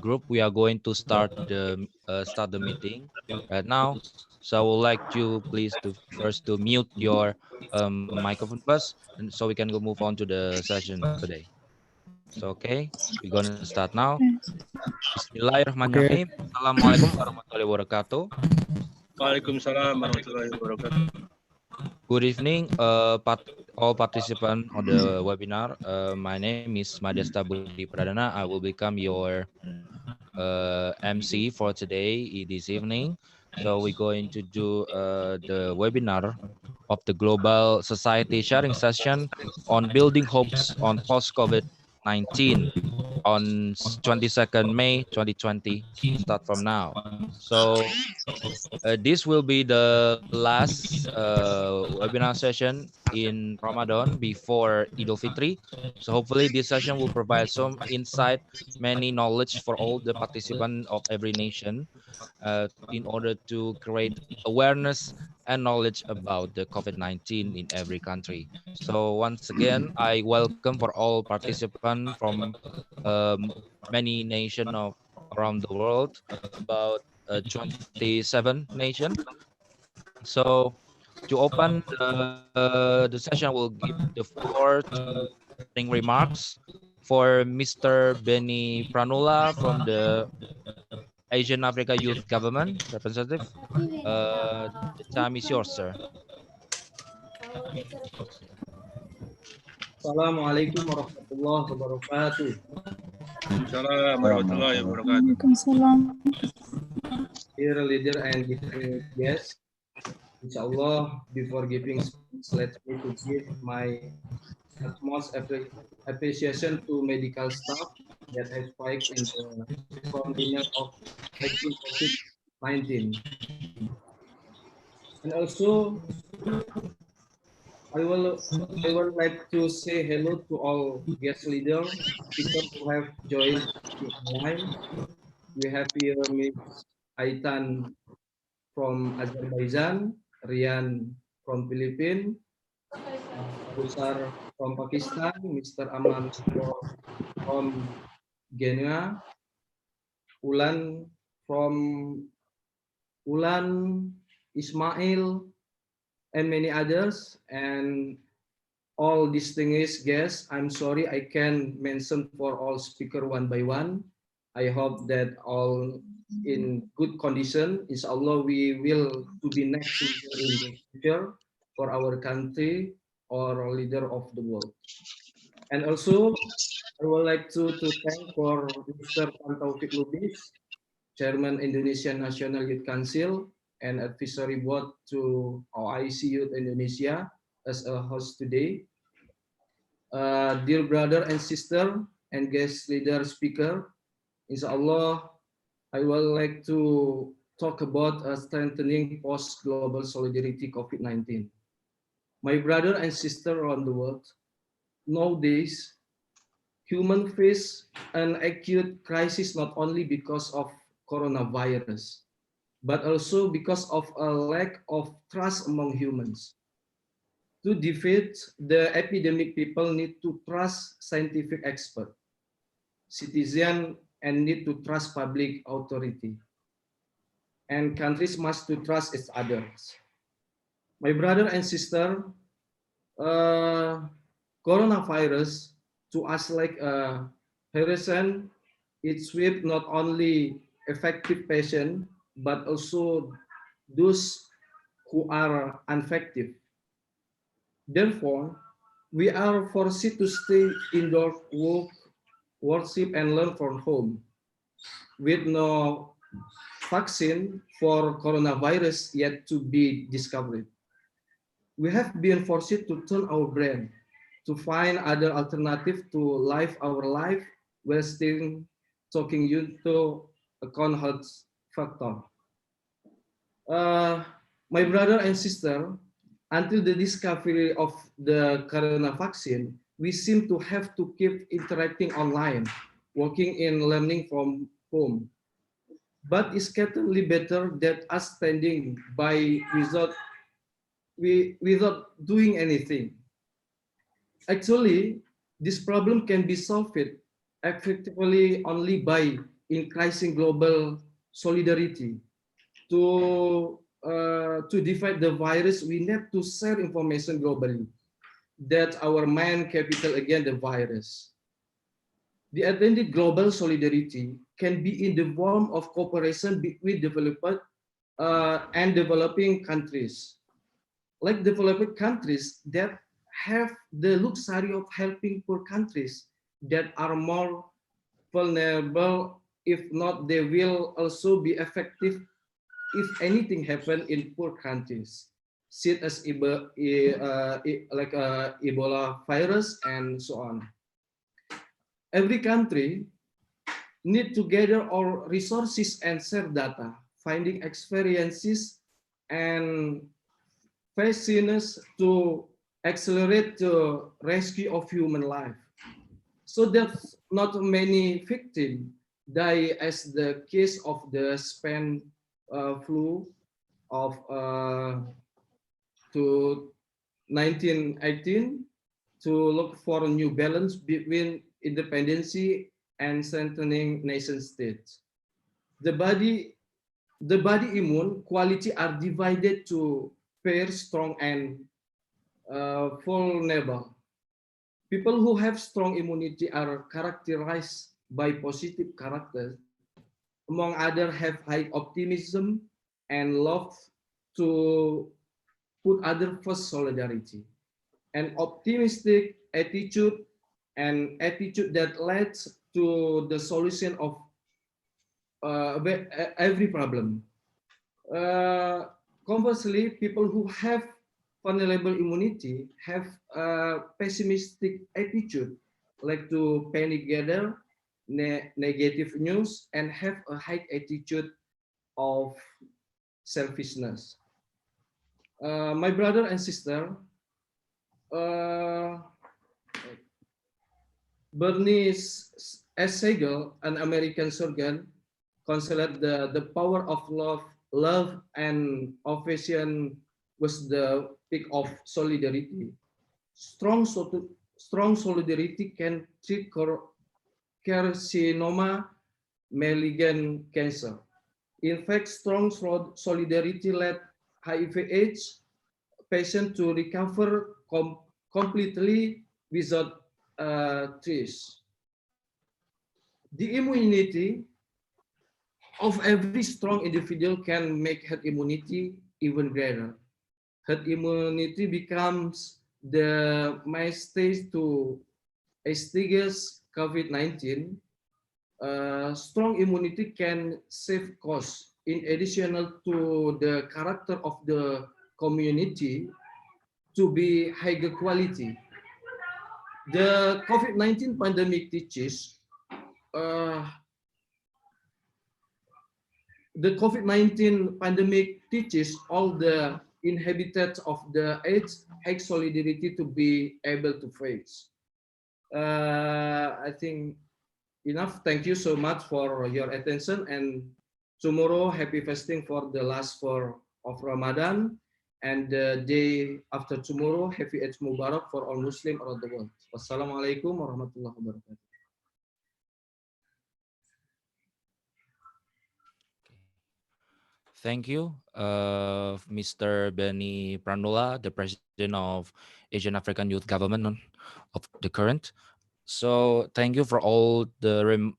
group, we are going to start the meeting right now. So I would like you please to first to mute your microphone first, and so we can go move on to the session today. So okay, we're gonna start now. Okay. Bismillahirrahmanirrahim. Assalamualaikum warahmatullahi wabarakatuh. Waalaikumsalam warahmatullahi wabarakatuh. Good evening, all participants on the webinar. My name is Madesta Budi Pradana. I will become your MC for today, this evening. So we're going to do the webinar of the Global Society Sharing Session on Building Hopes on Post-COVID-19 on 22nd May 2020, start from now. So this will be the last webinar session in Ramadan before Idul Fitri. So hopefully this session will provide some insight, many knowledge for all the participants of every nation in order to create awareness and knowledge about the COVID-19 in every country. So once again, I welcome for all participants from many nations of around the world, about 27 nations. So to open the session, I will give the floor to opening remarks for Mr. Benny Pranula from the Asian Africa Youth Government representative. The time is yours, sir. Assalamualaikum warahmatullahi wabarakatuh. Waalaikumsalam warahmatullahi wabarakatuh. Waalaikumsalam. Dear leader and distinguished guests, inshallah, before giving speech, let me to give my utmost appreciation to medical staff that has fight in the front line of fighting COVID-19. And also, I would like to say hello to all guest leaders, speakers who have joined online. We have here Ms. Aitan from Azerbaijan, Rian from Philippines, Busar from Pakistan, Mr. Aman from Guinea, Ulan from Ismail, and many others, and all distinguished guests. I'm sorry I can mention for all speaker one by one. I hope that all in good condition. Inshallah, we will to be next leader in the future for our country or leader of the world. And also, I would like to thank for Mr. Taufik Lubis, Chairman Indonesian National Youth Council, and Advisory Board to OIC Youth Indonesia as a host today. Dear brother and sister and guest leader speaker, inshallah, I would like to talk about strengthening post-global solidarity COVID-19. My brother and sister around the world, nowadays, humans face an acute crisis not only because of coronavirus, but also because of a lack of trust among humans. To defeat the epidemic, people need to trust scientific experts, citizens, and need to trust public authority. And countries must to trust each other. My brother and sister, coronavirus to us like a hurricane, it sweep not only affected patients, but also those who are infected. Therefore, we are forced to stay indoors, work, worship, and learn from home. With no vaccine for coronavirus yet to be discovered, we have been forced to turn our brain to find other alternative to live our life while still talking you to account health factor. My brother and sister, until the discovery of the corona vaccine, we seem to have to keep interacting online, working and learning from home. But it's certainly better that us standing by without doing anything. Actually, this problem can be solved effectively only by increasing global solidarity. To defeat the virus, we need to share information globally. That's our main capital against the virus. The attended global solidarity can be in the form of cooperation between developed and developing countries. Like developed countries that have the luxury of helping poor countries that are more vulnerable. If not, they will also be effective if anything happen in poor countries, such as Ebola virus and so on. Every country need to gather all resources and share data, finding experiences and vaccines to accelerate the rescue of human life. So that not many victims die as the case of the Spain flu of to 1918, to look for a new balance between independency and strengthening nation states. The body immune quality are divided to pair strong and vulnerable. People who have strong immunity are characterized by positive characters. Among others, have high optimism and love to put other first solidarity. An optimistic attitude, an attitude that leads to the solution of every problem. Conversely, people who have vulnerable immunity have a pessimistic attitude, like to panic gather negative news, and have a high attitude of selfishness. My brother and sister, Bernie S. Siegel, an American surgeon, considered the power of love and affection was the peak of solidarity. Strong solidarity can treat carcinoma, malignant cancer. In fact, strong solidarity led HIV/AIDS patients to recover completely without trace. The immunity of every strong individual can make herd immunity even greater. Herd immunity becomes the mainstay to extinguish COVID-19. Strong immunity can save costs. In addition to the character of the community to be higher quality. The COVID-19 pandemic teaches all the inhabitants of the AIDS high solidarity to be able to face. I think enough. Thank you so much for your attention, and tomorrow happy fasting for the last 4 of Ramadan, and the day after tomorrow happy Eid Mubarak for all Muslim around the world. Wassalamualaikum warahmatullahi wabarakatuh. Thank you, Mr. Benny Pranula, the president of Asian African Youth Government of the current. So thank you for all the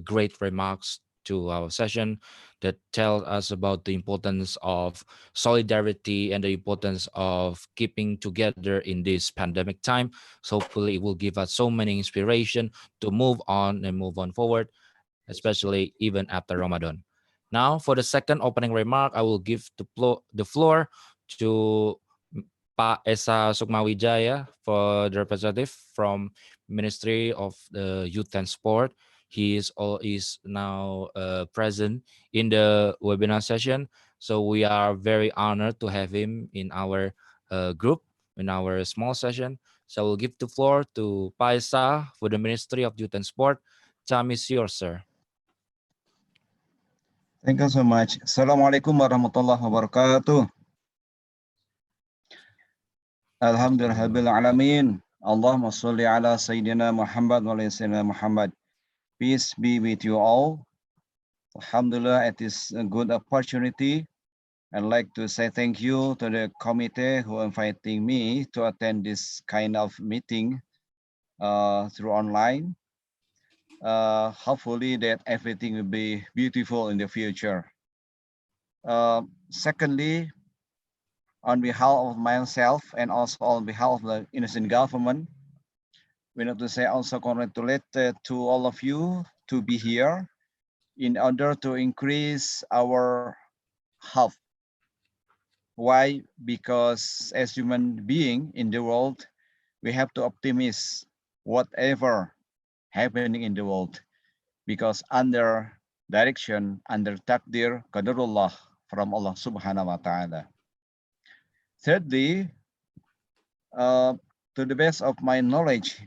great remarks to our session that tell us about the importance of solidarity and the importance of keeping together in this pandemic time. So hopefully it will give us so many inspiration to move on and move on forward, especially even after Ramadan. Now, for the second opening remark, I will give the floor to Pak Esa Sukmawijaya for the representative from Ministry of the Youth and Sport. He is now present in the webinar session. So we are very honored to have him in our group, in our small session. So I will give the floor to Pak Esa for the Ministry of Youth and Sport. Time is yours, sir. Thank you so much. Assalamualaikum warahmatullahi wabarakatuh. Alhamdulillahirabbil alamin. Allahumma shalli ala sayyidina Muhammad wa ala sayyidina Muhammad. Peace be with you all. Alhamdulillah, it is a good opportunity. I'd like to say thank you to the committee who inviting me to attend this kind of meeting through online. Hopefully that everything will be beautiful in the future. Secondly, on behalf of myself and also on behalf of the Indonesian government, we want to say also congratulate to all of you to be here in order to increase our health. Why? Because as human being in the world, we have to optimize whatever happening in the world, because under direction, under takdir, qadarullah from Allah subhanahu wa ta'ala. Thirdly, to the best of my knowledge,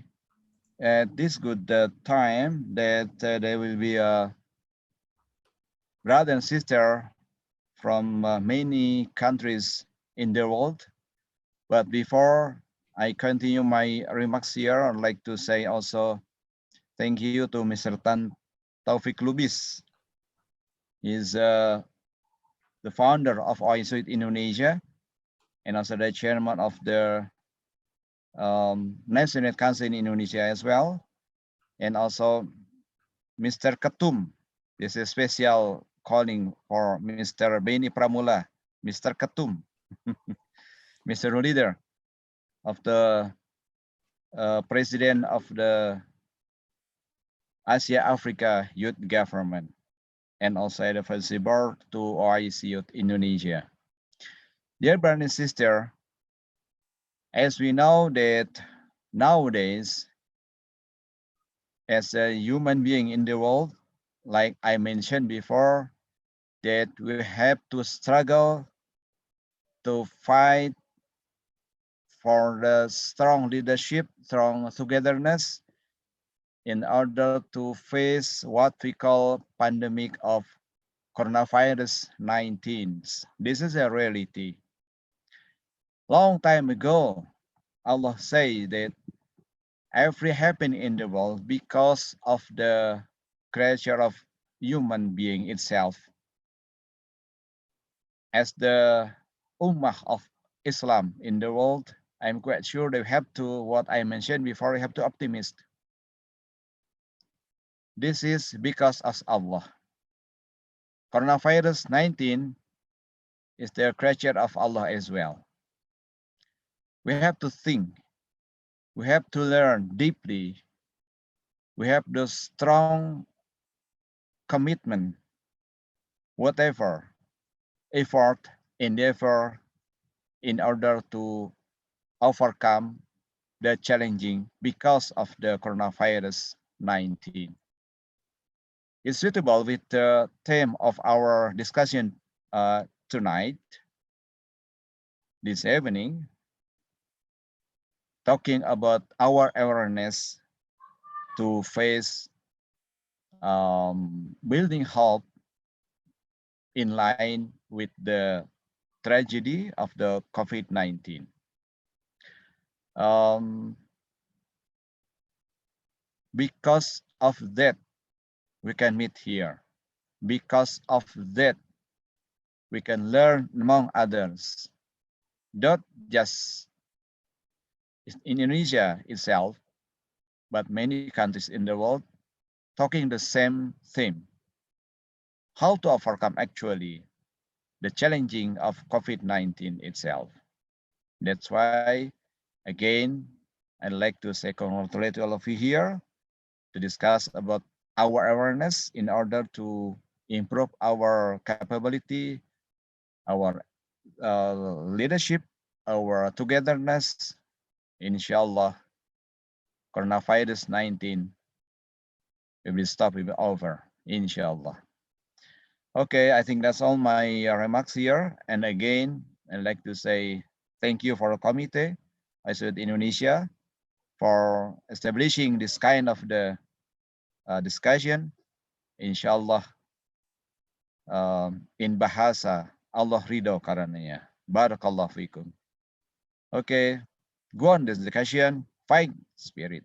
at this good time that there will be a brother and sister from many countries in the world. But before I continue my remarks here, I'd like to say also thank you to Mr. Tan Taufik Lubis. He's the founder of OISUIT Indonesia and also the chairman of the National Council in Indonesia as well. And also Mr. Ketum. This is a special calling for Mr. Beni Pramula, Mr. Ketum, Mr. Leader of the President of the Asia Africa Youth Government, and also advisory board to OIC Youth Indonesia. Dear brother and sister, as we know that nowadays, as a human being in the world, like I mentioned before, that we have to struggle to fight for the strong leadership, strong togetherness in order to face what we call pandemic of coronavirus 19. This is a reality. Long time ago, Allah say that every happen in the world because of the creature of human being itself. As the ummah of Islam in the world, I'm quite sure they have to, what I mentioned before, we have to optimist. This is because of Allah. Coronavirus 19 is the creature of Allah as well. We have to think. We have to learn deeply. We have the strong commitment, whatever effort, endeavor in order to overcome the challenging because of the coronavirus 19. It's suitable with the theme of our discussion tonight, this evening, talking about our awareness to face building hope in line with the tragedy of the COVID-19. Because of that, we can meet here. Because of that, we can learn among others. Not just in Indonesia itself, but many countries in the world talking the same theme. How to overcome actually the challenging of COVID-19 itself. That's why, again, I'd like to say congratulate all of you here to discuss about our awareness in order to improve our capability, our leadership, our togetherness. Inshallah, coronavirus 19 will be stopped, will be over, inshallah. Okay, I think that's all my remarks here. And again, I'd like to say thank you for the committee, ISUD Indonesia, for establishing this kind of the discussion. Inshallah, in bahasa Allah ridho karenanya. Barakallahu fikum. Okay, go on this discussion, fight spirit.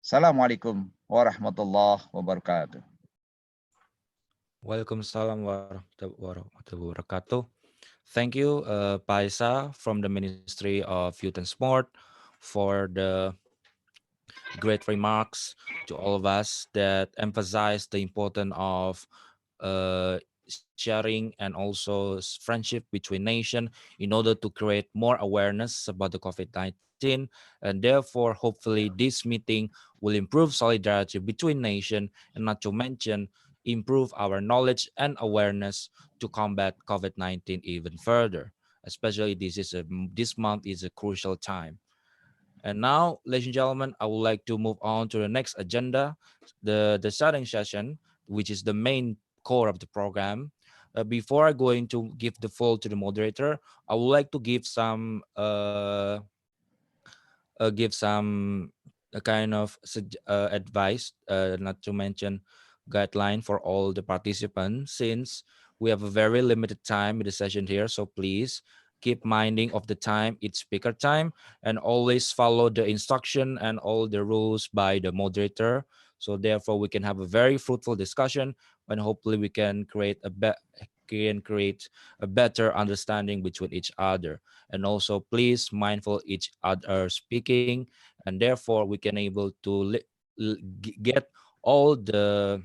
Assalamualaikum warahmatullahi wabarakatuh. Waalaikumsalam warahmatullahi wabarakatuh. Thank you, Paisa from the Ministry of Youth and Sport for the great remarks to all of us that emphasize the importance of sharing and also friendship between nation in order to create more awareness about the COVID-19, and therefore hopefully this meeting will improve solidarity between nation, and not to mention improve our knowledge and awareness to combat COVID-19 even further. Especially this month is a crucial time. And now, ladies and gentlemen, I would like to move on to the next agenda, the starting session, which is the main core of the program. Before I go into give the floor to the moderator, I would like to give some kind of advice, not to mention guideline for all the participants, since we have a very limited time in the session here. So please keep minding of the time, it's speaker time, and always follow the instruction and all the rules by the moderator. So therefore, we can have a very fruitful discussion, and hopefully we can create a better understanding between each other. And also please mindful each other speaking, and therefore we can able to get all the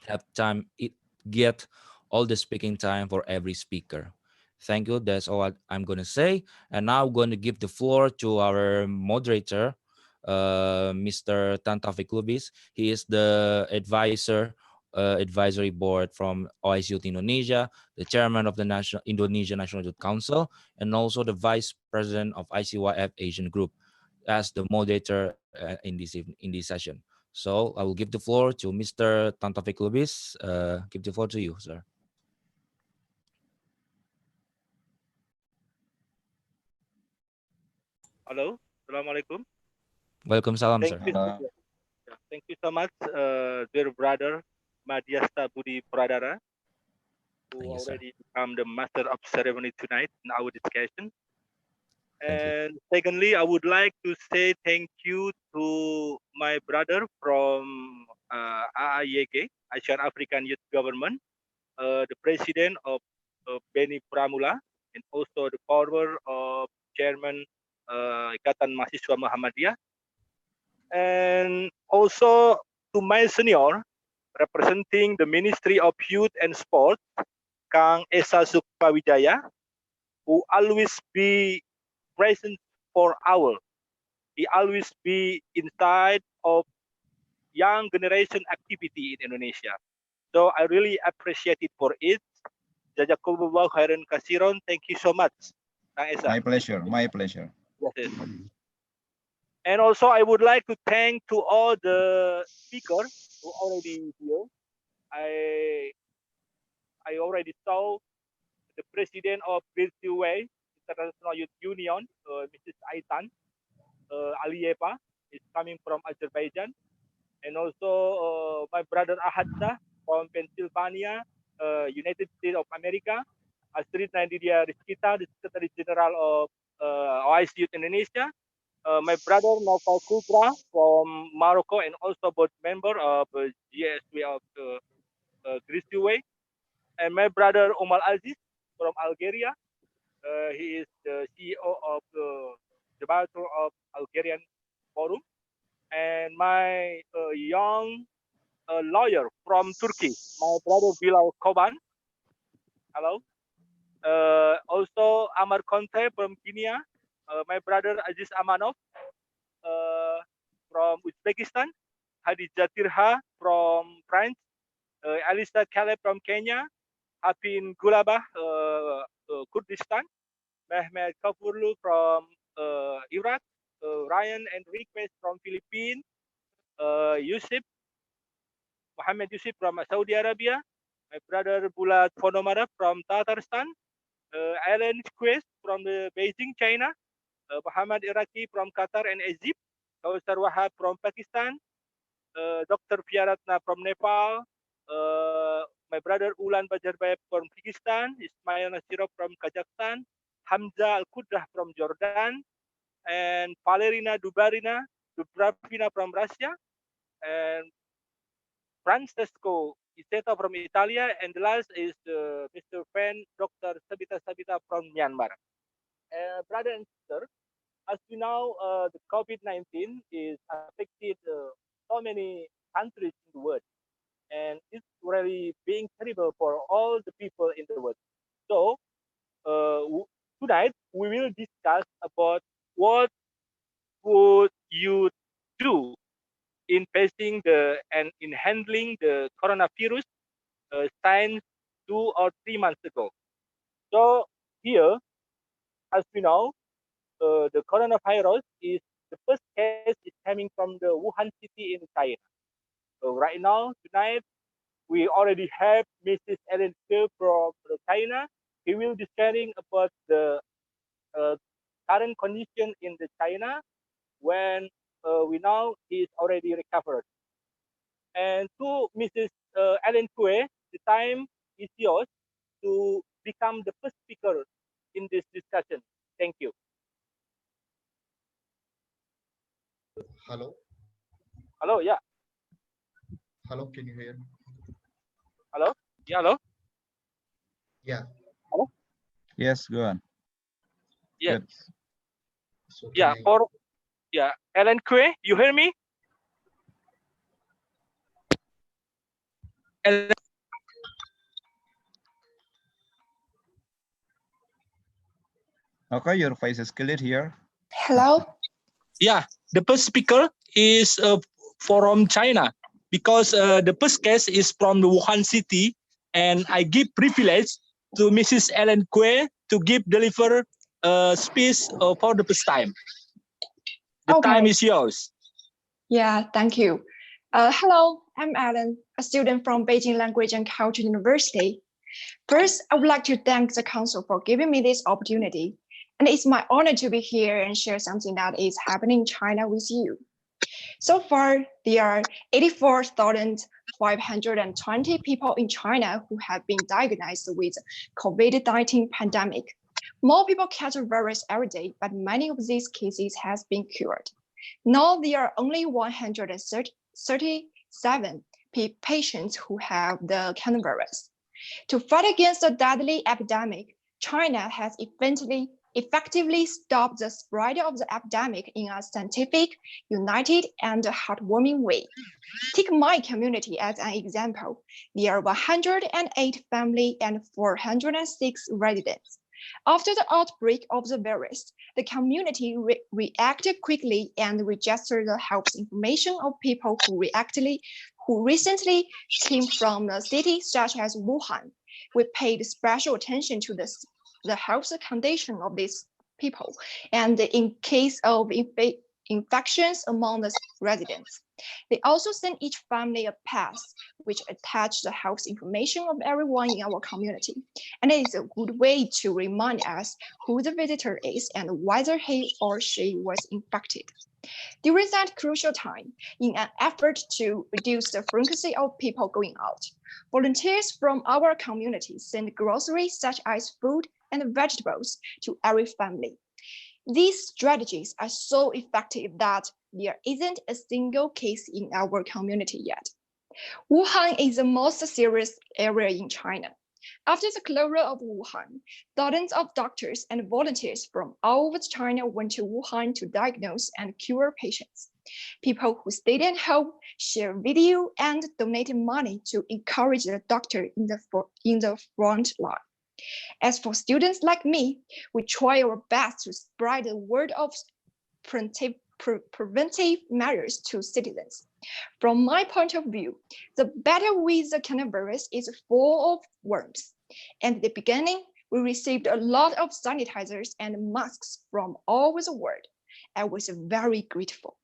have time it get all the speaking time for every speaker. Thank you, that's all I'm going to say. And now I'm going to give the floor to our moderator, Mr. Tantafik Lubis. He is the advisory board from OIC Youth Indonesia, the chairman of the National Indonesia National Youth Council, and also the vice president of ICYF Asian Group as the moderator in this session. So I will give the floor to Mr. Tantafik Lubis. Give the floor to you, sir. Hello, Assalamualaikum. Welcome, salam, Thank sir. you. Thank you so much, dear brother Madiasta Budi Pradara, who Thank you, sir. already become the master of ceremony tonight in our discussion. Thank you. And secondly, I would like to say thank you to my brother from AAYG, Asian African Youth Government, the president of Beni Pramula, and also the former chairman Ikatan Mahasiswa Muhammadiyah, and also to my senior representing the Ministry of Youth and Sport, Kang Esa Sukpawijaya, who always be present for our. He always be inside of young generation activity in Indonesia. So I really appreciate it for it. Jazakumullah khairan kasiron. Thank you so much, Kang Esa. My pleasure. My pleasure. Yes. And also I would like to thank to all the speakers who already here. I already saw the president of Birtuway International Youth Union, Mrs. Aitan Aliyepa, is coming from Azerbaijan, and also my brother Ahadza from Pennsylvania, United States of America, Astrid Nadia Rizkita, the Secretary General of OIC Youth Indonesia, my brother Naufal Kubra from Morocco, and also board member of GSW of Gristway, and my brother Omar Aziz from Algeria. He is the CEO of the Battle of Algerian Forum, and my young lawyer from Turkey, my brother Bilal Koban. Hello. Also Amar Conte from Kenya, my brother Aziz Amanov from Uzbekistan, Hadija Tirha from France, Alisa Caleb from Kenya, Hafin Gulabah, Kurdistan, Mehmet Kafurlu from Iraq, Ryan Enriquez from Philippines, Yusuf, Muhammad Yusuf from Saudi Arabia, my brother Bulat Fonomara from Tatarstan, Alan Quest from Beijing, China, Muhammad Iraqi from Qatar and Egypt, Kausar Wahab from Pakistan, Dr. Fiaratna from Nepal, my brother Ulan Bajarbayev from Kyrgyzstan, Ismail Nasirov from Kazakhstan, Hamza Al-Qudrah from Jordan, and Valerina Dubravina from Russia, and Francesco Iseto from Italia, and the last is Mr. Fan Dr. Sabita from Myanmar. Brother and sister, as we know, the COVID-19 is affected so many countries in the world, and it's really being terrible for all the people in the world. So tonight we will discuss about what would you do in facing the and in handling the coronavirus since 2 or 3 months ago. So here, as we know, the coronavirus is the first case is coming from the Wuhan city in China. So right now, tonight, we already have Mrs. Ellen Ke from China. He will be sharing about the uh, current condition in the China when we know he is already recovered. And to Mrs. Ellen Kue, the time is yours to become the first speaker in this discussion. Thank you. Hello. Hello, yeah. Hello, can you hear me? Hello? Yeah, hello? Yeah. Hello? Yes, go on. Yes. Good. So Yeah, for Ellen Kue, you hear me? Ellen, Okay, your voice is clear here. Hello. yeah, the first speaker is from China because the first case is from the Wuhan city, and I give privilege to Mrs. Ellen Kue to deliver speech for the first time. The Okay. time is yours. Yeah, thank you. Hello, I'm Alan, a student from Beijing Language and Culture University. First, I would like to thank the council for giving me this opportunity. And it's my honor to be here and share something that is happening in China with you. So far, there are 84,520 people in China who have been diagnosed with COVID-19 pandemic. More people catch the virus every day, but many of these cases has been cured. Now there are only 137 patients who have the coronavirus. To fight against the deadly epidemic, China has effectively stopped the spread of the epidemic in a scientific, united, and heartwarming way. Take my community as an example. There are 108 families and 406 residents. After the outbreak of the virus, the community reacted quickly and registered the health information of people who recently came from the city such as Wuhan. We paid special attention to the health condition of these people and in case of infections among the residents. They also sent each family a pass, which attached the health information of everyone in our community. And it is a good way to remind us who the visitor is and whether he or she was infected. During that crucial time, in an effort to reduce the frequency of people going out, volunteers from our community sent groceries such as food and vegetables to every family. These strategies are so effective that there isn't a single case in our community yet. Wuhan is the most serious area in China. After the closure of Wuhan, dozens of doctors and volunteers from all over China went to Wuhan to diagnose and cure patients. People who stayed at home shared video and donated money to encourage the doctor in the front line. As for students like me, we try our best to spread the word of preventive measures to citizens. From my point of view, the battle with the coronavirus is full of worms. And at the beginning, we received a lot of sanitizers and masks from all over the world. I was very grateful.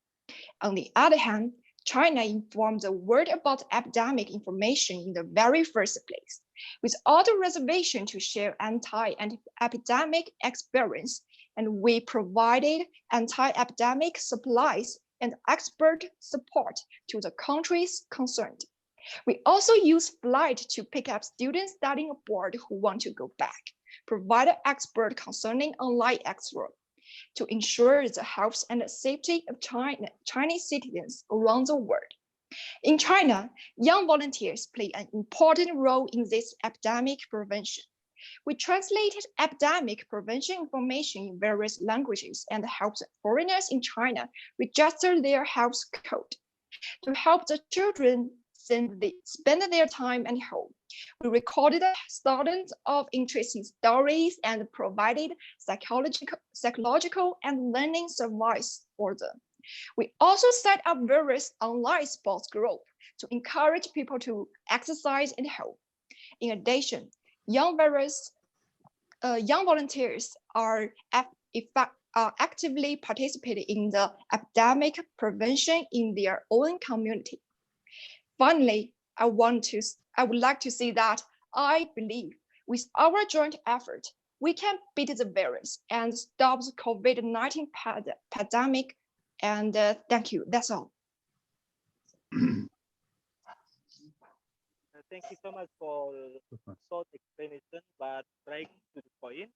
On the other hand, China informed the world about epidemic information in the very first place. Without a reservation to share anti-epidemic experience, and we provided anti-epidemic supplies and expert support to the countries concerned. We also use flight to pick up students studying abroad who want to go back, provide expert concerning online extra to ensure the health and safety of Chinese citizens around the world. In China, young volunteers play an important role in this epidemic prevention. We translated epidemic prevention information in various languages and helped foreigners in China register their health code. To help the children spend their time at home, we recorded thousands of interesting stories and provided psychological and learning advice for them. We also set up various online sports groups to encourage people to exercise at home. In addition, young volunteers are actively participating in the epidemic prevention in their own community. Finally, I would like to say that I believe with our joint effort, we can beat the virus and stop the COVID-19 pandemic. And thank you. That's all. Thank you so much for short explanation, but right to the point.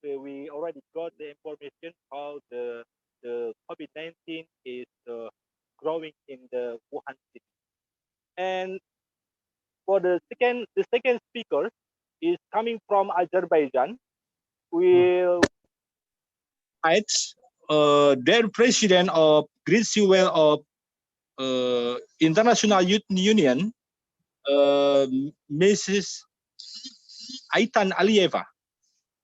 We already got the information how the COVID-19 is growing in the Wuhan city. And for the second speaker is coming from Azerbaijan. Will their president of Great Civil of International Youth Union, Mrs. Aitan Alieva,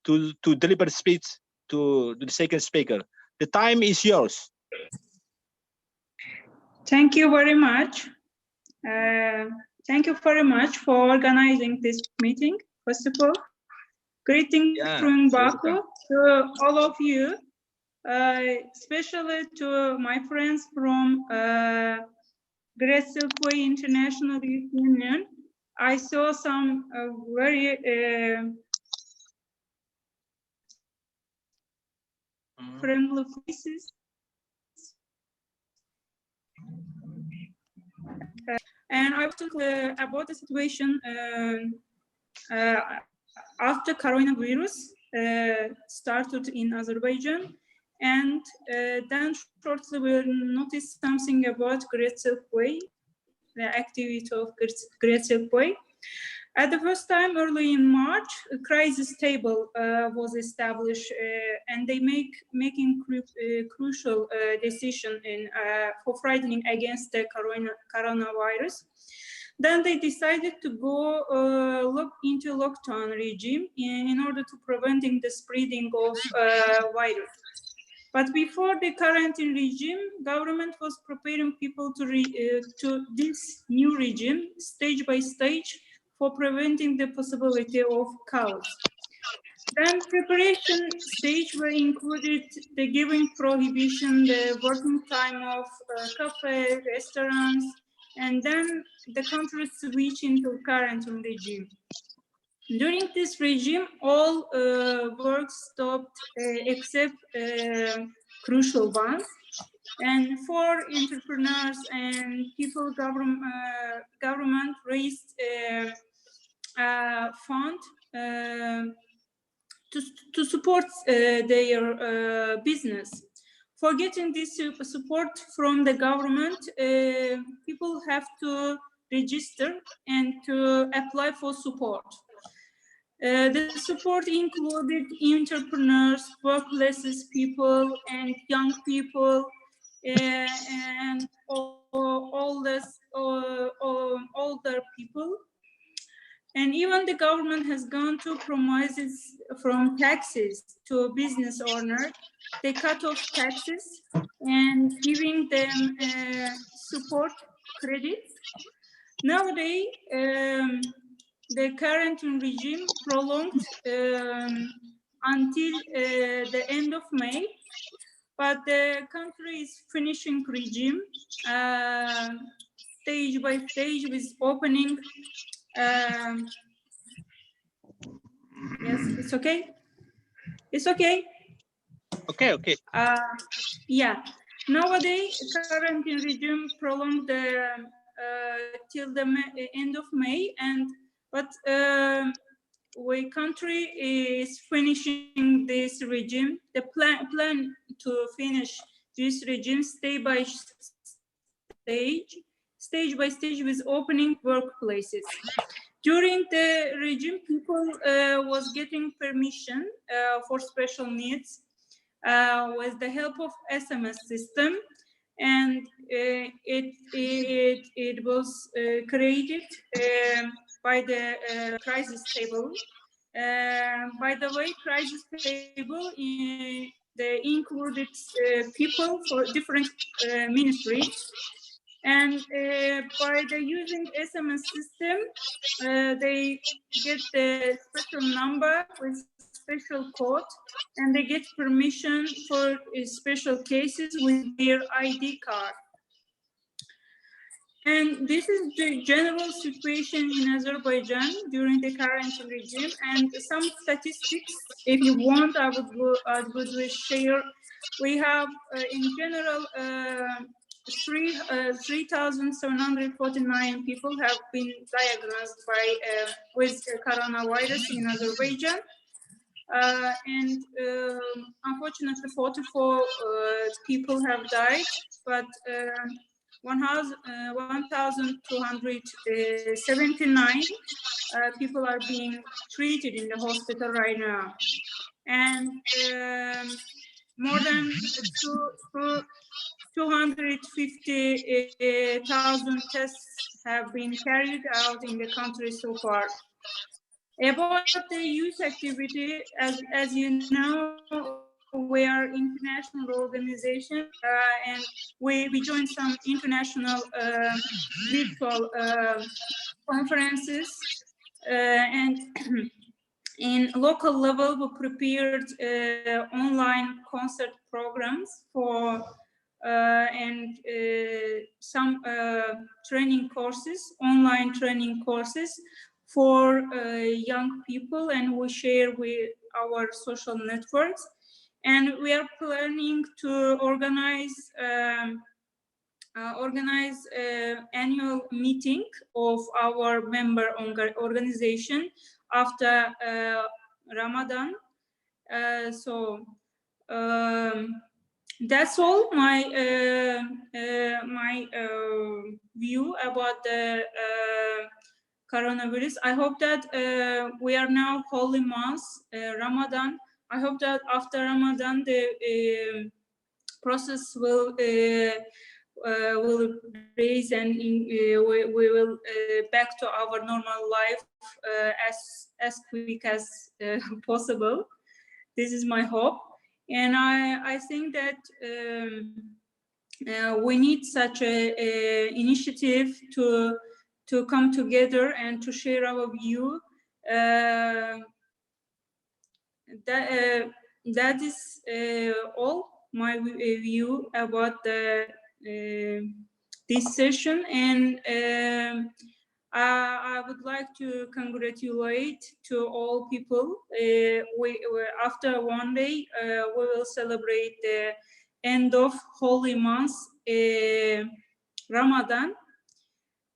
to deliver speech to the second speaker. The time is yours. Thank you very much. Thank you very much for organizing this meeting. First of all, greetings from Baku to all of you, especially to my friends from Great Silkway International Youth Union. I saw some very friendly faces. And I talk about the situation after coronavirus started in Azerbaijan, and then shortly we'll notice something about Great Silkway, the activity of Great Silkway. At the first time, early in March, a crisis table was established, and they making crucial decision for fighting against the coronavirus. Then they decided to go into lockdown regime in order to preventing the spreading of virus. But before the quarantine regime, government was preparing people to this new regime stage by stage for preventing the possibility of chaos. Then preparation stage were included the giving prohibition, the working time of cafe, restaurants, and then the country switched into quarantine regime. During this regime, all work stopped except crucial ones. And for entrepreneurs and people, government raised fund to support their business. For getting this support from the government, people have to register and to apply for support. The support included entrepreneurs, workplaces people, and young people, and older people. And even the government has gone to promises from taxes to a business owner. They cut off taxes and giving them support credits. Nowadays, the current regime prolonged until the end of May, but the country is finishing regime stage by stage with opening. Yes, it's okay. It's okay. Okay. Yeah. Nowadays, current regime prolonged till the end of May, but the country is finishing this regime. The plan to finish this regime stage by stage stage by stage with opening workplaces. During the regime, people was getting permission for special needs with the help of SMS system, and it was created by the crisis table. By the way, crisis table they included people for different ministries, and by the using SMS system, they get the special number with special code, and they get permission for special cases with their ID card. And this is the general situation in Azerbaijan during the current regime. And some statistics, if you want, I would share. We have, in general, 3,749 people have been diagnosed with coronavirus in Azerbaijan. And unfortunately, 44 people have died, but 1,279 people are being treated in the hospital right now. And more than 250,000 tests have been carried out in the country so far. About the youth activity, as you know, we are international organization, and we joined some international virtual conferences, and in local level, we prepared online concert programs for and some training courses, online training courses for young people, and we share with our social networks. And we are planning to organize annual meeting of our member organization after Ramadan. So that's all my view about the coronavirus. I hope that we are now holy month, Ramadan. I hope that after Ramadan the process will raise, and we will back to our normal life as quick as possible. This is my hope, and I think that we need such a initiative to come together and to share our view. That is all my view about this session, and I would like to congratulate to all people. After one day, we will celebrate the end of holy month, Ramadan.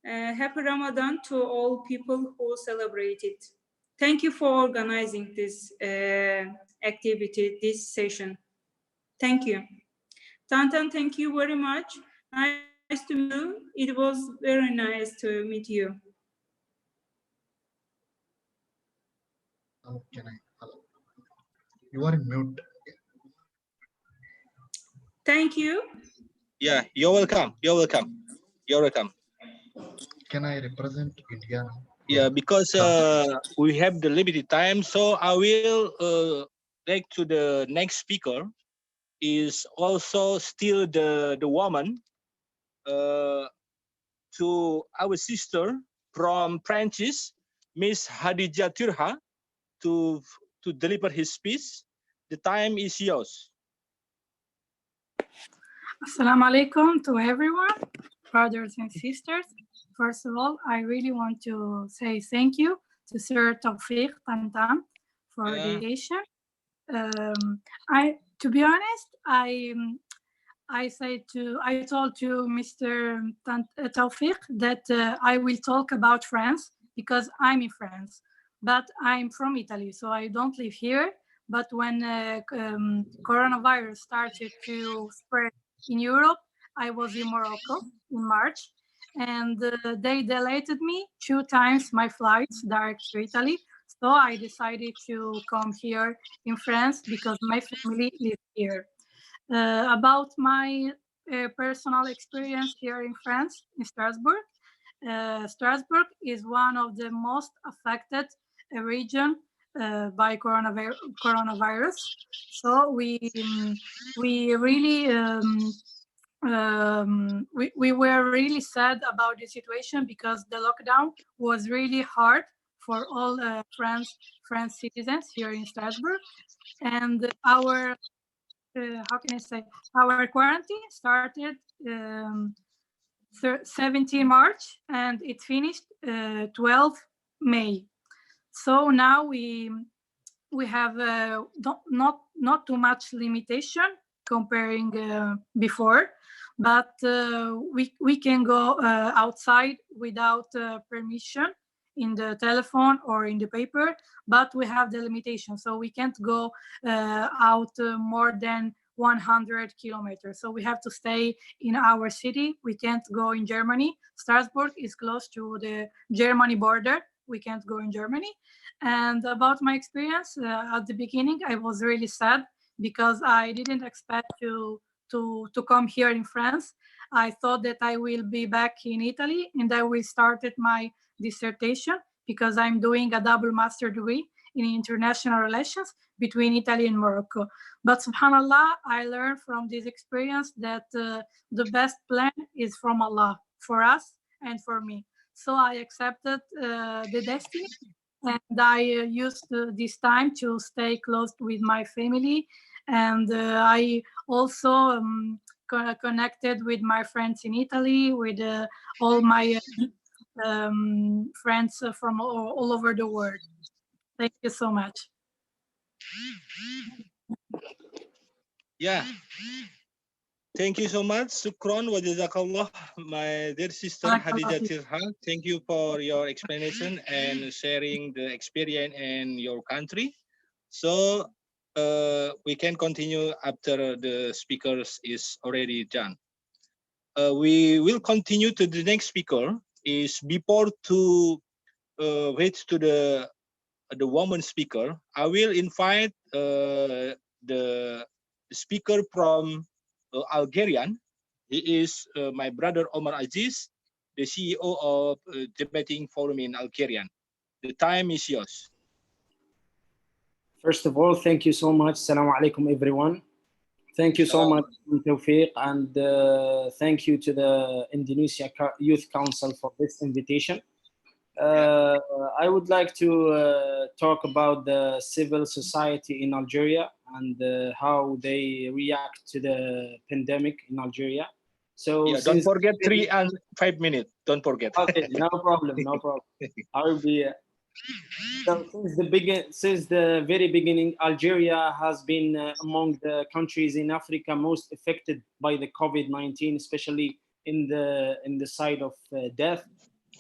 Happy Ramadan to all people who celebrate it. Thank you for organizing this activity, this session. Thank you. Tantan, thank you very much. Nice to meet you. It was very nice to meet you. Hello, hello. You are in mute. Thank you. Yeah, you're welcome. You're welcome. You're welcome. Can I represent India? Yeah, because we have the limited time, so I will take to the next speaker. Is also still the woman, to our sister from Francis, Miss Hadija Turha, to deliver his speech. The time is yours. Assalamu alaikum to everyone, brothers and sisters. First of all, I really want to say thank you to Sir Tawfiq Tantan for the invitation. To be honest, I told to Mr. Tawfiq that I will talk about France because I'm in France, but I'm from Italy, so I don't live here. But when coronavirus started to spread in Europe, I was in Morocco in March, and they delayed me 2 times my flights direct to Italy. So I decided to come here in France because my family lives here. About my personal experience here in France, in Strasbourg. Strasbourg is one of the most affected region by coronavirus. So we really we were really sad about the situation because the lockdown was really hard for all France citizens here in Strasbourg, and our how can I say, our quarantine started 17 March and it finished 12 May. So now we have not too much limitation comparing before, but we can go outside without permission in the telephone or in the paper, but we have the limitation, so we can't go out more than 100 kilometers. So we have to stay in our city. We can't go in Germany. Strasbourg is close to the Germany border. We can't go in Germany. And about my experience, at the beginning, I was really sad because I didn't expect to come here in France. I thought that I will be back in Italy and I will start my dissertation because I'm doing a double master degree in international relations between Italy and Morocco. But subhanAllah, I learned from this experience that the best plan is from Allah for us and for me. So I accepted the destiny, and I used this time to stay close with my family. And I also connected with my friends in Italy, with all my friends from all over the world. Thank you so much. Yeah. Thank you so much, Sukron wa jazakallah, my dear sister Hadija Tirha. Thank you for your explanation and sharing the experience in your country. So we can continue after the speakers is already done. We will continue to the next speaker. Is before to wait to the woman speaker, I will invite the speaker from Algerian. He is my brother Omar Aziz, the CEO of Debating Forum in Algerian. The time is yours. First of all, thank you so much. Assalamu alaikum, everyone. Thank you so much, Tawfiq, and thank you to the Indonesia Youth Council for this invitation. I would like to talk about the civil society in Algeria and how they react to the pandemic in Algeria. So yeah, don't forget 3 and 5 minutes. Don't forget. Okay, no problem, no problem. I will be. So since the very beginning, Algeria has been among the countries in Africa most affected by the COVID-19, especially in the side of death.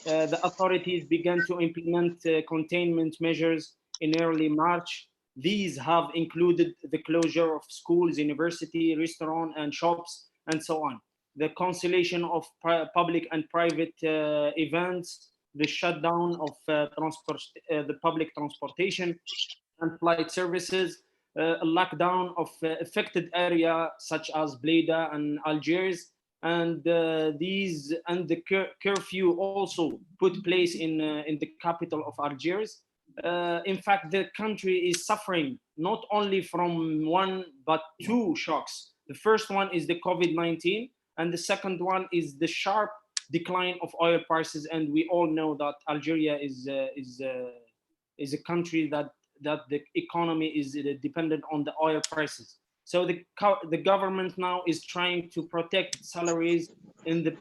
The authorities began to implement containment measures in early March. These have included the closure of schools, university, restaurants, and shops, and so on. The cancellation of public and private events, the shutdown of the public transportation and flight services, a lockdown of affected areas such as Blida and Algiers, and the curfew also put place in the capital of Algiers. In fact, the country is suffering not only from one but two shocks. The first one is the COVID-19, and the second one is the sharp decline of oil prices. And we all know that Algeria is a country that the economy is dependent on the oil prices. So the government now is trying to protect salaries in the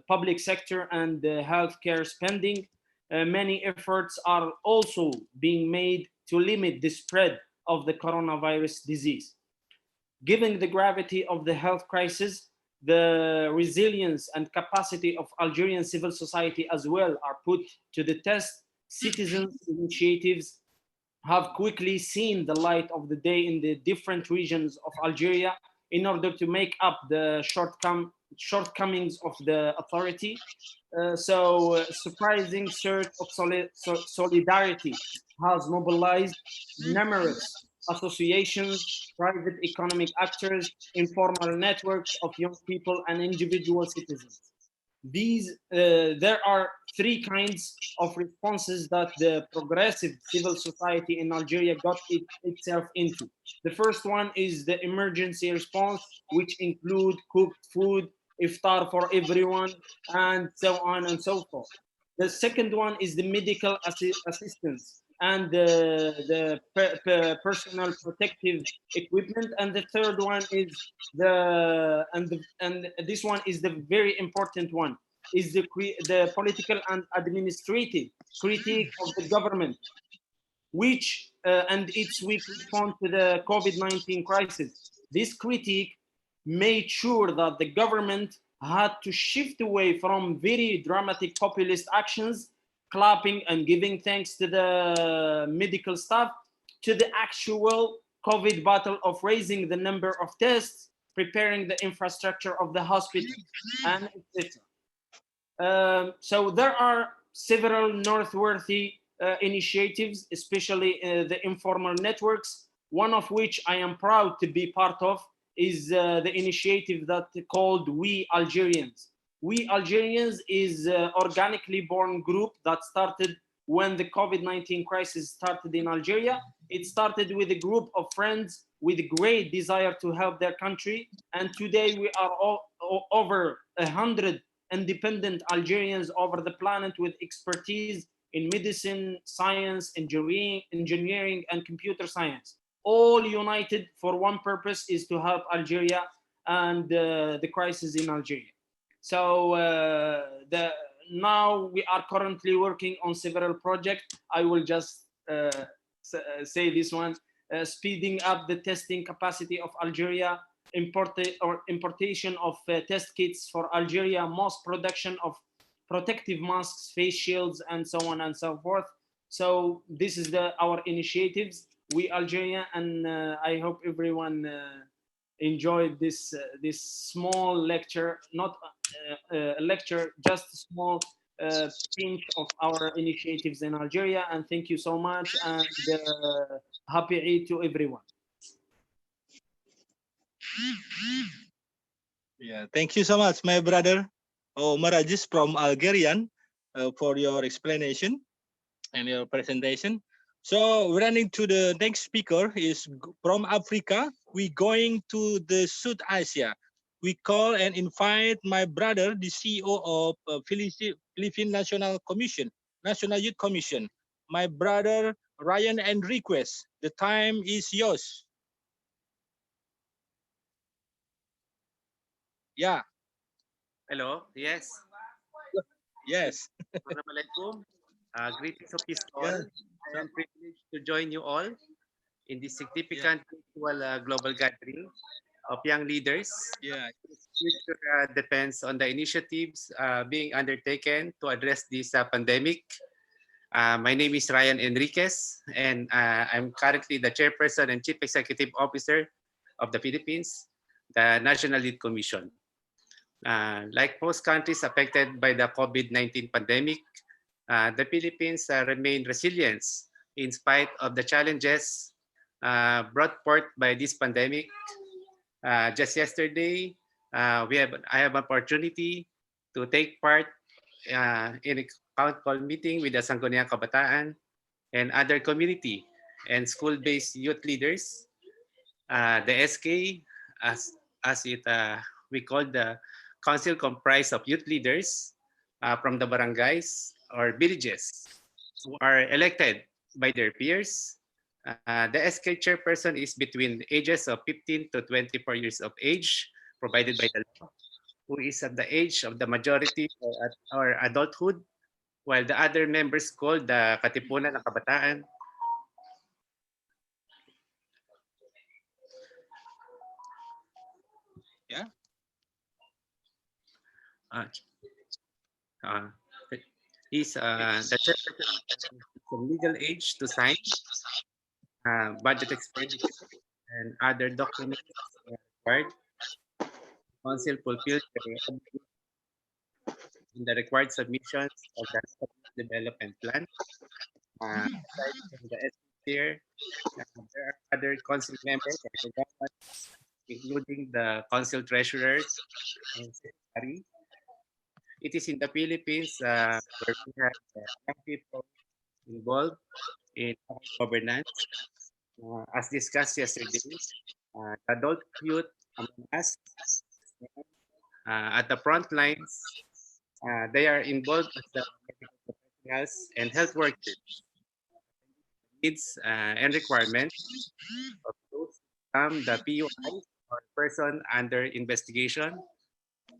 public sector and the healthcare spending. Many efforts are also being made to limit the spread of the coronavirus disease. Given the gravity of the health crisis, the resilience and capacity of Algerian civil society as well are put to the test. Citizens' initiatives have quickly seen the light of the day in the different regions of Algeria in order to make up the shortcomings of the authority. Surprising surge of solidarity has mobilized numerous associations, private economic actors, informal networks of young people and individual citizens. There are three kinds of responses that the progressive civil society in Algeria got itself into. The first one is the emergency response, which include cooked food, iftar for everyone, and so on and so forth. The second one is the medical assistance and the personal protective equipment, and the third one is and this one is the very important one, is the political and administrative critique of the government, which and its weak response to the COVID-19 crisis. This critique made sure that the government had to shift away from very dramatic populist actions, clapping and giving thanks to the medical staff, to the actual COVID battle of raising the number of tests, preparing the infrastructure of the hospital, and etc. So there are several noteworthy initiatives, especially the informal networks, one of which I am proud to be part of is the initiative that called We Algerians. We Algerians is an organically born group that started when the COVID-19 crisis started in Algeria. It started with a group of friends with a great desire to help their country. And today we are over 100 independent Algerians over the planet with expertise in medicine, science, engineering, and computer science, all united for one purpose, is to help Algeria and the crisis in Algeria. So now we are currently working on several projects. I will just say this one, speeding up the testing capacity of Algeria, importation of test kits for Algeria, mass production of protective masks, face shields, and so on and so forth. So this is our initiatives, We Algeria, and I hope everyone enjoyed this small lecture, not a lecture, just a small pinch of our initiatives in Algeria. And thank you so much, and happy Eid to everyone. Yeah, thank you so much, my brother Omar Aziz from Algerian, for your explanation and your presentation. So we're running to the next speaker is from Africa. We're going to the South Asia. We call and invite my brother, the CEO of Philippine National Youth Commission, my brother Ryan Enriquez. The time is yours. Yeah. Hello. Yes. Yes. Assalamualaikum. Greetings of peace to all. I am privileged to join you all in this significant virtual global gathering of young leaders. Yeah. Its future depends on the initiatives being undertaken to address this pandemic. My name is Ryan Enriquez, and I'm currently the chairperson and chief executive officer of the Philippines, the National Youth Commission. Like most countries affected by the COVID-19 pandemic, the Philippines remain resilient in spite of the challenges brought forth by this pandemic. Just yesterday, I have an opportunity to take part in a town hall meeting with the Sangguniang Kabataan and other community and school-based youth leaders. The SK, as we call the council, comprised of youth leaders from the barangays or villages who are elected by their peers. The SK chairperson is between the ages of 15 to 24 years of age, provided by the law, who is at the age of the majority or adulthood, while the other members called the Katipunan ng Kabataan. Yeah. Is the chairperson from legal age to sign budget expenditure and other documents required. Council fulfilled in the required submissions of the development plan. Aside from the SPCR, there are other council members, including the council treasurers and secretary. It is in the Philippines where we have young people involved in governance. As discussed yesterday, adult youth among us at the front lines, they are involved as the medical professionals and health workers. Needs and requirements of those the PUIs or person under investigation,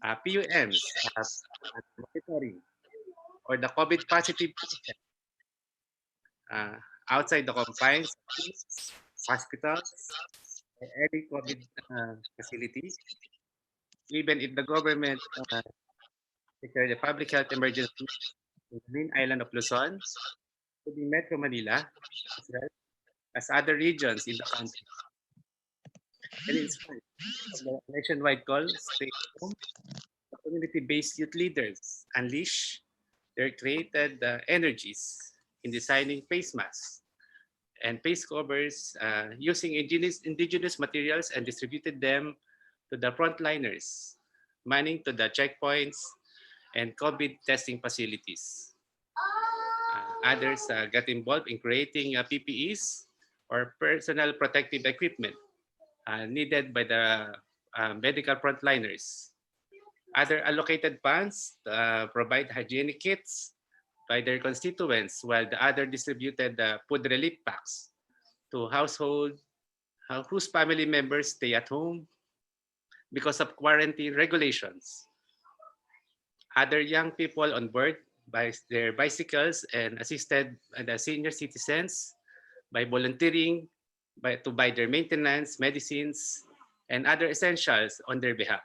PUMs, monitoring, or the COVID positive patient, outside the confines of clinics, hospitals, or any COVID facility, even if the government declared a public health emergency in the main island of Luzon, including Metro Manila, as well as other regions in the country. And in spite of the nationwide call, stay home, the community-based youth leaders unleash their created energies in designing face masks and face covers using indigenous materials and distributed them to the frontliners, manning to the checkpoints and COVID testing facilities. Others got involved in creating PPEs or personal protective equipment needed by the medical frontliners. Other allocated funds provide hygienic kits by their constituents, while the other distributed food relief packs to households whose family members stay at home because of quarantine regulations. Other young people on board by their bicycles and assisted the senior citizens by volunteering to buy their maintenance, medicines, and other essentials on their behalf.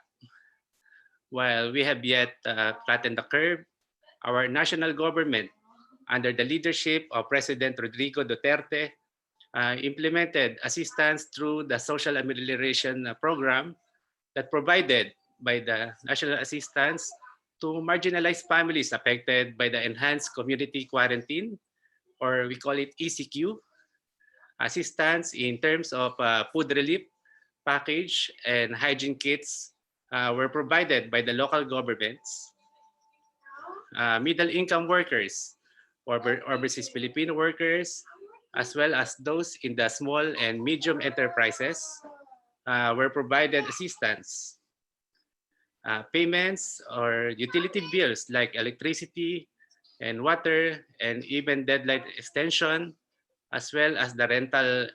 While we have yet flattened the curve, our national government, under the leadership of President Rodrigo Duterte, implemented assistance through the social amelioration program that provided by the national assistance to marginalized families affected by the enhanced community quarantine, or we call it ECQ, assistance in terms of food relief package and hygiene kits were provided by the local governments. Middle-income workers, overseas Filipino workers, as well as those in the small and medium enterprises were provided assistance. Payments or utility bills like electricity and water and even deadline extension, as well as the rental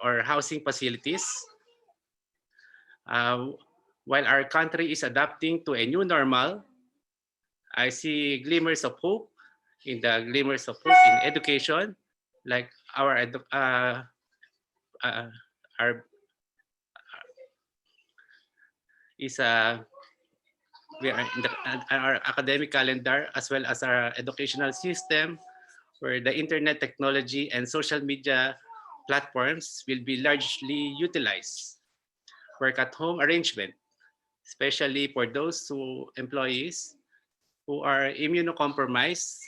or housing facilities. While our country is adapting to a new normal, I see glimmers of hope in education, like our we are in our academic calendar as well as our educational system, where the internet technology and social media platforms will be largely utilized. Work at home arrangement, especially for those employees who are immunocompromised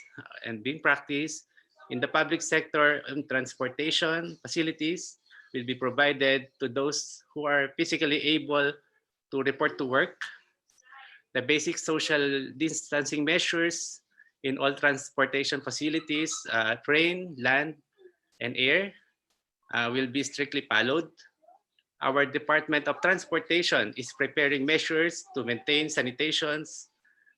and being practiced in the public sector and transportation facilities, will be provided to those who are physically able to report to work. The basic social distancing measures in all transportation facilities, train, land, and air, will be strictly followed. Our Department of Transportation is preparing measures to maintain sanitations,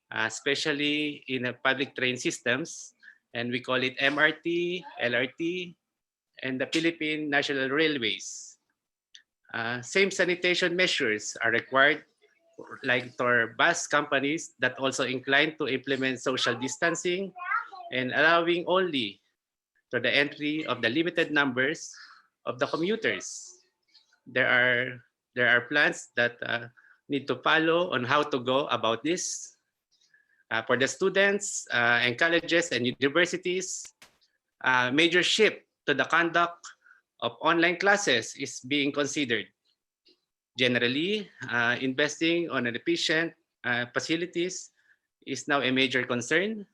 especially in public train systems, and we call it MRT, LRT, and the Philippine National Railways. Same sanitation measures are required like for bus companies that also inclined to implement social distancing and allowing only to the entry of the limited numbers of the commuters. There are plans that need to follow on how to go about this. For the students and colleges and universities, major shift to the conduct of online classes is being considered. Generally, investing on an efficient facilities is now a major concern.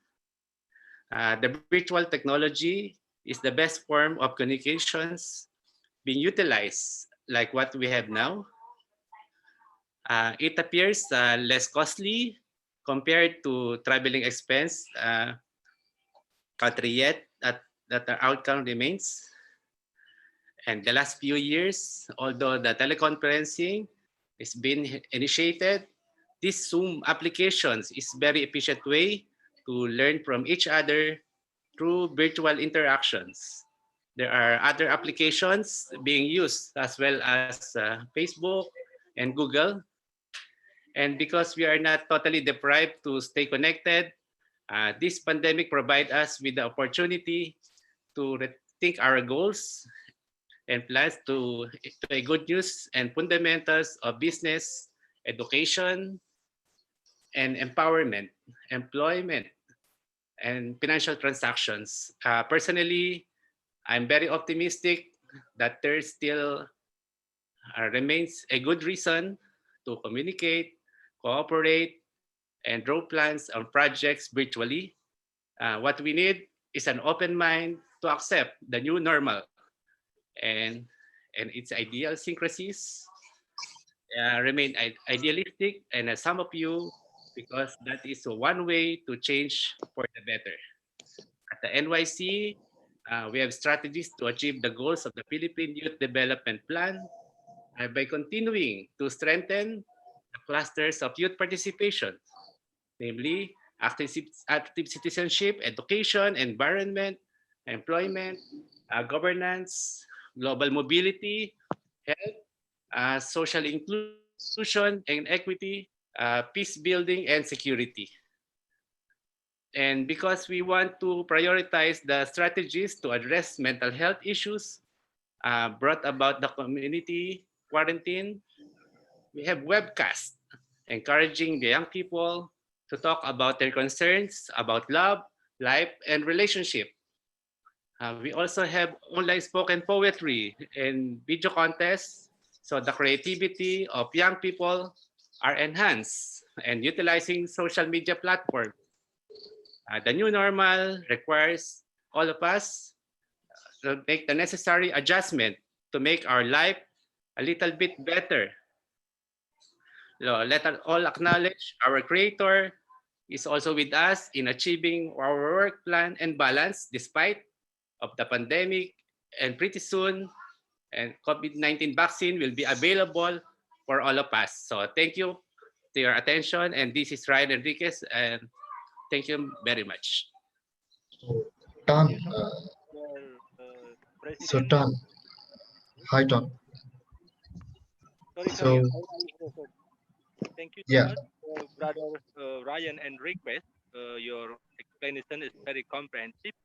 The virtual technology is the best form of communications being utilized like what we have now. It appears less costly compared to traveling expense country yet that our outcome remains. And the last few years, although the teleconferencing has been initiated, this Zoom applications is very efficient way to learn from each other through virtual interactions. There are other applications being used as well as Facebook and Google. And because we are not totally deprived to stay connected, this pandemic provides us with the opportunity to rethink our goals and plans to a good news and fundamentals of business, education, and empowerment, employment, and financial transactions. Personally, I'm very optimistic that there still remains a good reason to communicate, cooperate, and draw plans on projects virtually. What we need is an open mind to accept the new normal and its idiosyncrasies. Remain idealistic, and some of you, because that is one way to change for the better. At the NYC, we have strategies to achieve the goals of the Philippine Youth Development Plan by continuing to strengthen the clusters of youth participation, namely active citizenship, education, environment, employment, governance, global mobility, health, social inclusion and equity, peace building and security. And because we want to prioritize the strategies to address mental health issues brought about the community quarantine, we have webcasts encouraging the young people to talk about their concerns about love, life, and relationship. We also have online spoken poetry and video contests, so the creativity of young people are enhanced and utilizing social media platforms. The new normal requires all of us to make the necessary adjustment to make our life a little bit better. Let us all acknowledge our Creator is also with us in achieving our work plan and balance despite of the pandemic, and pretty soon and COVID-19 vaccine will be available for all of us. So thank you to your attention, and this is Ryan Enriquez, and thank you very much. So, Tan, so Tan, hi Tan. Sorry. So, Thank you so yeah, much, Brother Ryan Enriquez. Your explanation is very comprehensive.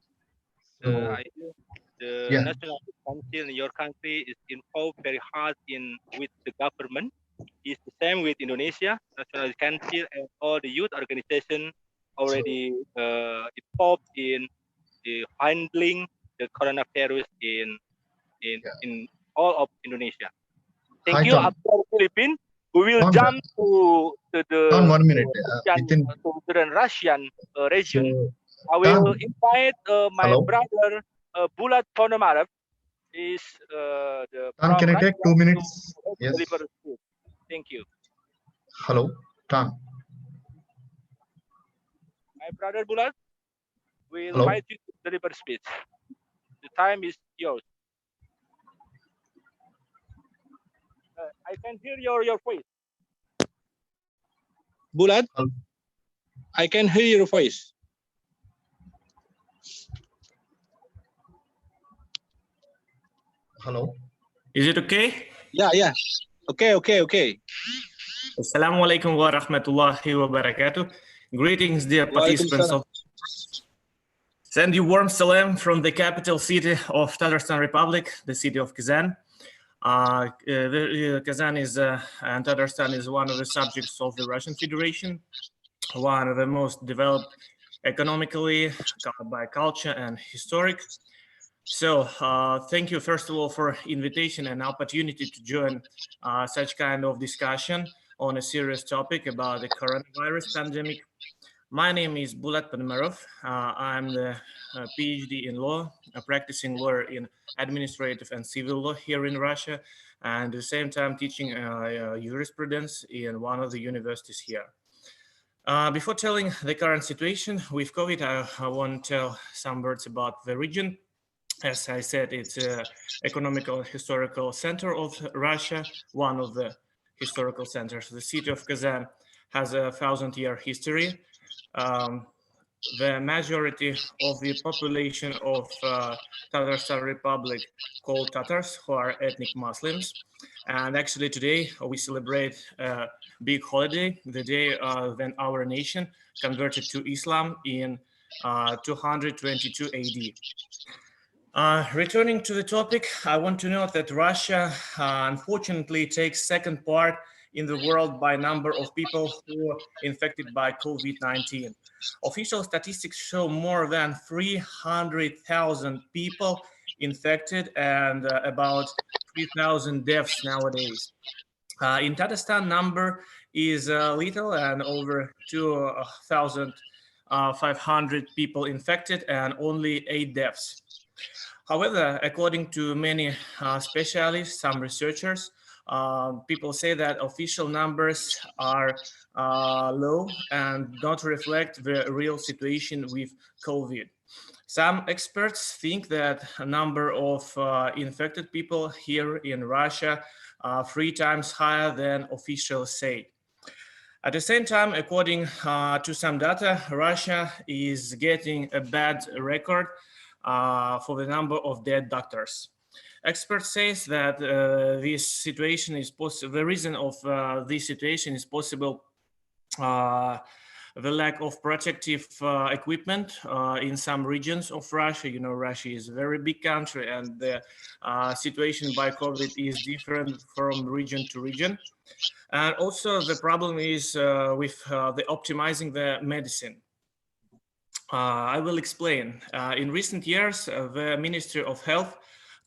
so I think the yeah, National Council in your country is involved very hard with the government. It's the same with Indonesia. National Council and all the youth organization already involved in handling the coronavirus in all of Indonesia. Thank hi you. Tan. After Philippines, we will Tan, jump to Tan, 1 minute. the Russian region. So, I will Tan, invite my hello. brother Bulat Ponomarev is Tan, can I take 2 minutes? to Yes. deliver speech. Thank you. Hello, Tan. My brother Bulat, we Hello. invite you to deliver speech. The time is yours. I can hear your voice. Bulat, Hello. I can hear your voice. Hello. Is it okay? Yeah. Okay. Assalamualaikum warahmatullahi wabarakatuh. Greetings, dear participants of. Send you warm salam from the capital city of Tatarstan Republic, the city of Kazan. Kazan is and Tatarstan is one of the subjects of the Russian Federation, one of the most developed economically, by culture and historic. So thank you, first of all, for invitation and opportunity to join such kind of discussion on a serious topic about the coronavirus pandemic. My name is Bulat Panmarov. I'm the PhD in law, a practicing lawyer in administrative and civil law here in Russia, and at the same time teaching jurisprudence in one of the universities here. Before telling the current situation with COVID, I want to tell some words about the region. As I said, it's an economical historical center of Russia, one of the historical centers. The city of Kazan has a 1,000-year history. The majority of the population of Tatarstan Republic called Tatars, who are ethnic Muslims. And actually today we celebrate a big holiday, the day when our nation converted to Islam in 222 AD. Returning to the topic, I want to note that Russia unfortunately takes second part in the world by number of people who are infected by COVID-19. Official statistics show more than 300,000 people infected and about 3,000 deaths nowadays. In Tatarstan, number is little and over 2,500 people infected and only 8 deaths. However, according to many specialists, some researchers, people say that official numbers are low and don't reflect the real situation with COVID. Some experts think that a number of infected people here in Russia are 3 times higher than officials say. At the same time, according to some data, Russia is getting a bad record for the number of dead doctors. Experts say that this situation is possible. The reason of this situation is possible the lack of protective equipment in some regions of Russia. You know, Russia is a very big country, and the situation by COVID is different from region to region. And also the problem is with the optimizing the medicine. I will explain. In recent years, the Ministry of Health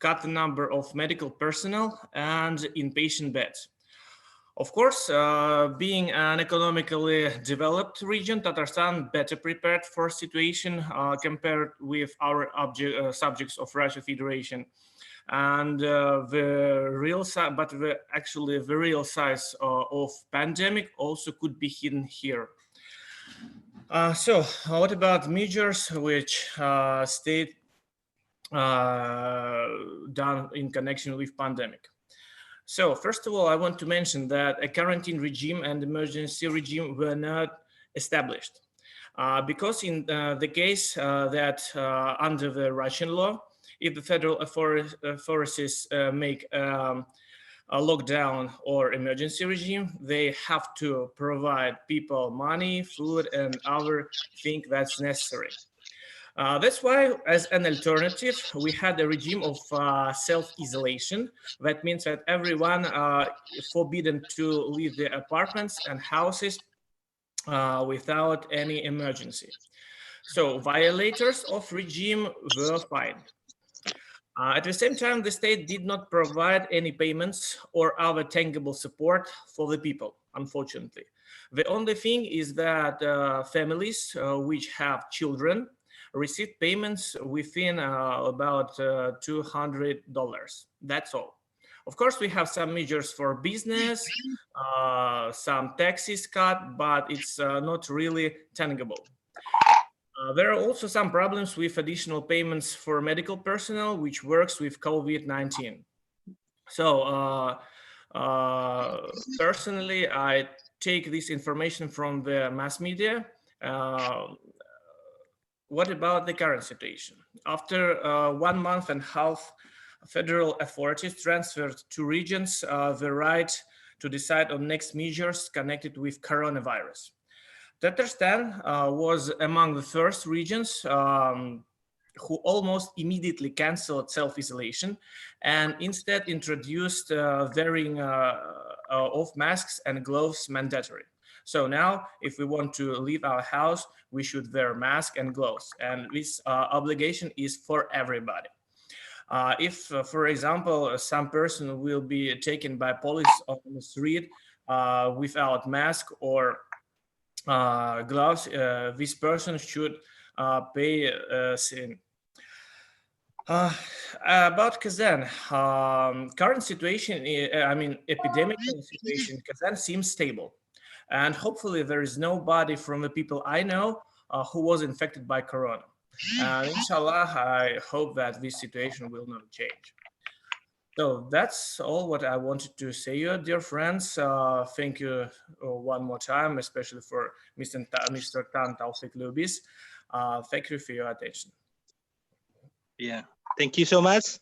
cut the number of medical personnel and inpatient beds. Of course, being an economically developed region, Tatarstan better prepared for situation compared with our subjects of Russia Federation. And the real size, but actually the real size of pandemic also could be hidden here. So what about measures which state done in connection with pandemic? So first of all, I want to mention that a quarantine regime and emergency regime were not established because in the case that under the Russian law, if the federal authorities make a lockdown or emergency regime, they have to provide people money, food, and other things that's necessary. That's why, as an alternative, we had a regime of self-isolation. That means that everyone forbidden to leave their apartments and houses without any emergency. So violators of regime were fined. At the same time, the state did not provide any payments or other tangible support for the people, unfortunately. The only thing is that families which have children receive payments within about $200. That's all. Of course, we have some measures for business, some taxes cut, but it's not really tangible. There are also some problems with additional payments for medical personnel, which works with COVID-19. So personally, I take this information from the mass media. What about the current situation? After 1.5 months, federal authorities transferred to regions the right to decide on next measures connected with coronavirus. Tatarstan was among the first regions who almost immediately canceled self-isolation and instead introduced wearing of masks and gloves mandatory. So now, if we want to leave our house, we should wear mask and gloves, and this obligation is for everybody. If, for example, some person will be taken by police on the street without mask or gloves, this person should pay sin. About Kazan, current situation, epidemic situation in Kazan seems stable. And hopefully there is nobody from the people I know who was infected by corona. And inshallah, I hope that this situation will not change. So that's all what I wanted to say, you dear friends. Thank you one more time, especially for Mr. Tan Taufik Lubis. Thank you for your attention. Yeah, thank you so much.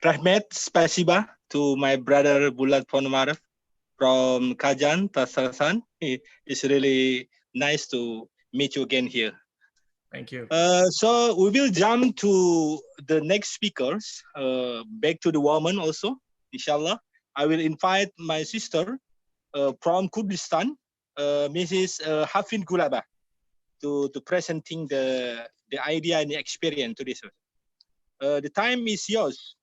Rahmat, spasiba to my brother Bulat Ponomarev from Kajan, Tasasan. It's really nice to meet you again here. Thank you. So we will jump to the next speakers, back to the woman also, inshallah. I will invite my sister from Kurdistan, Mrs. Hafin Gulaba, to presenting the idea and the experience to this. The time is yours.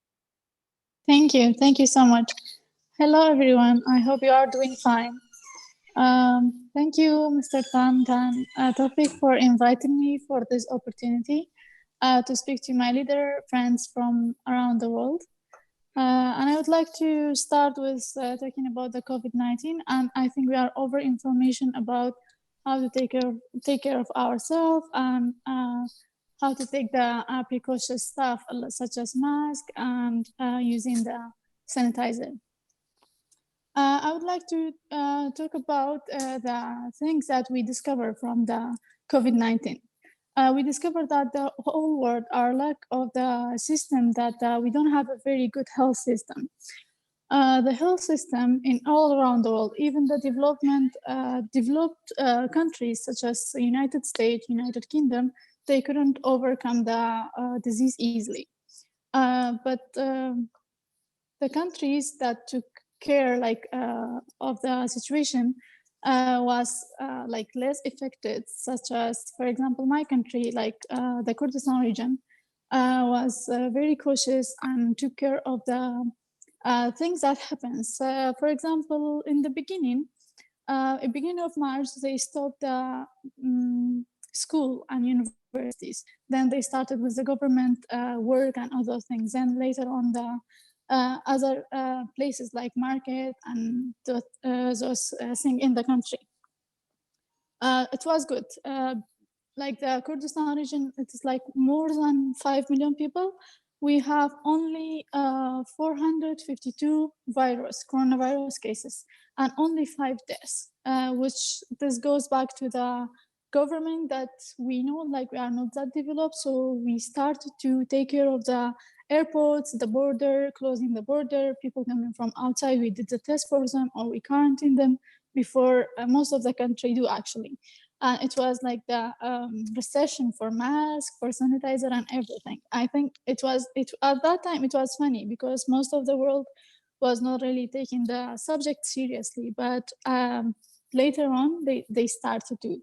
Thank you. Thank you so much. Hello, everyone. I hope you are doing fine. Thank you, Mr. Tan Tawfiq, for inviting me for this opportunity to speak to my leader friends from around the world. And I would like to start with talking about the COVID-19. And I think we are over information about how to take care of ourselves and how to take the precautionary stuff such as mask and using the sanitizer. I would like to talk about the things that we discovered from the COVID-19. We discovered that the whole world are lack of the system, that we don't have a very good health system. The health system in all around the world, even the developed countries such as the United States, United Kingdom, they couldn't overcome the disease easily. But the countries that took care of the situation was less affected, such as, for example, my country, the Kurdistan region, was very cautious and took care of the things that happens. For example, in the beginning of March, they stopped the school and universities. Then they started with the government work and other things. And later on, the other places like market and those things in the country. It was good. Like the Kurdistan region, it is like more than 5 million people. We have only 452 coronavirus cases and only 5 deaths, which this goes back to the government that we know like we are not that developed. So we started to take care of the airports, the border, closing the border, people coming from outside. We did the test for them or we quarantined them before most of the country do actually. It was like the recession for masks, for sanitizer and everything. I think at that time, it was funny because most of the world was not really taking the subject seriously, but later on they started to.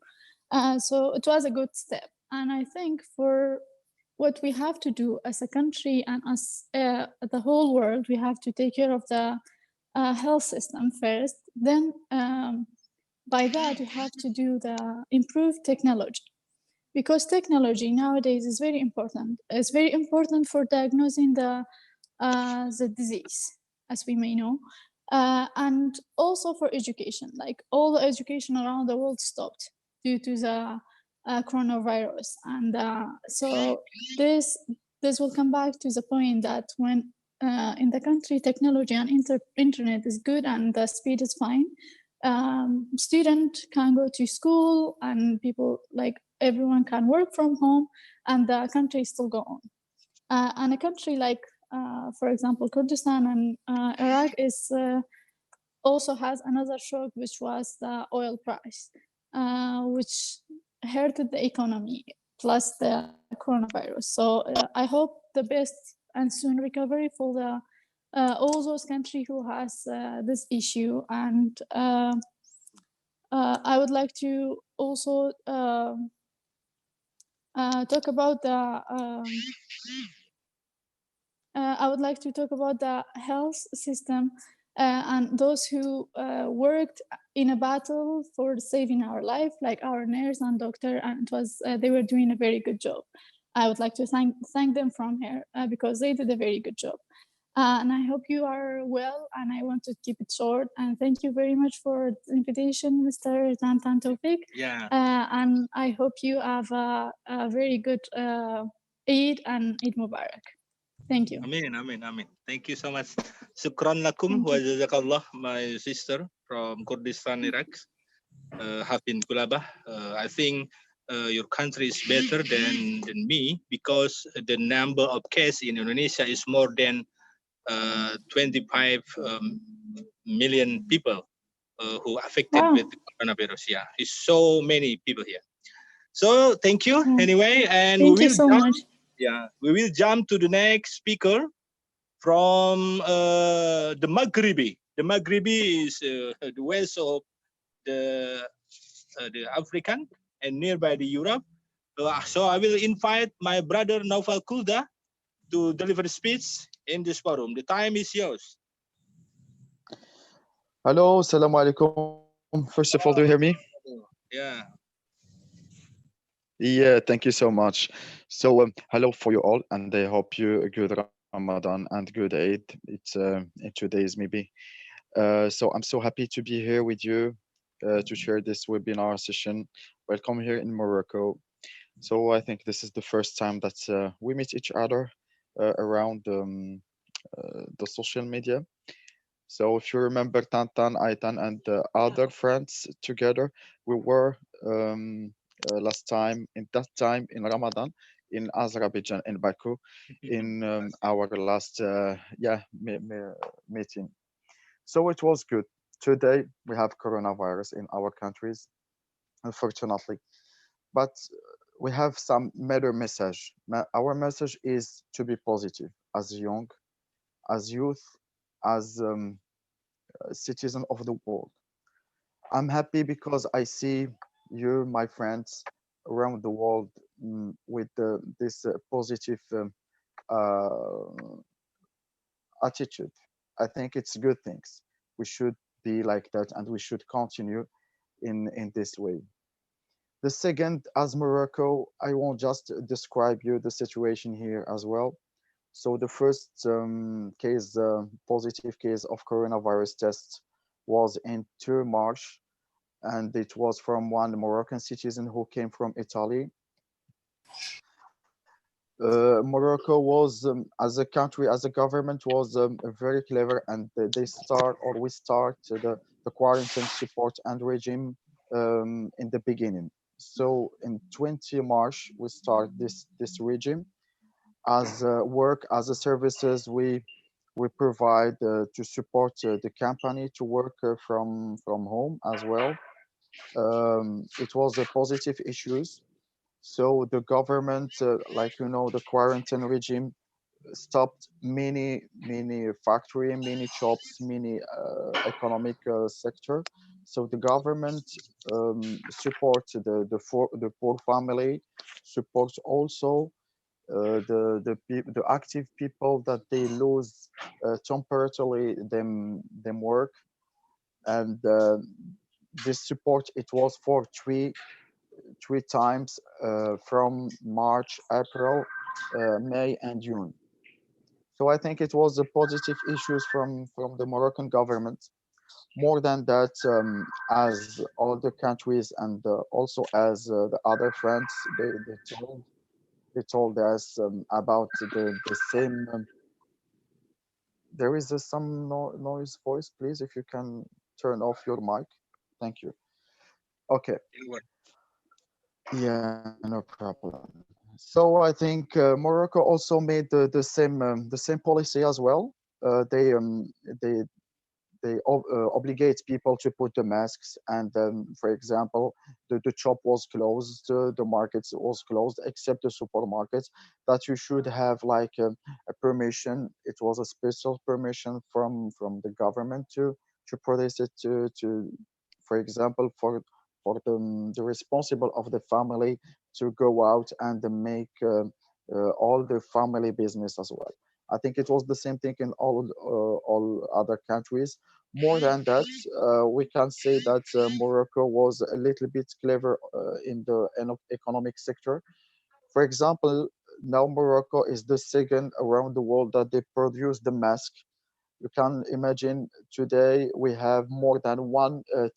So it was a good step. And I think for what we have to do as a country and as the whole world, we have to take care of the health system first. Then by that, we have to do the improved technology, because technology nowadays is very important. It's very important for diagnosing the disease, as we may know, and also for education. Like all the education around the world stopped due to the coronavirus, and so this will come back to the point that when in the country technology and internet is good and the speed is fine, student can go to school and people like everyone can work from home and the country still go on. And a country like, for example, Kurdistan and Iraq is also has another shock, which was the oil price, which hurted the economy plus the coronavirus. So I hope the best and soon recovery for the all those countries who has this issue. And I would like to also talk about the I would like to talk about the health system and those who worked in a battle for saving our life, like our nurse and doctor, and it was they were doing a very good job. I would like to thank them from here because they did a very good job. And I hope you are well, and I want to keep it short. And thank you very much for the invitation, Mr. Tantan Tawfiq. Yeah. And I hope you have a very good Eid and Eid Mubarak. Thank you. Amin, amin, amin. Thank you so much. Shukran lakum wa jazakallah, my sister from Kurdistan, Iraq, Hafin Kulabah. I think your country is better than me because the number of cases in Indonesia is more than 25 million people who are affected with the coronavirus. Yeah, it's so many people here. So thank you anyway, and thank we you will so much. Yeah, we will jump to the next speaker from the Maghribi. The Maghribi is the west of the African and nearby the Europe. So I will invite my brother Naufal Kulda to deliver the speech in this forum. The time is yours. Hello, assalamu alaikum. First of all, do you hear me? Yeah. Yeah, thank you so much. So, hello for you all, and I hope you a good Ramadan and good Eid. It's in 2 days maybe. So I'm so happy to be here with you to share this webinar session. Welcome here in Morocco. So I think this is the first time that we meet each other around the social media. So if you remember Tantan, Aitan, and other friends together, we were last time in Ramadan in Azerbaijan in Baku in our last meeting. So it was good. Today we have coronavirus in our countries, unfortunately, but we have some better message. Our message is to be positive as young, as youth, as citizen of the world. I'm happy because I see you, my friends, around the world with this positive attitude. I think it's good things. We should be like that, and we should continue in this way. The second, as Morocco, I won't just describe you the situation here as well. So the first case, positive case of coronavirus test was in 2 March, and it was from one Moroccan citizen who came from Italy. Morocco was, as a country, as a government, was very clever, and we start the quarantine support and regime in the beginning. So in 20 March, we start this regime as work, as a services we provide to support the company to work from home as well. It was a positive issues. So the government, like you know, the quarantine regime stopped many factory, many shops, many economic sector. So the government supports the poor family, supports also the active people that they lose temporarily them work, and this support, it was for three times from March, April, May, and June. So I think it was the positive issues from the Moroccan government. More than that, as all the countries and also as the other friends, they told us about the same. There is some noise voice, please, if you can turn off your mic. Thank you. Okay. Yeah, no problem. So I think Morocco also made the same policy as well. They obligate people to put the masks, and for example, the shop was closed, the markets was closed except the supermarkets, that you should have like a permission. It was a special permission from the government to produce it to for example, for the responsible of the family to go out and make all the family business as well. I think it was the same thing in all other countries. More than that, we can say that Morocco was a little bit clever in the economic sector. For example, now Morocco is the second around the world that they produce the mask. You can imagine today we have more than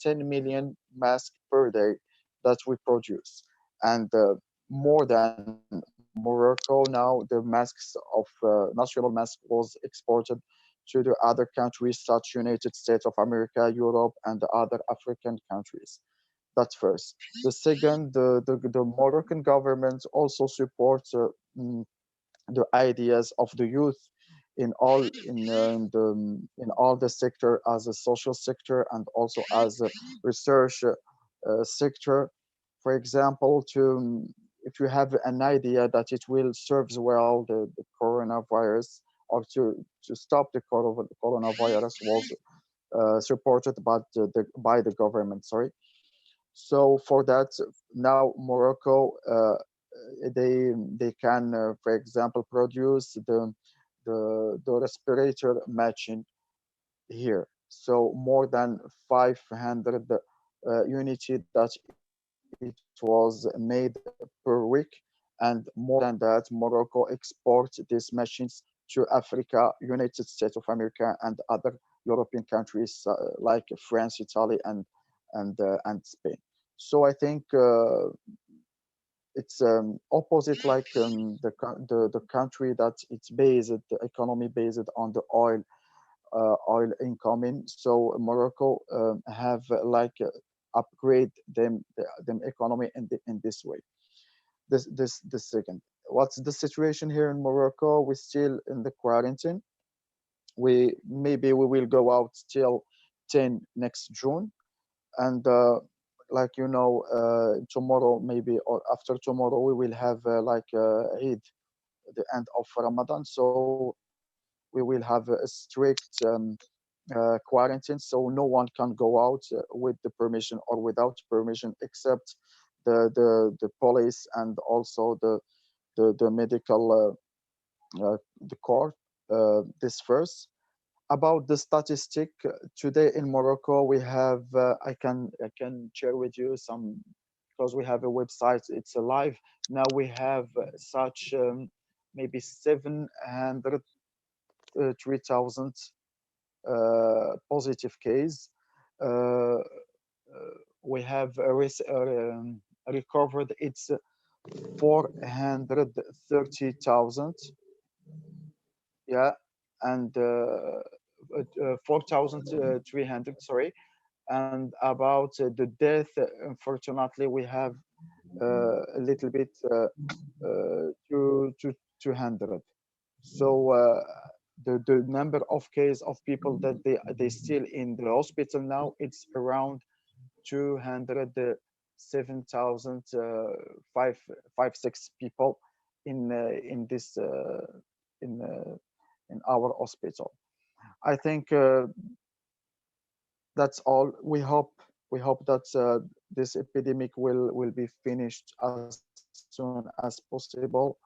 10 million masks per day that we produce. And more than Morocco now, the masks of national mask was exported to the other countries such United States of America, Europe, and the other African countries. That's first. The second, the Moroccan government also supports the ideas of the youth in all the sector as a social sector and also as a research sector. For example, if you have an idea that it will serve well the coronavirus or to stop the coronavirus was supported by the government. Sorry. So for that, now Morocco they can, for example, produce the respirator machine here. So more than 500 unity that it was made per week, and more than that, Morocco exports these machines to Africa, United States of America, and other European countries like France, Italy, and Spain. So I think it's opposite like the country that it's based, the economy based on the oil incoming. So Morocco have upgrade them economy in this way. This second. What's the situation here in Morocco? We're still in the quarantine. Maybe we will go out till 10 next June, and like you know, tomorrow maybe or after tomorrow we will have Eid, the end of Ramadan. So we will have a strict quarantine, so no one can go out with the permission or without permission, except the police and also the medical the court. This first. About the statistic today in Morocco, we have I can share with you some, because we have a website. It's alive now. We have such maybe 703,000 positive case. We have recovered. It's 430,000. Yeah, and 4,300. Sorry, and about the death, unfortunately, we have a little bit to 200. So the number of cases of people that they still in the hospital now, it's around 207,000 6 people in this in our hospital. I think that's all. We hope that this epidemic will be finished as soon as possible.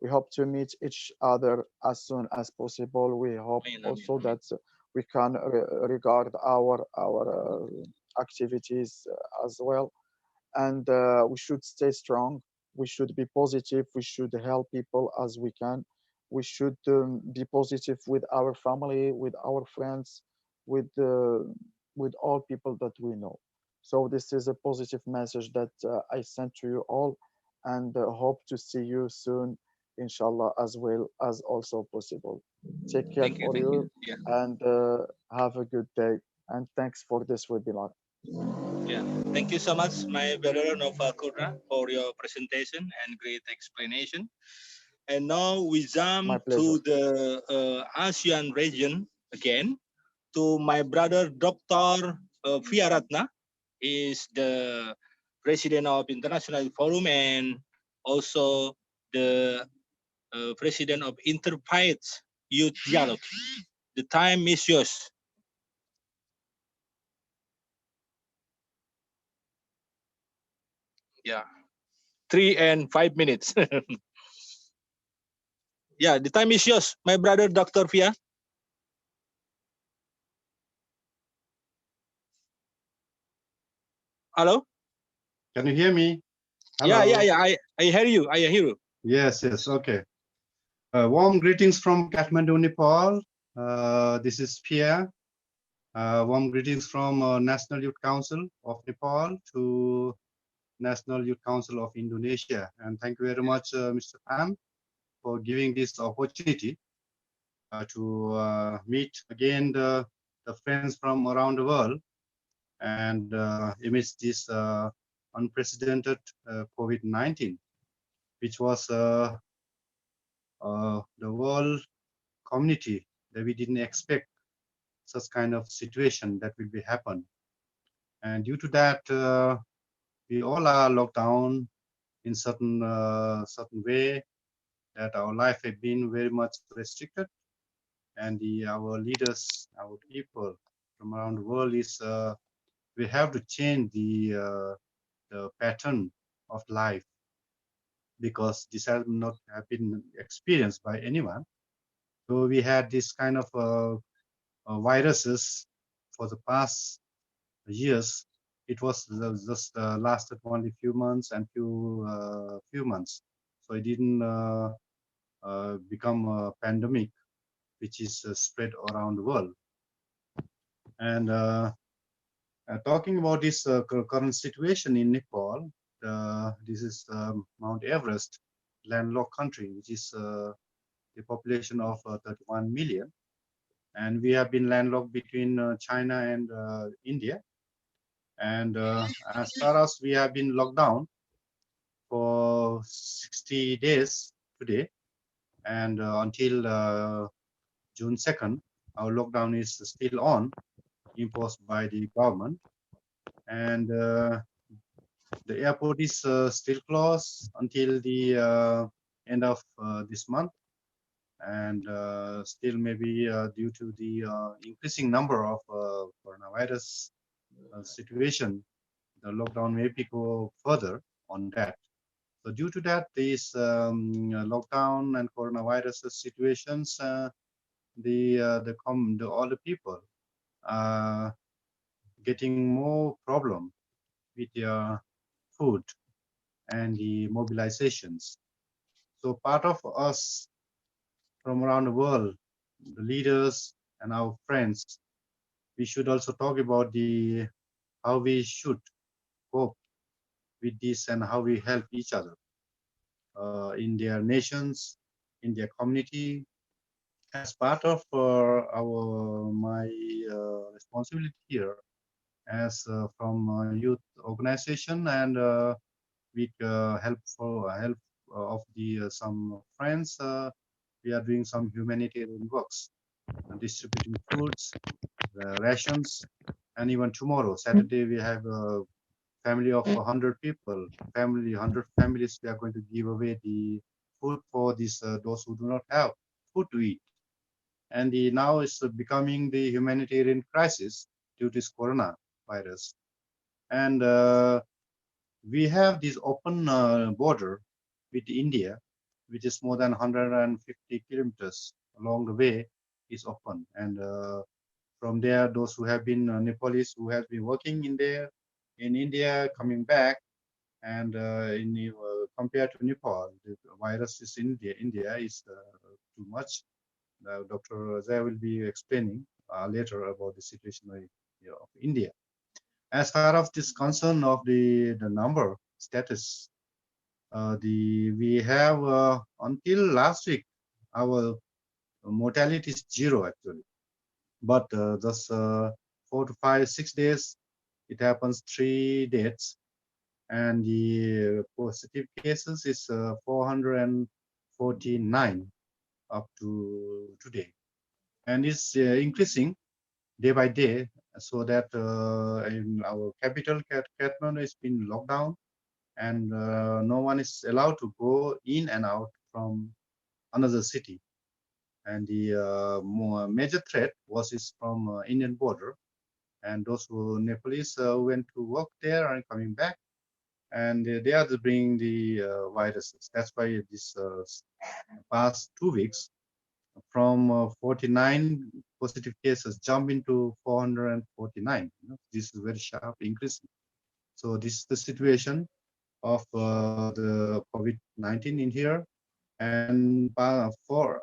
We hope to meet each other as soon as possible. We hope also that we can regard our activities as well, and we should stay strong. We should be positive. We should help people as we can. We should be positive with our family, with our friends, with all people that we know. So this is a positive message that I sent to you all, and hope to see you soon, inshallah, as well as also possible. Take care Thank you. for Thank you, you. Yeah. and have a good day. And thanks for this webinar. Yeah. Thank you so much, my brother Nova Kurna, for your presentation and great explanation. And now we jump to the ASEAN region again, to my brother Dr. Viaratna. Is the president of International Forum and also the president of Interfaith Youth Dialogue. The time is yours. Yeah, 3 and 5 minutes. Yeah, the time is yours, my brother, Dr. Fia. Hello? Can you hear me? Yeah, Hello. I hear you. I hear you. Yes, okay. Warm greetings from Kathmandu, Nepal. This is Pierre. Warm greetings from National Youth Council of Nepal to National Youth Council of Indonesia. And thank you very much, Mr. Tan, for giving this opportunity to meet again the friends from around the world. And amidst this unprecedented COVID-19, which was the world community that we didn't expect such kind of situation that will be happen. And due to that, we all are locked down in certain way that our life had been very much restricted. And our leaders, our people from around the world is we have to change the pattern of life, because this has not have been experienced by anyone. So we had this kind of viruses for the past years. It was just lasted only few months and few months. So it didn't become a pandemic, which is spread around the world. And talking about this current situation in Nepal, this is Mount Everest, landlocked country, which is the population of 31 million. And we have been landlocked between China and India. And as far as we have been locked down for 60 days today, and until June 2nd, our lockdown is still on, imposed by the government. And the airport is still closed until the end of this month. And still maybe due to the increasing number of coronavirus situation, the lockdown maybe go further on that. So due to that, these lockdown and coronavirus situations, all the people are getting more problem with their food and the mobilizations. So part of us from around the world, the leaders and our friends, we should also talk about how we should cope with this and how we help each other in their nations, in their community. As part of my responsibility here, as from youth organization, and with help of the some friends, we are doing some humanitarian works, distributing foods, rations, and even tomorrow, Saturday, we have a family of 100 people, 100 families. We are going to give away the food for those who do not have food to eat. And now it's becoming the humanitarian crisis due to this coronavirus. And we have this open border with India, which is more than 150 kilometers along the way is open. And from there, those who have been Nepalese who have been working in India, coming back, and compared to Nepal, the virus is in India is too much. Dr. Zaya will be explaining later about the situation of India. As far as this concern of the number status, we have until last week our mortality is 0 actually, but just 4 to 5, 6 days it happens 3 deaths, and the positive cases is 449 up to today, and it's increasing day by day, so that in our capital, Kathmandu, has been locked down, and no one is allowed to go in and out from another city. And the major threat is from Indian border, and those who Nepalese went to work there are coming back, and they are bringing the viruses. That's why this past 2 weeks, from 49 positive cases jump into 449. This is very sharp increase. So this is the situation of the COVID-19 in here, and for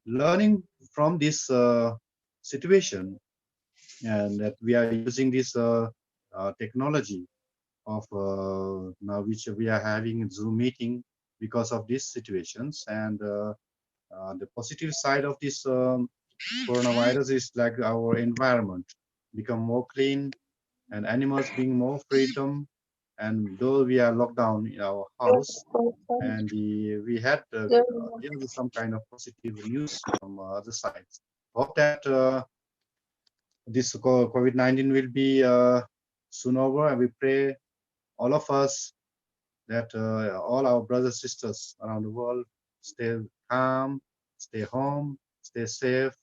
learning from this situation, and that we are using this technology of now which we are having a Zoom meeting because of these situations. And the positive side of this coronavirus is like our environment become more clean and animals being more freedom. And though we are locked down in our house, and we had some kind of positive news from other sides. Hope that this COVID-19 will be soon over, and we pray, all of us, that all our brothers and sisters around the world stay calm, stay home, stay safe.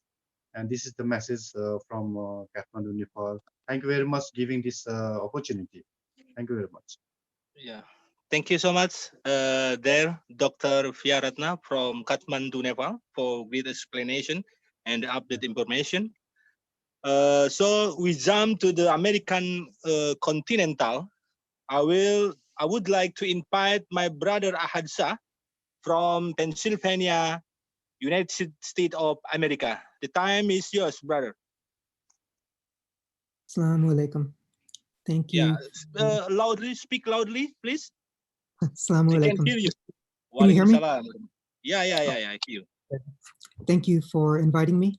And this is the message from Kathmandu, Nepal. Thank you very much for giving this opportunity. Thank you very much. Yeah, thank you so much, Dr. Fiaratna from Kathmandu, Nepal, for great explanation and update information. So we jump to the American continental. I would like to invite my brother Ahad Shah from Pennsylvania, United States of America. The time is yours, brother. Assalamu alaikum. Thank you. Yeah, loudly, speak loudly, please. Assalamu I can alaikum. hear you. Can you hear me? Waalaikumsalam. Yeah, I hear you. Thank you for inviting me.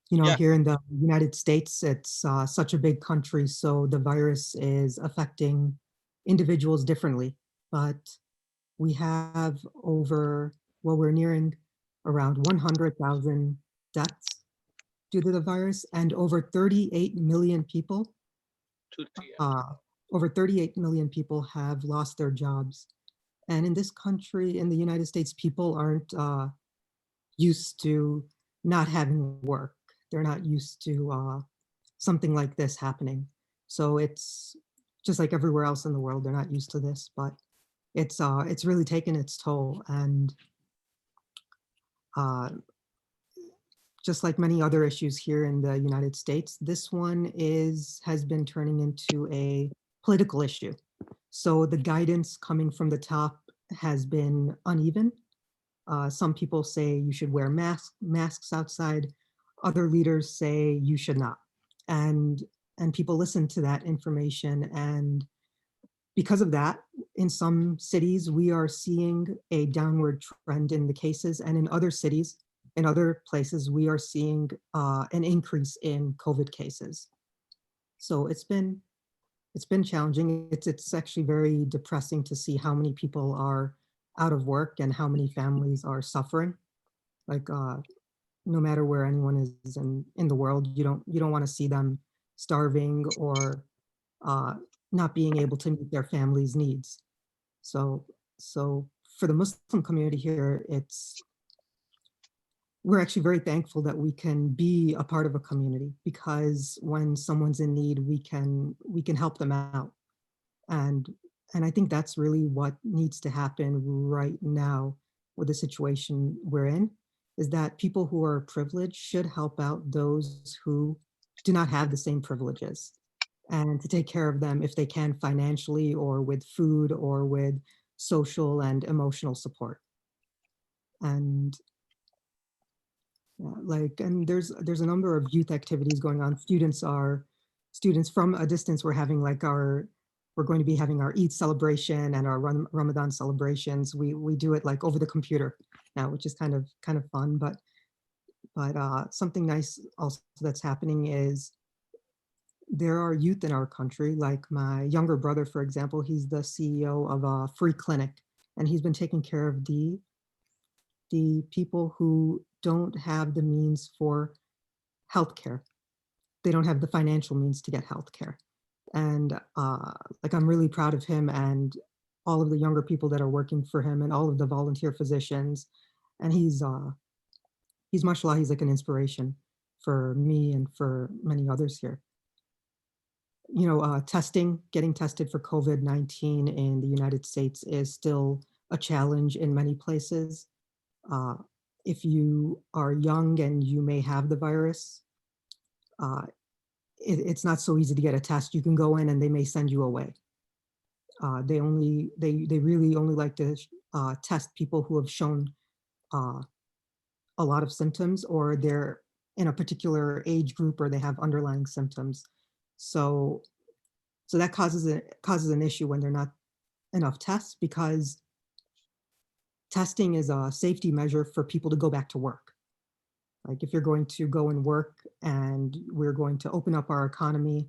Here in the United States, it's such a big country, so the virus is affecting individuals differently. But we have we're nearing around 100,000 deaths due to the virus, and over 38 million people, have lost their jobs. And in this country, in the United States, people aren't used to not having work. They're not used to something like this happening. So it's just like everywhere else in the world, they're not used to this, but it's really taken its toll. And just like many other issues here in the United States, this one has been turning into a political issue. So the guidance coming from the top has been uneven. Some people say you should wear masks outside. Other leaders say you should not. And people listen to that information. And because of that, in some cities, we are seeing a downward trend in the cases. And in other cities, in other places, we are seeing an increase in COVID cases. So it's been challenging. It's actually very depressing to see how many people are out of work and how many families are suffering. Like no matter where anyone is in the world, you don't want to see them starving or not being able to meet their family's needs. So for the Muslim community here, we're actually very thankful that we can be a part of a community, because when someone's in need, we can help them out. And I think that's really what needs to happen right now with the situation we're in, is that people who are privileged should help out those who do not have the same privileges, and to take care of them if they can, financially or with food or with social and emotional support. And and there's a number of youth activities going on. Students from a distance. We're going to be having our Eid celebration and our Ramadan celebrations. We do it like over the computer now, which is kind of fun. But something nice also that's happening is there are youth in our country, like my younger brother, for example. He's the CEO of a free clinic, and he's been taking care of the people who don't have the means for healthcare. They don't have the financial means to get healthcare. And I'm really proud of him and all of the younger people that are working for him and all of the volunteer physicians. And he's mashallah, he's like an inspiration for me and for many others here. getting tested for COVID-19 in the United States is still a challenge in many places. If you are young and you may have the virus, it's not so easy to get a test. You can go in and they may send you away. They really only like to test people who have shown a lot of symptoms, or they're in a particular age group, or they have underlying symptoms. So that causes an issue when there are not enough tests, because testing is a safety measure for people to go back to work. Like if you're going to go and work and we're going to open up our economy,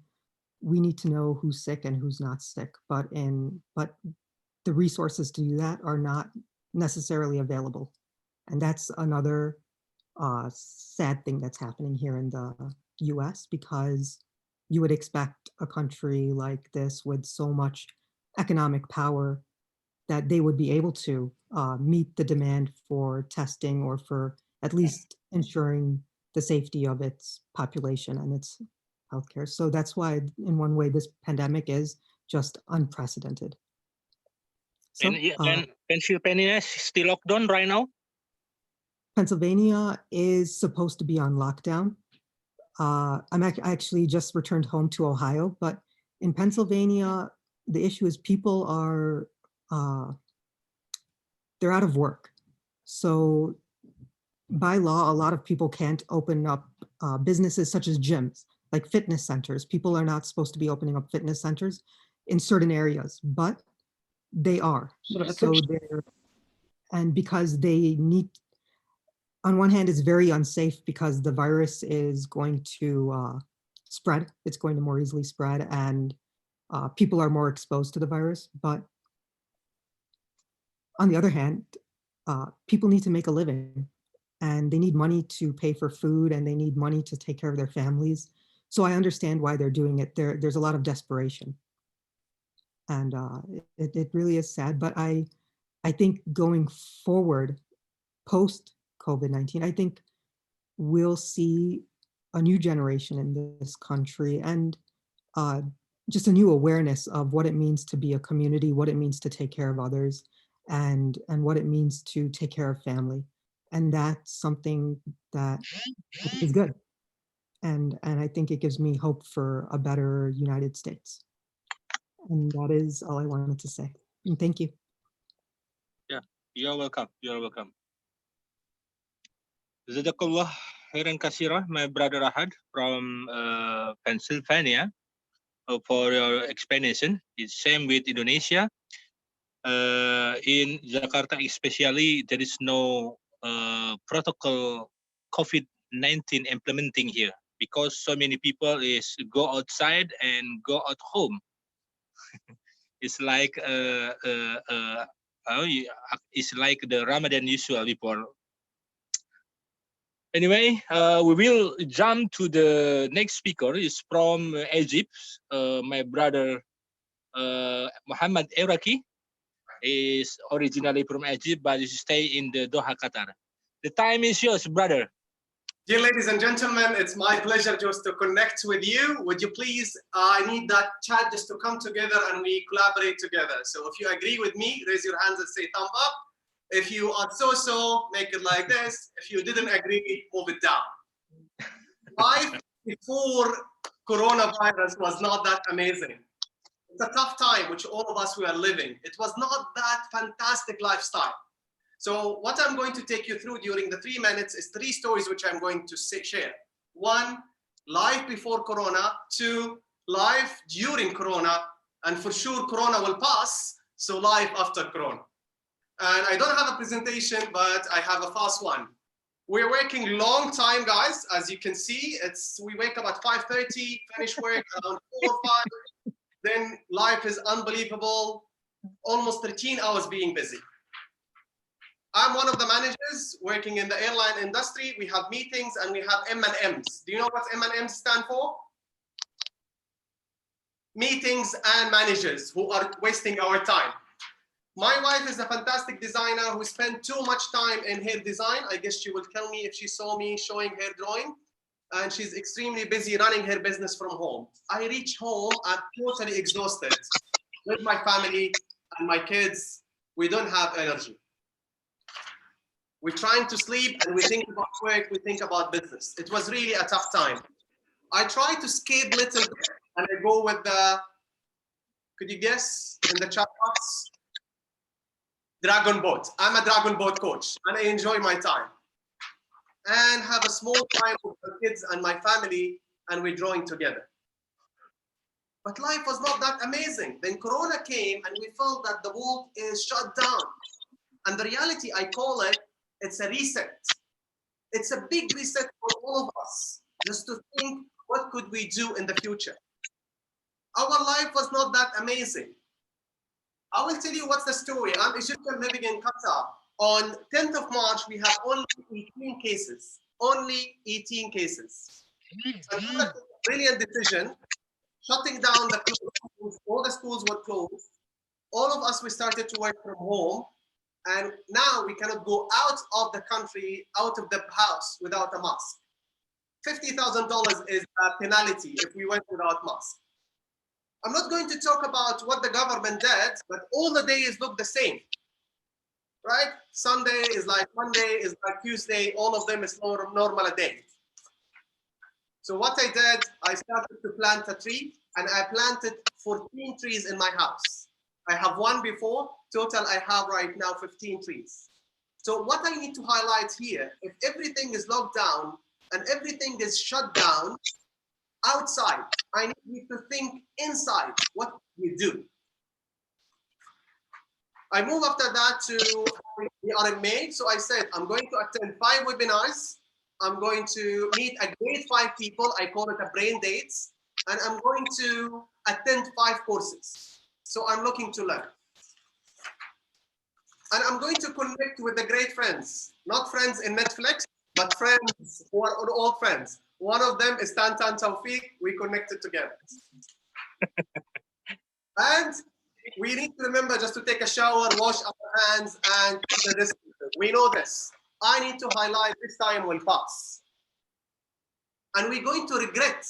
we need to know who's sick and who's not sick. But the resources to do that are not necessarily available. And that's another sad thing that's happening here in the US, because you would expect a country like this with so much economic power that they would be able to meet the demand for testing, or for at least ensuring the safety of its population and its healthcare. So that's why, in one way, this pandemic is just unprecedented. So, And Pennsylvania is still locked down right now? Pennsylvania is supposed to be on lockdown. I actually just returned home to Ohio, but in Pennsylvania, the issue is people are, they're out of work. So by law, a lot of people can't open up businesses such as gyms, like fitness centers. People are not supposed to be opening up fitness centers in certain areas, but they are. So and because they need, on one hand, it's very unsafe because the virus is going to spread. It's going to more easily spread, and people are more exposed to the virus. But on the other hand, people need to make a living, and they need money to pay for food, and they need money to take care of their families. So I understand why they're doing it. There's a lot of desperation, and it really is sad. But I think going forward, post COVID-19, I think we'll see a new generation in this country, and just a new awareness of what it means to be a community, what it means to take care of others, and what it means to take care of family. And that's something that is good. And I think it gives me hope for a better United States. And that is all I wanted to say. And thank you. Yeah, you're welcome. You're welcome. Jazakallah khairan katsira, my brother Ahad from Pennsylvania, for your explanation. It's same with Indonesia. In Jakarta especially, there is no protocol COVID-19 implementing here, because so many people is go outside and go at home. It's like it's like the Ramadan usual before. Anyway, we will jump to the next speaker. Is from Egypt. My brother Muhammad Iraqi is originally from Egypt, but he stay in the Doha, Qatar. The time is yours, brother. Dear ladies and gentlemen, it's my pleasure just to connect with you. Would you please, I need that chat just to come together and we collaborate together. So if you agree with me, raise your hands and say thumb up. If you are so, make it like this. If you didn't agree, move it down. Life before coronavirus was not that amazing. It's a tough time, which all of us we are living. It was not that fantastic lifestyle. So what I'm going to take you through during the 3 minutes is 3 stories which I'm going to share. 1, life before Corona. 2, life during Corona. And for sure, Corona will pass. So life after Corona. And I don't have a presentation, but I have a fast one. We're working long time, guys. As you can see, we wake up at 5:30, finish work around 4 or 5. Then life is unbelievable. Almost 13 hours being busy. I'm one of the managers working in the airline industry. We have meetings and we have M&Ms. Do you know what M&Ms stand for? Meetings and managers who are wasting our time. My wife is a fantastic designer who spent too much time in hair design. I guess she will tell me if she saw me showing hair drawing. and she's extremely busy running her business from home. I reach home, I'm totally exhausted with my family and my kids. We don't have energy. We're trying to sleep and we think about work, we think about business. It was really a tough time. I try to escape a little bit and I go with the, could you guess in the chat box? Dragon boat. I'm a dragon boat coach and I enjoy my time. And have a small time with the kids and my family, and we're drawing together. But life was not that amazing. Then Corona came and we felt that the world is shut down. And the reality, I call it, it's a reset. It's a big reset for all of us, just to think, what could we do in the future? Our life was not that amazing. I will tell you what's the story. I'm Egyptian living in Qatar. On 10th of March, we have only 18 cases. Only 18 cases. So we took a brilliant decision, shutting down the schools. All the schools were closed. All of us, we started to work from home. And now we cannot go out of the country, out of the house without a mask. $50,000 is a penalty if we went without mask. I'm not going to talk about what the government did, but all the days look the same. Right? Sunday is like Monday, is like Tuesday, all of them is normal a day. So what I did, I started to plant a tree and I planted 14 trees in my house. I have one before, total I have right now 15 trees. So what I need to highlight here, if everything is locked down and everything is shut down outside, I need you to think inside what you do. I move after that to, we are in May, so I said, I'm going to attend 5 webinars. I'm going to meet a great 5 people. I call it a brain dates. And I'm going to attend 5 courses. So I'm looking to learn. And I'm going to connect with the great friends, not friends in Netflix, but friends who are old friends. One of them is Tantan Tawfiq. We connected together. And we need to remember just to take a shower, wash our hands, and keep the distance. We know this. I need to highlight this time will pass. And we're going to regret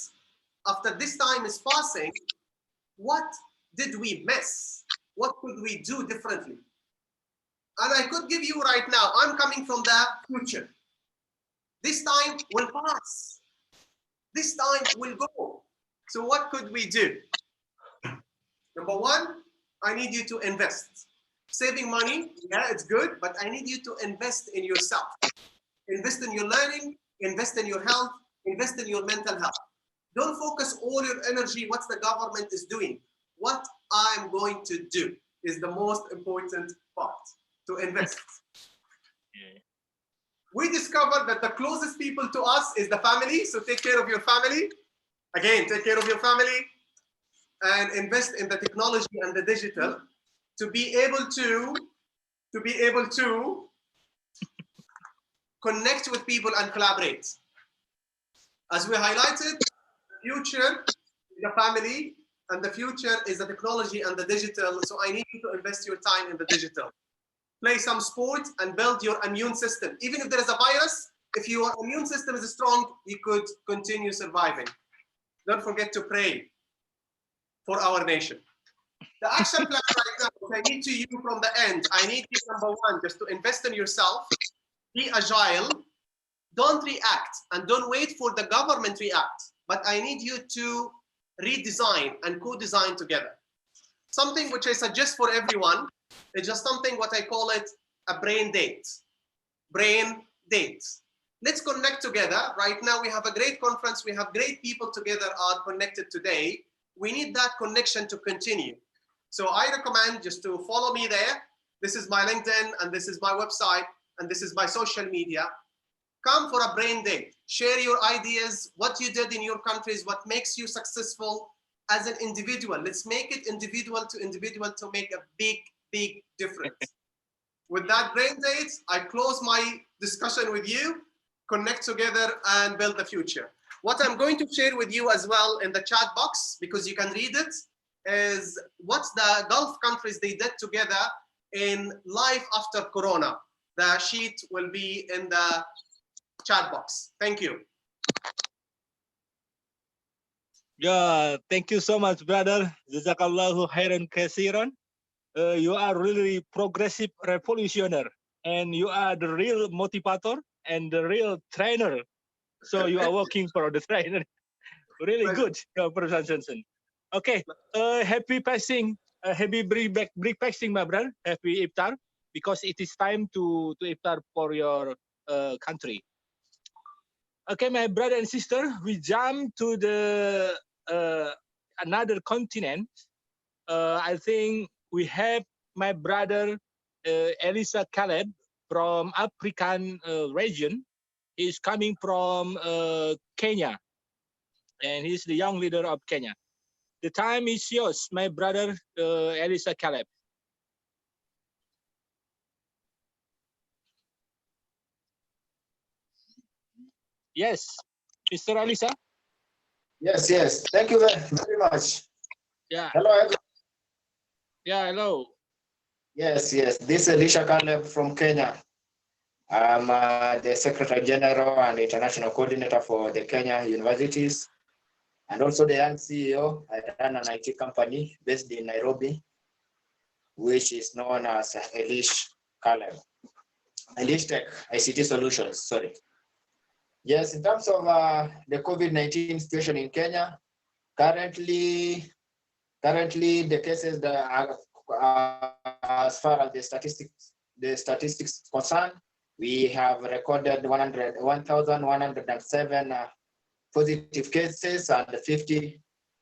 after this time is passing, what did we miss? What could we do differently? And I could give you right now, I'm coming from the future. This time will pass. This time will go. So what could we do? Number one, I need you to invest. Saving money, yeah, it's good, but I need you to invest in yourself. Invest in your learning, invest in your health, invest in your mental health. Don't focus all your energy, what the government is doing. What I'm going to do is the most important part, to invest. We discovered that the closest people to us is the family, so take care of your family. Again, take care of your family and invest in the technology and the digital to be able to connect with people and collaborate. As we highlighted, the future is the family and the future is the technology and the digital. So I need you to invest your time in the digital. Play some sport and build your immune system. Even if there is a virus, if your immune system is strong, you could continue surviving. Don't forget to pray for our nation. The action plan right now, I need to you from the end. I need you, number one, just to invest in yourself, be agile, don't react, and don't wait for the government to react. But I need you to redesign and co-design together. Something which I suggest for everyone is just something what I call it a brain date. Brain date. Let's connect together. Right now we have a great conference. We have great people together are connected today. We need that connection to continue. So I recommend just to follow me there. This is my LinkedIn and this is my website and this is my social media. Come for a brain day. Share your ideas, what you did in your countries, what makes you successful as an individual. Let's make it individual to make a big, big difference. With that brain date, I close my discussion with you, connect together and build the future. What I'm going to share with you as well in the chat box, because you can read it, is what the Gulf countries they did together in life after Corona. The sheet will be in the chat box. Thank you. Yeah, thank you so much, brother. Jazakallahu khairan kasiran. You are really progressive revolutionary, and you are the real motivator and the real trainer. So you are working for the trainer. Really good, Professor Johnson. Okay, happy passing, happy break passing, my brother. Happy iftar, because it is time to iftar for your country. Okay, my brother and sister, we jump to the another continent. I think we have my brother Elisa Caleb from African region. He's coming from Kenya, and he's the young leader of Kenya. The time is yours, my brother Elisa Caleb. Yes, Mr. Elisa. Yes, yes. Thank you very much. Yeah. Hello, everyone. Yeah, hello. Yes, yes. This is Elisha Caleb from Kenya. I'm the Secretary General and International Coordinator for the Kenya Universities, and also the young CEO. I run an IT company based in Nairobi, which is known as Elish Caleb. Elish Tech ICT Solutions, sorry. Yes, in terms of the COVID-19 situation in Kenya, currently the cases that are, as far as the statistics concerned, we have recorded 1,107 positive cases and 50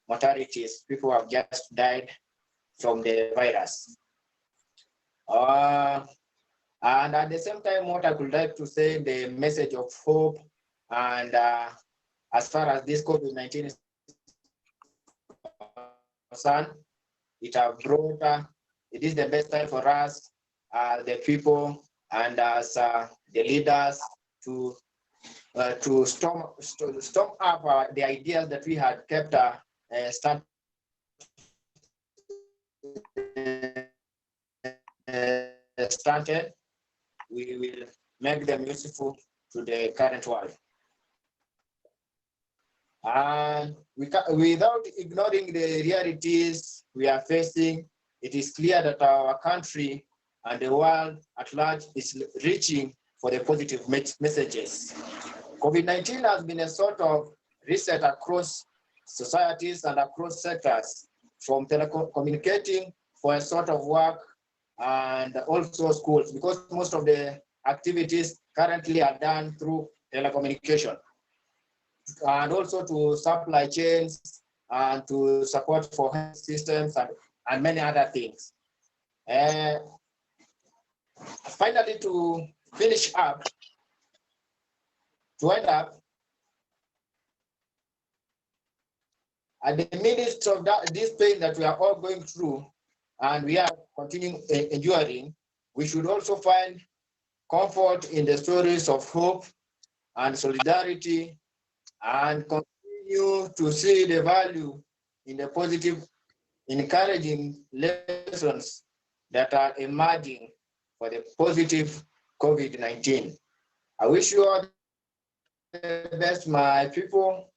mortalities. People have just died from the virus. And at the same time, what I would like to say, the message of hope, and as far as this COVID-19 is concerned, it is the best time for us, the people, and as the leaders to stop up the ideas that we had kept started. We will make them useful to the current world. And without ignoring the realities we are facing, it is clear that our country and the world at large is reaching for the positive messages. COVID-19 has been a sort of reset across societies and across sectors, from telecommunicating for a sort of work and also schools, because most of the activities currently are done through telecommunication, and also to supply chains and to support for health systems and many other things. Finally, to finish up, to end up, at the midst of this pain that we are all going through and we are continuing enduring, we should also find comfort in the stories of hope and solidarity, and continue to see the value in the positive, encouraging lessons that are emerging for the positive COVID-19. I wish you all the best, my people,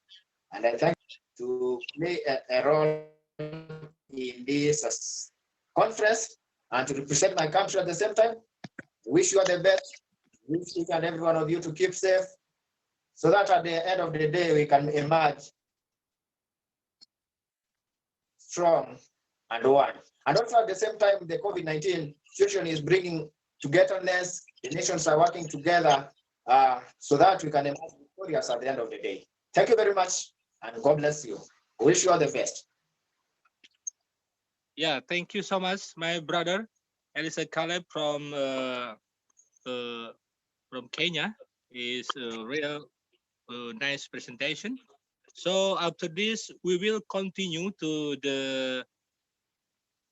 and I thank you to play a role in this conference and to represent my country at the same time. Wish you all the best. Wish each and every one of you to keep safe, so that at the end of the day we can emerge strong and one. And also at the same time, the COVID-19 situation is bringing togetherness. The nations are working together so that we can emerge victorious at the end of the day. Thank you very much, and God bless you. Wish you all the best. Yeah, thank you so much, my brother Elisa Caleb from Kenya. Is a real nice presentation. So after this, we will continue to the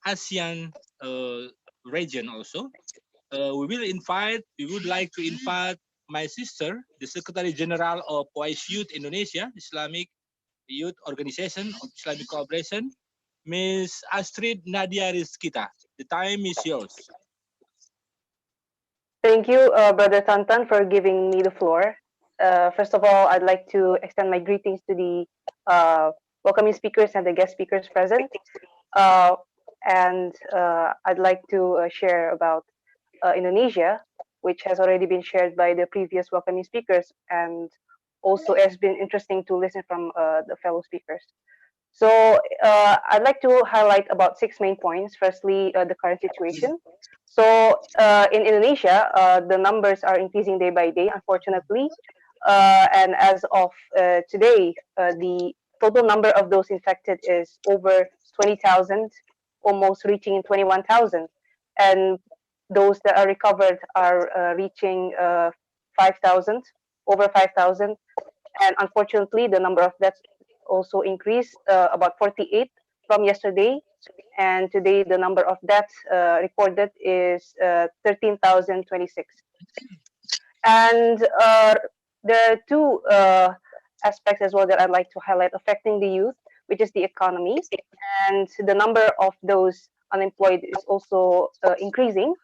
ASEAN region also. We would like to invite my sister, the Secretary General of OIS Youth Indonesia, Islamic Youth Organization of Islamic Cooperation, Ms. Astrid Nadia Rizkita. The time is yours. Thank you, Brother Tantan, for giving me the floor. First of all, I'd like to extend my greetings to the welcoming speakers and the guest speakers present. And I'd like to share about Indonesia, which has already been shared by the previous welcoming speakers, and also has been interesting to listen from the fellow speakers. So I'd like to highlight about 6 main points. Firstly, the current situation. So in Indonesia, the numbers are increasing day by day, unfortunately. And as of today, the total number of those infected is over 20,000, almost reaching 21,000. And those that are recovered are reaching 5,000, over 5,000. And unfortunately, the number of deaths also increased about 48 from yesterday. And today, the number of deaths recorded is 13,026. And there are two aspects as well that I'd like to highlight affecting the youth, which is the economy. And the number of those unemployed is also increasing,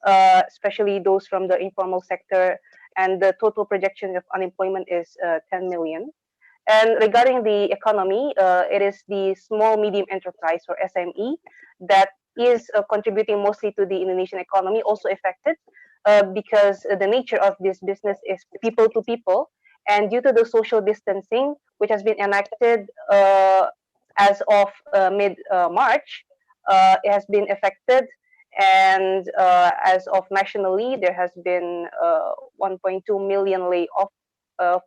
especially those from the informal sector. And the total projection of unemployment is 10 million. And regarding the economy, it is the small medium enterprise or SME that is contributing mostly to the Indonesian economy, also affected because the nature of this business is people to people. And due to the social distancing, which has been enacted as of mid-March, it has been affected. And as of nationally, there has been 1.2 million layoff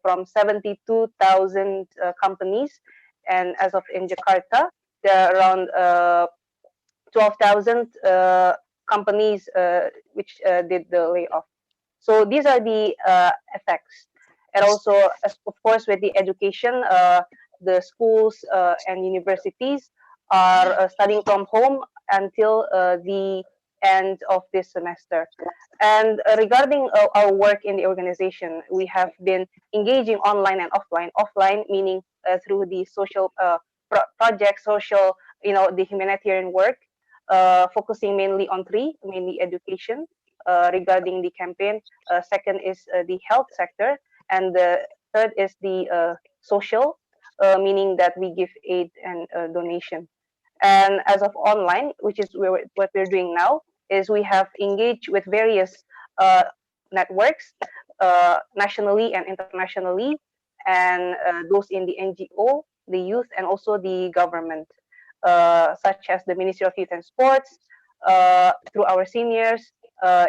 from 72,000 companies. And as of in Jakarta, there are around 12,000 companies which did the layoff. So these are the effects. And also, of course, with the education, the schools and universities are studying from home until the end of this semester. And regarding our work in the organization, we have been engaging online and offline. Offline meaning through the social projects, social, the humanitarian work, focusing mainly on three, mainly education regarding the campaign. Second is the health sector, and the third is the social, meaning that we give aid and donation. And as of online, which is what we're doing now, is we have engaged with various networks, nationally and internationally, and those in the NGO, the youth, and also the government, such as the Ministry of Youth and Sports, through our seniors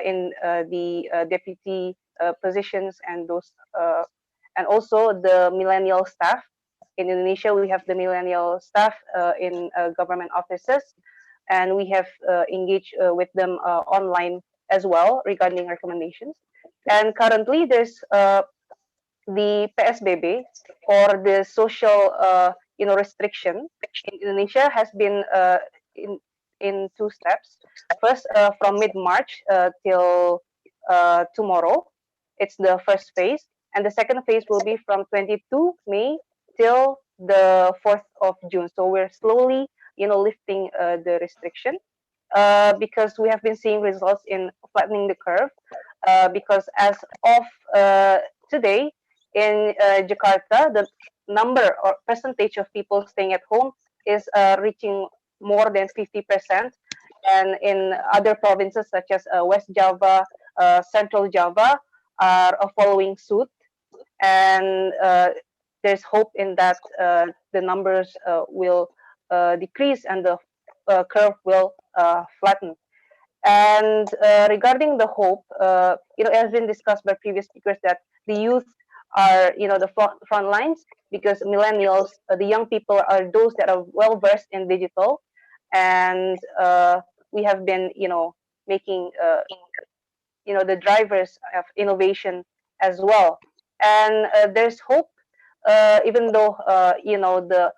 in the deputy positions, and those, and also the millennial staff. In Indonesia, we have the millennial staff in government offices, and we have engaged with them online as well regarding recommendations. And currently, there's the PSBB, or the social restriction in Indonesia, has been in two steps. First, from mid-March till tomorrow, it's the first phase, and the second phase will be from 22 May till the 4th of June. So we're slowly, lifting the restriction because we have been seeing results in flattening the curve. Because as of today in Jakarta, the number or percentage of people staying at home is reaching more than 50%. And in other provinces such as West Java, Central Java are following suit. And there's hope in that the numbers will decrease and the curve will flatten. And regarding the hope, it has been discussed by previous speakers that the youth are, the front lines, because millennials, the young people, are those that are well versed in digital, and we have been, making, the drivers of innovation as well. And there's hope, even though, the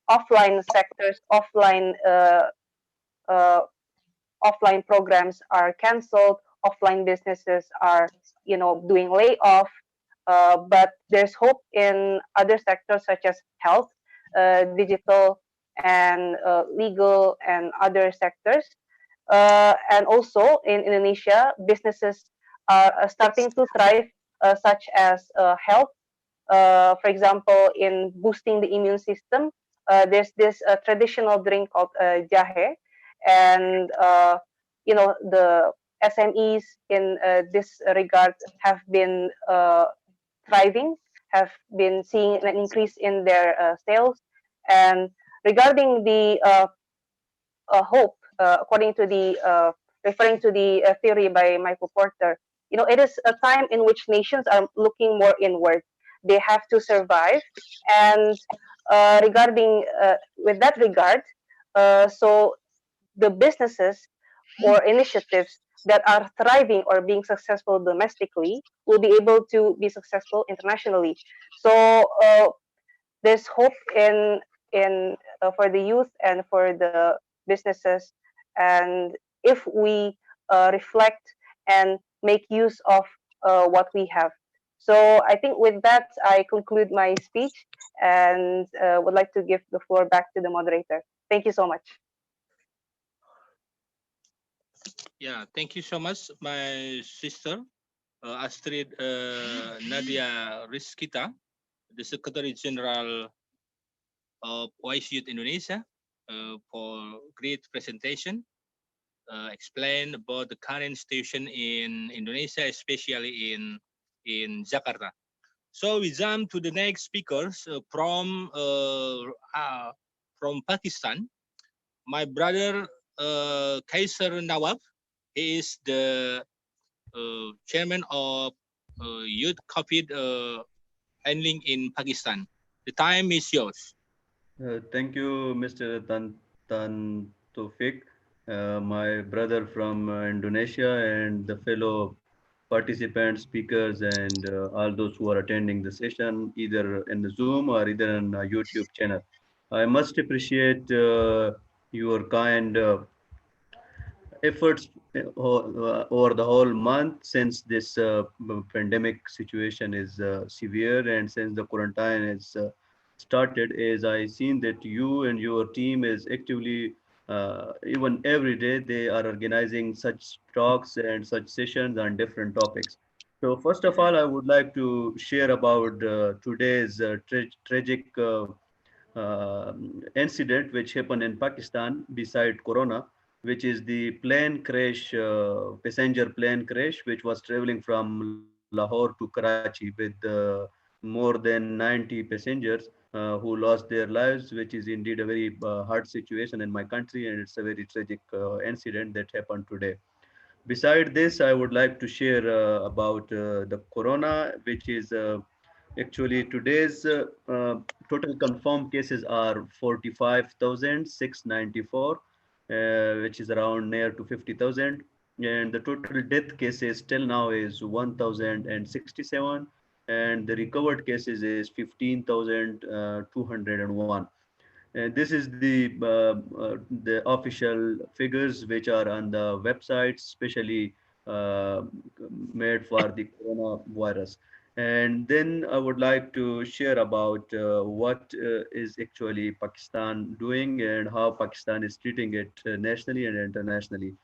offline sectors, offline programs are canceled, offline businesses are, doing layoff, but there's hope in other sectors such as health, digital, and legal, and other sectors. And also in Indonesia, businesses are starting to thrive, such as health, for example, in boosting the immune system, there's this traditional drink called jahe, and the SMEs in this regard have been thriving, have been seeing an increase in their sales. And regarding the hope, according to the referring to the theory by Michael Porter, it is a time in which nations are looking more inward. They have to survive, and regarding with that regard, so the businesses or initiatives that are thriving or being successful domestically will be able to be successful internationally. So there's hope in for the youth and for the businesses, and if we reflect and make use of what we have. So I think with that I conclude my speech, and would like to give the floor back to the moderator. Thank you so much. Yeah, thank you so much, my sister Astrid Nadia Rizkita, the Secretary General of Wise Youth Indonesia, for great presentation. Explain about the current situation in Indonesia, especially in Jakarta. So we jump to the next speakers from Pakistan. My brother Kaiser Nawab. He is the chairman of youth COVID handling in Pakistan. The time is yours. Thank you, Mr. Tan Taufik, my brother from Indonesia, and the fellow participants, speakers, and all those who are attending the session, either in the Zoom or either on YouTube channel. I must appreciate your kind efforts over the whole month since this pandemic situation is severe and since the quarantine is started. As I seen that you and your team is actively even every day they are organizing such talks and such sessions on different topics. So first of all, I would like to share about today's tragic incident which happened in Pakistan beside Corona, which is the plane crash, passenger plane crash, which was traveling from Lahore to Karachi with more than 90 passengers who lost their lives, which is indeed a very hard situation in my country, and it's a very tragic incident that happened today. Beside this, I would like to share about the corona, which is actually today's total confirmed cases are 45,694, which is around near to 50,000. And the total death cases till now is 1,067, and the recovered cases is 15,201. And this is the official figures which are on the websites, especially uh, made for the coronavirus. And then I would like to share about what is actually Pakistan doing and how Pakistan is treating it nationally and internationally.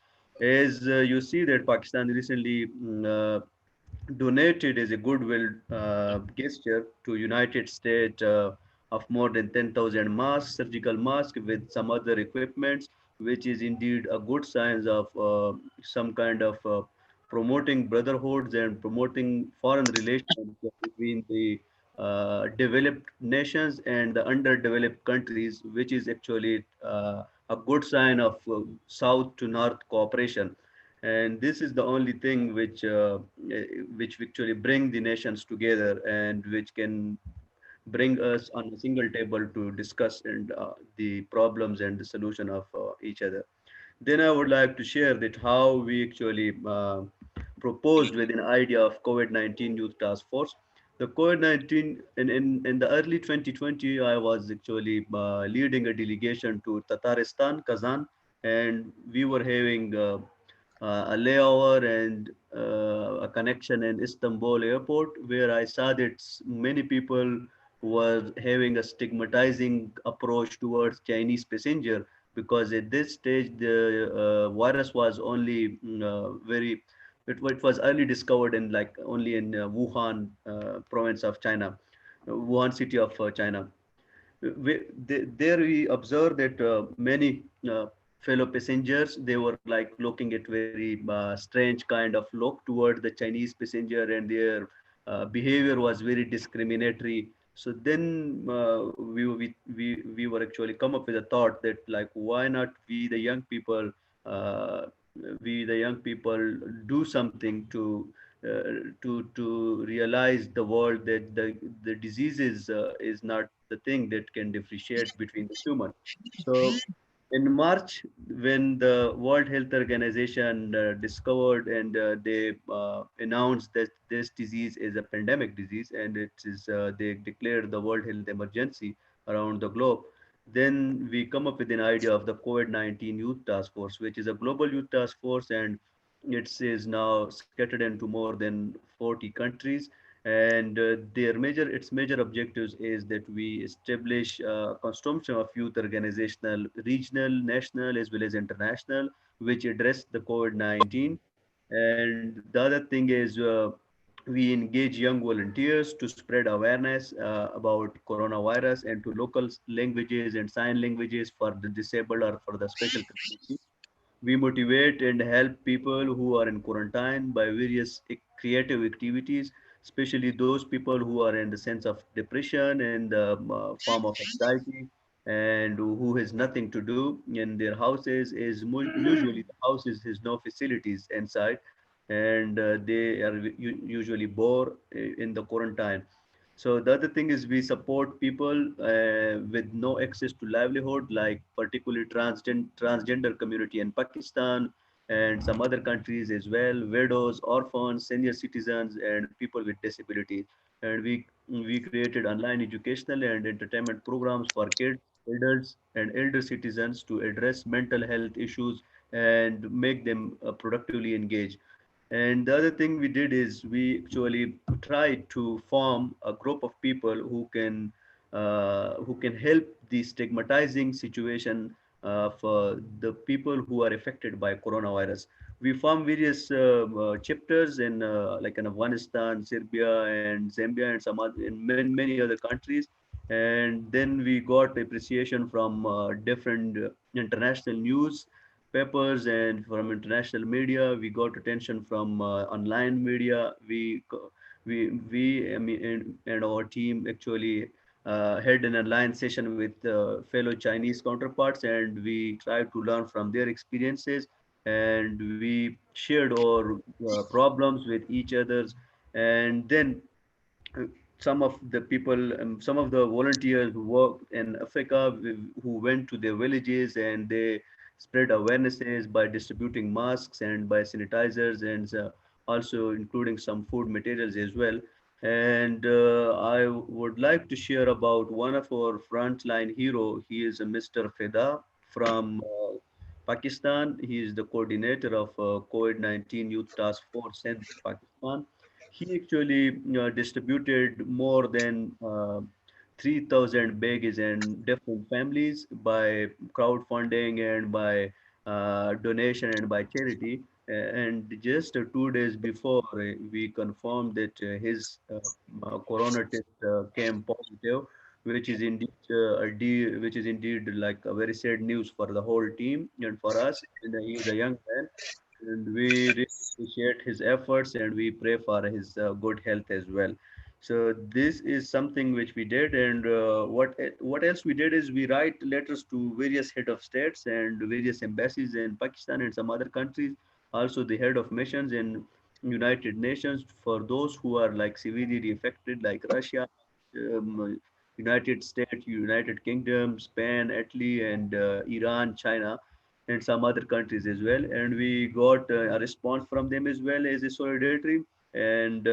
As you see that Pakistan recently donated as a goodwill gesture to United States of more than 10,000 masks, surgical masks with some other equipments, which is indeed a good sign of some kind of promoting brotherhoods and promoting foreign relations between the developed nations and the underdeveloped countries, which is actually a good sign of south to north cooperation. And this is the only thing which actually bring the nations together and which can bring us on a single table to discuss and the problems and the solution of each other. Then I would like to share that how we actually proposed with an idea of COVID-19 Youth Task Force. The COVID-19 in the early 2020, I was actually leading a delegation to Tatarstan, Kazan, and we were having a layover and a connection in Istanbul airport, where I saw that many people were having a stigmatizing approach towards Chinese passenger, because at this stage the virus was only it was early discovered in like only in Wuhan province of China, Wuhan city of China. there we observed that many fellow passengers, they were like looking at very strange kind of look toward the Chinese passenger, and their behavior was very discriminatory. So then we were actually come up with a thought that like why not we the young people, uh, we the young people do something to realize the world that the disease is not the thing that can differentiate between the human. So in March, when the World Health Organization discovered and they announced that this disease is a pandemic disease, and it is they declared the World Health Emergency around the globe, then we come up with an idea of the COVID-19 Youth Task Force, which is a global youth task force, and it is now scattered into more than 40 countries. And its major objectives is that we establish a consortium of youth organizational, regional, national, as well as international, which address the COVID-19. And the other thing is we engage young volunteers to spread awareness about coronavirus and to local languages and sign languages for the disabled or for the special community. We motivate and help people who are in quarantine by various creative activities, especially those people who are in the sense of depression and the form of anxiety, and who has nothing to do in their houses. Usually the houses has no facilities inside, and they are usually bored in the quarantine. So the other thing is we support people with no access to livelihood, like particularly transgender community in Pakistan and some other countries as well, widows, orphans, senior citizens, and people with disabilities. And we created online educational and entertainment programs for kids, adults, and elder citizens to address mental health issues and make them productively engaged. And the other thing we did is we actually tried to form a group of people who can help the stigmatizing situation for the people who are affected by coronavirus. We formed various chapters in like in Afghanistan, Serbia, and Zambia, and some other in many other countries. And then we got appreciation from different international news papers and from international media. We got attention from online media. We I mean, and our team actually had an online session with fellow Chinese counterparts, and we tried to learn from their experiences, and we shared our problems with each others. And then uh, some of the volunteers who worked in Africa, who went to their villages and they spread awarenesses by distributing masks and by sanitizers, and also including some food materials as well. And I would like to share about one of our frontline hero. He is a Mr. Feda from Pakistan. He is the coordinator of COVID-19 Youth Task Force in Pakistan. He actually distributed more than 3,000 bags in different families by crowdfunding and by donation and by charity. And just 2 days before we confirmed that his corona test came positive, which is indeed like a very sad news for the whole team and for us. And he is a young man, and we really appreciate his efforts, and we pray for his good health as well. So this is something which we did. And what else we did is we write letters to various head of states and various embassies in Pakistan and some other countries, also the head of missions in United Nations, for those who are like severely affected, like Russia, United States, United Kingdom, Spain, Italy, and Iran, China, and some other countries as well. And we got a response from them as well as a solidarity. And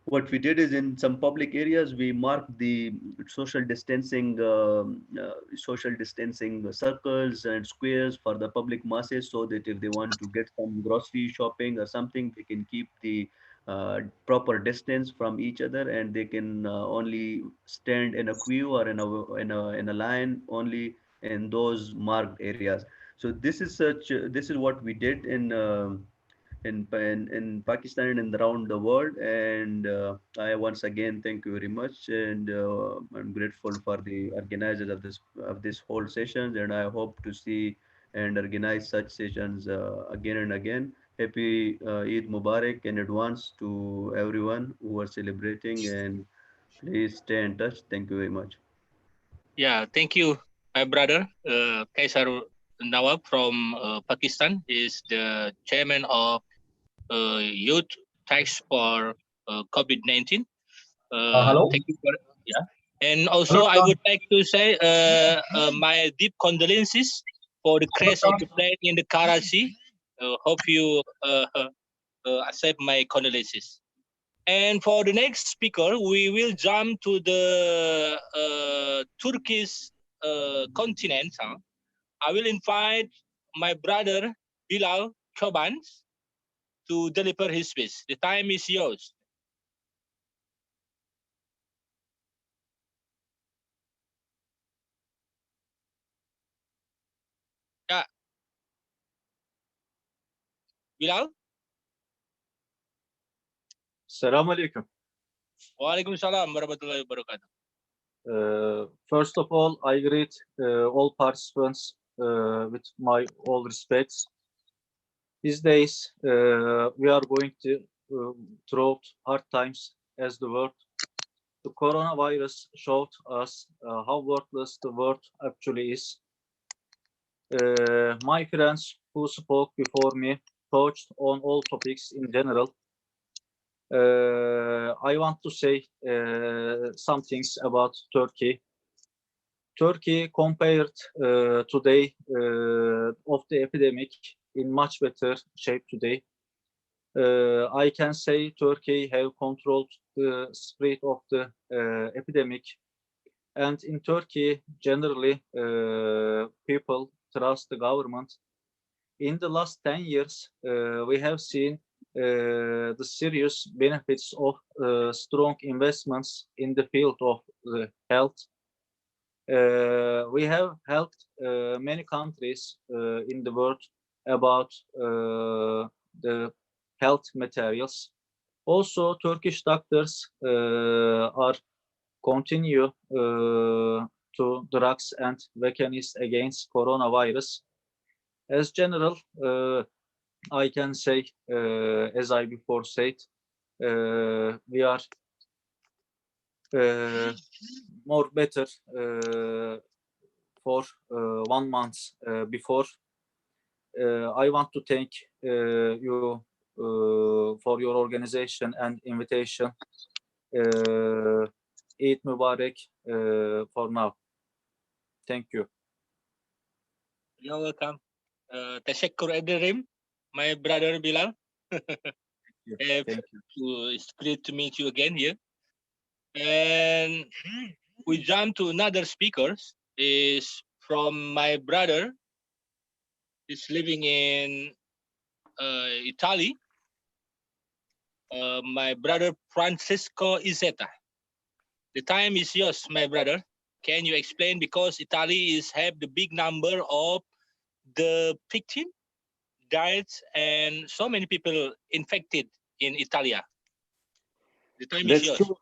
what we did is in some public areas we marked the social distancing circles and squares for the public masses, so that if they want to get some grocery shopping or something, they can keep the proper distance from each other, and they can only stand in a queue or in a line only in those marked areas. So this is what we did in Pakistan and around the world. And I once again thank you very much, and I'm grateful for the organizers of this whole session, and I hope to see and organize such sessions again and again. Happy Eid Mubarak in advance to everyone who are celebrating, and please stay in touch. Thank you very much. Yeah, thank you, my brother. Kaisar Nawab from Pakistan is the chairman of Youth Task for COVID-19. Hello. Thank you for yeah. And Hello, also, I Tan. would like to say my deep condolences for the crash of the plane in the Karachi. Hope you accept my condolences. And for the next speaker, we will jump to the Turkish continent. I will invite my brother Bilal Choban to deliver his speech. The time is yours. Yeah. Bilal? Assalamu alaikum. Walaikum salam warahmatullahi wabarakatuh. First of all, I greet all participants with my all respects. These days, we are going through hard times as the world. The coronavirus showed us how worthless the world actually is. My friends who spoke before me touched on all topics in general. I want to say some things about Turkey. Turkey compared today of the epidemic in much better shape today. I can say Turkey have controlled the spread of the epidemic, and in Turkey generally people trust the government. In the last 10 years, we have seen the serious benefits of strong investments in the field of health. We have helped many countries in the world about the health materials. Also, Turkish doctors are continue to drugs and vaccines against coronavirus. As general, I can say, as I before said, we are more better for 1 month before. I want to thank you for your organization and invitation. Eid Mubarak for now. Thank you. You're welcome. Tashakkur Ederim, my brother Bilal. Thank you. It's great to meet you again here. And we jump to another speaker. Is from my brother. He's living in Italy. My brother Francisco Izeta. The time is yours, my brother. Can you explain, because Italy have the big number of the victim, deaths, and so many people infected in Italy. The time is That's yours. true.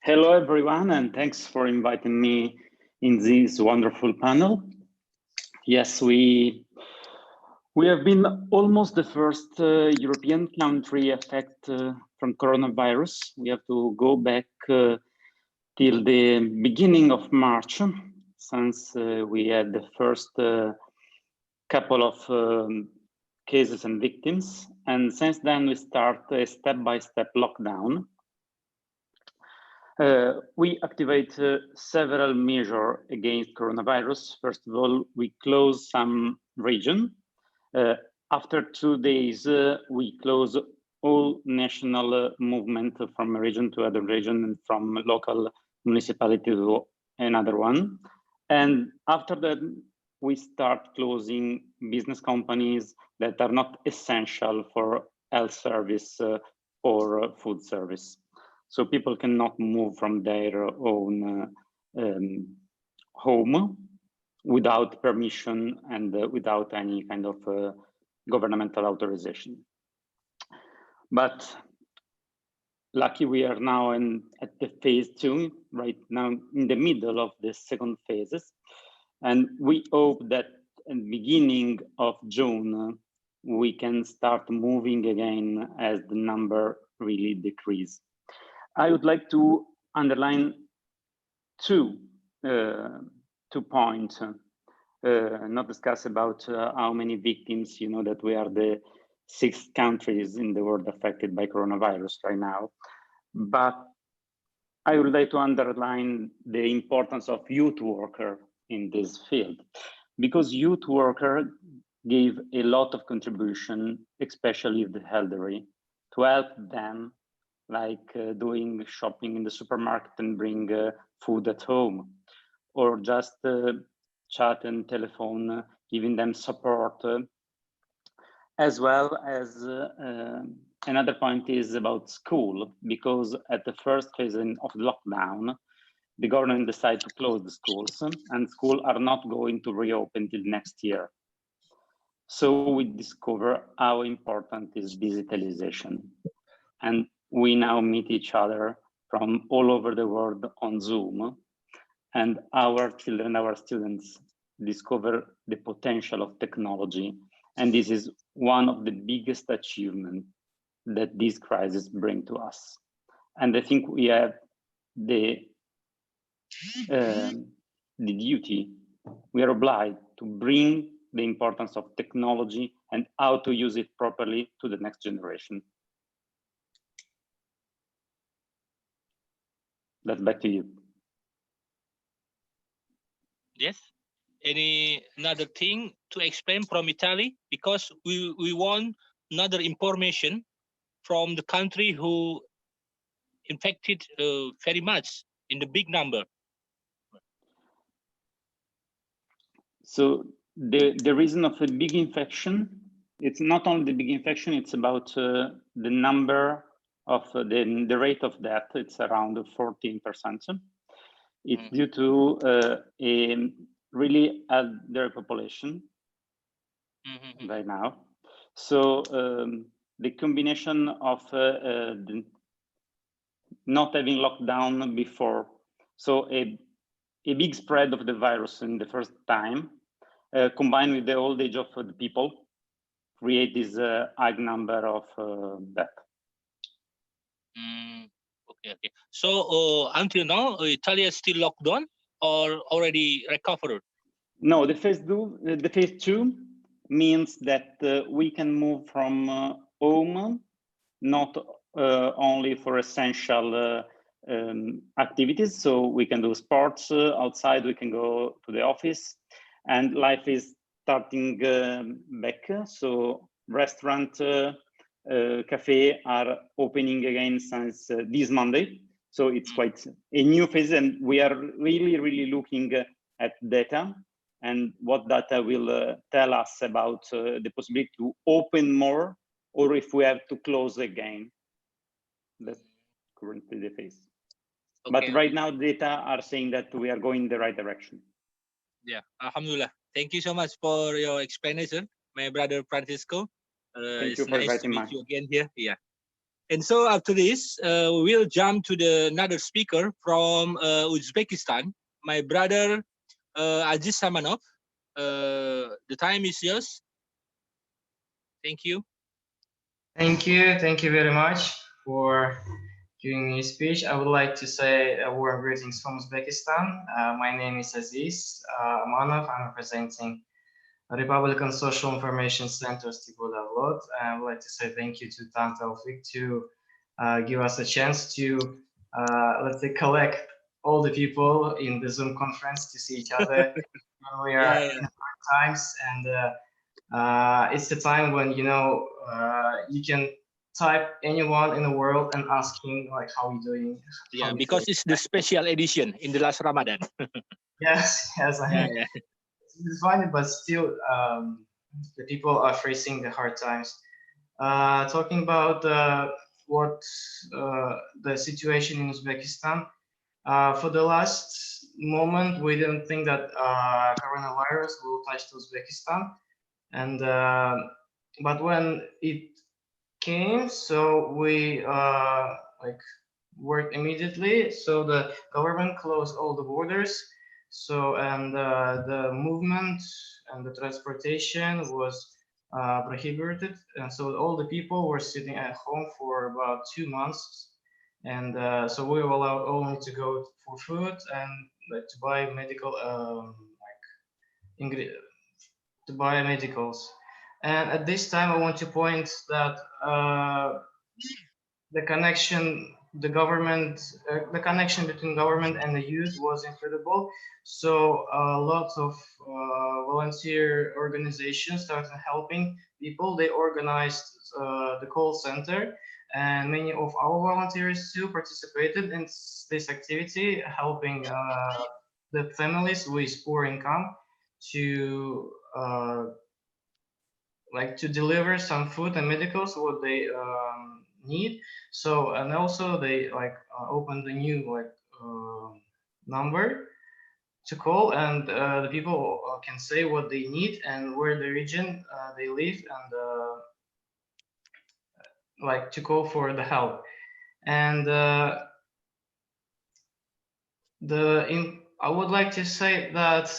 Hello, everyone, and thanks for inviting me in this wonderful panel. Yes, we have been almost the first European country affected from coronavirus. We have to go back till the beginning of March, since we had the first couple of cases and victims. And since then, we start a step-by-step lockdown. We activate several measures against coronavirus. First of all, we close some region. After 2 days, we close all national movement from a region to other region and from local municipality to another one. And after that, we start closing business companies that are not essential for health service or food service. So people cannot move from their own home without permission and without any kind of governmental authorization. But lucky we are now at the phase 2, right now in the middle of the second phases. And we hope that at the beginning of June, we can start moving again as the number really decrease. I would like to underline two points, not discuss about how many victims, that we are the 6 countries in the world affected by coronavirus right now. But I would like to underline the importance of youth worker in this field, because youth worker gave a lot of contribution, especially the elderly, to help them, like doing shopping in the supermarket and bring food at home, or just chat and telephone, giving them support, as well as another point is about school, because at the first phase of lockdown, the government decided to close the schools, and schools are not going to reopen till next year. So we discover how important is digitalization. And we now meet each other from all over the world on Zoom, and our children, our students discover the potential of technology. And this is one of the biggest achievements that this crisis brings to us. And I think we have the duty, we are obliged to bring the importance of technology and how to use it properly to the next generation. That's back to you. Yes. Another thing to explain from Italy, because we want another information from the country who infected very much in the big number. So the reason of a big infection, it's not only the big infection, it's about the number of the rate of death. It's around 14%. It's due to a really elderly population right now. So the combination of not having lockdown before, so a big spread of the virus in the first time, combined with the old age of the people, create this high number of death. Okay. So until now, Italy is still locked down or already recovered? No, the phase 2 means that we can move from home, not only for essential activities. So we can do sports outside, we can go to the office, and life is starting back. So restaurant, cafe are opening again since this Monday. So it's quite a new phase, and we are really looking at data and what data will tell us about the possibility to open more, or if we have to close again. That's currently the phase. Okay. But right now, data are saying that we are going in the right direction. Yeah, Alhamdulillah. Thank you so much for your explanation, my brother Francisco. Thank you it's for nice to inviting meet me. you again here. Yeah. And so after this, we'll jump to another speaker from Uzbekistan, my brother Aziz Samanov. The time is yours. Thank you. Thank you very much for giving me a speech. I would like to say a warm greetings from Uzbekistan. My name is Aziz Amanov. I'm representing Republican Social Information Center, Stigodavlod. I would like to say thank you to Tan Taufik to give us a chance to, let's say, collect all the people in the Zoom conference to see each other when we are in hard times. And it's the time when, you know, you can type anyone in the world and asking like, how you doing? Yeah, because it's the special edition in the last Ramadan. Yes, Yeah. It's funny, but still, the people are facing the hard times. Talking about what the situation in Uzbekistan, for the last moment, we didn't think that coronavirus will touch Uzbekistan, and but when it came, so we like worked immediately. So the government closed all the borders. So and the movement and the transportation was prohibited, and so all the people were sitting at home for about 2 months, and so we were allowed only to go for food and like, to buy medical to buy medicals. And at this time, I want to point that the connection the connection between government and the youth was incredible. So lots of volunteer organizations started helping people. They organized the call center, and many of our volunteers too participated in this activity, helping the families with poor income to like to deliver some food and medicals what they need. So and also they like opened a new like number to call, and the people can say what they need and where the region they live, and like to call for the help. And I would like to say that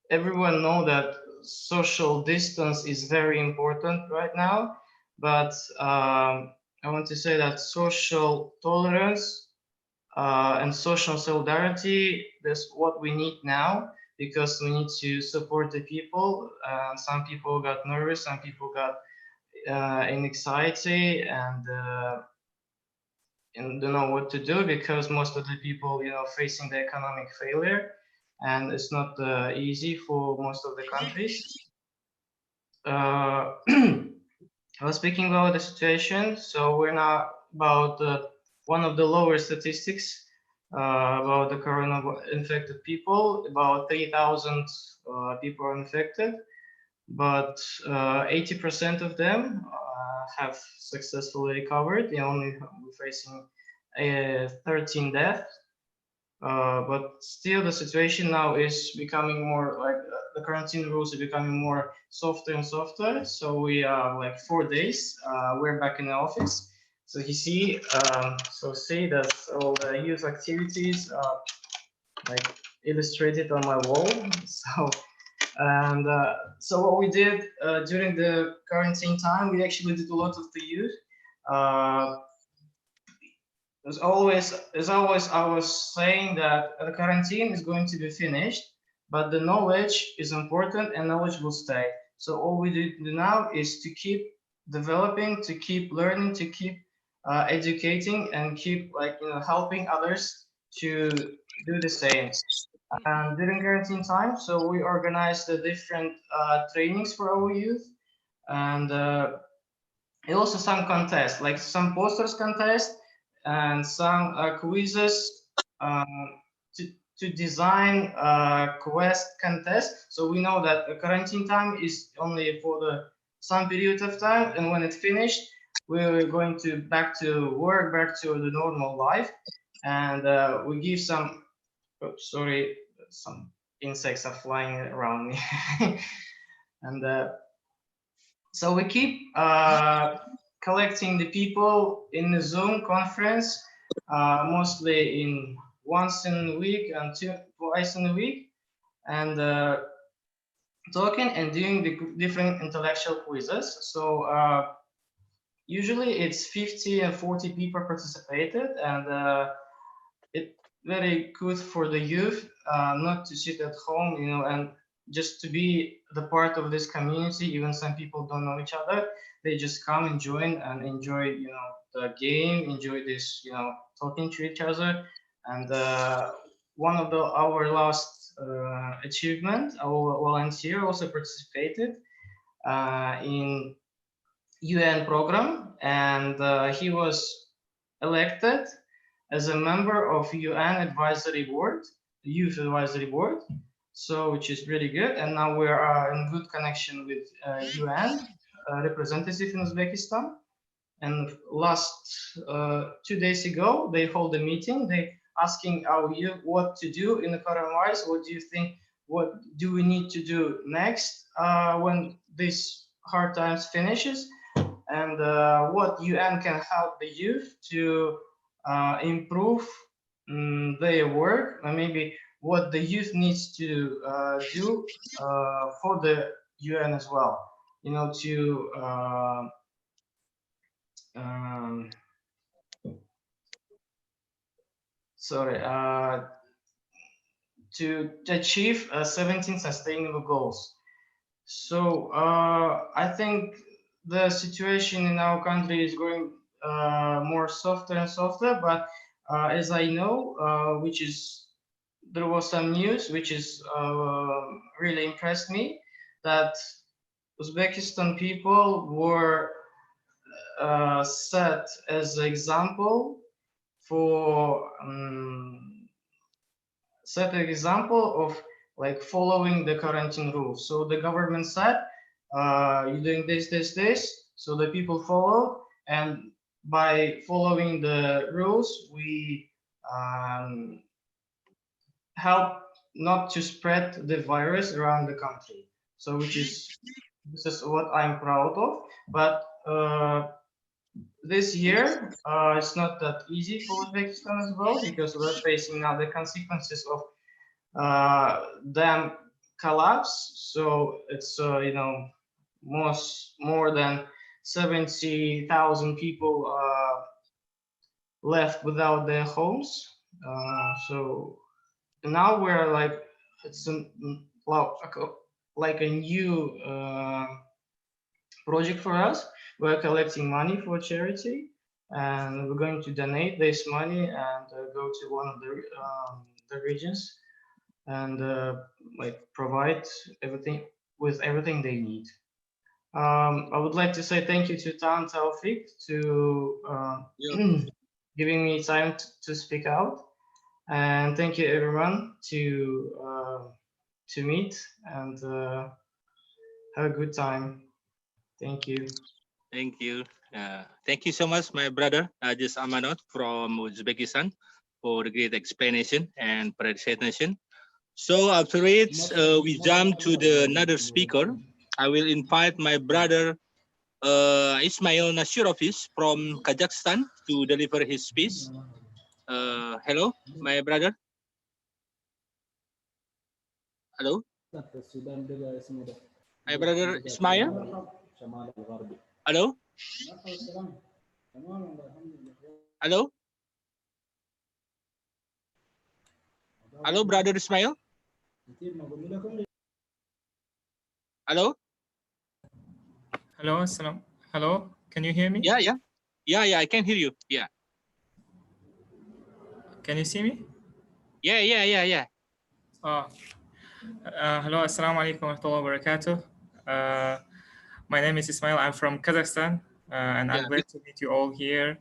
everyone know that social distance is very important right now, but I want to say that social tolerance and social solidarity is what we need now, because we need to support the people. Some people got nervous, some people got in anxiety, and don't know what to do, because most of the people, you know, facing the economic failure, and it's not easy for most of the countries. Well, speaking about the situation, so we're now about one of the lower statistics about the corona infected people. About 3,000 people are infected, but 80% of them have successfully recovered. They only facing 13 deaths. But still the situation now is becoming more like the quarantine rules are becoming more softer and softer. So we are like 4 days, we're back in the office. So you see, see that all the youth activities are like illustrated on my wall. So, and so what we did during the quarantine time, we actually did a lot of the youth. As always, I was saying that the quarantine is going to be finished, but the knowledge is important and knowledge will stay. So all we do now is to keep developing, to keep learning, to keep educating, and keep like helping others to do the same. And during quarantine time, so we organized the different trainings for our youth, and also some contests, like some posters contest, and some quizzes to design a quest contest. So we know that the quarantine time is only for some period of time, and when it's finished, we're going to back to work, back to the normal life, and we give some. Oops, sorry, some insects are flying around me, and so we keep collecting the people in the Zoom conference, mostly in once in a week and twice in a week, and talking and doing the different intellectual quizzes. So usually it's 50 and 40 people participated, and it's very good for the youth not to sit at home, and just to be the part of this community. Even some people don't know each other, they just come and join and enjoy the game, enjoy this talking to each other. And one of our last achievement, our volunteer also participated in UN program, and he was elected as a member of UN advisory board, the youth advisory board, so which is really good. And now we are in good connection with UN representative in Uzbekistan. And last 2 days ago, they hold a meeting. They asking our youth what to do in the coronavirus. What do you think? What do we need to do next when this hard times finishes, and what UN can help the youth to improve their work, and maybe what the youth needs to do for the UN as well, you know, to sorry, to achieve 17 sustainable goals. So I think the situation in our country is going more softer and softer, but as I know, which is, there was some news which is really impressed me, that Uzbekistan people were set as an example for set an example of like following the quarantine rules. So the government said, you're doing this, so the people follow, and by following the rules, we help not to spread the virus around the country. So this is what I'm proud of. But this year, it's not that easy for Uzbekistan as well, because we're facing now the consequences of dam collapse. So it's you know, more than 70,000 people left without their homes. So now we're like, it's like a new project for us. We're collecting money for charity, and we're going to donate this money and go to one of the regions and like provide everything they need. I would like to say thank you to Tan Taufik to giving me time to speak out, and thank you everyone to meet and have a good time. Thank you. Thank you. Thank you so much, my brother, Aziz Amanat from Uzbekistan, for the great explanation and presentation. So after it, we jump to another speaker. I will invite my brother Ismail Nasirovich from Kazakhstan to deliver his speech. Hello, my brother. Hello, my brother Ismail. Hello. Hello. Hello, brother Ismail. Hello. Hello, Salam. Hello, can you hear me? Yeah, I can hear you. Yeah. Can you see me? Yeah. Hello, assalamu alaikum wa rahmatullahi wa barakatuh. My name is Ismail. I'm from Kazakhstan, and I'm glad to meet you all here.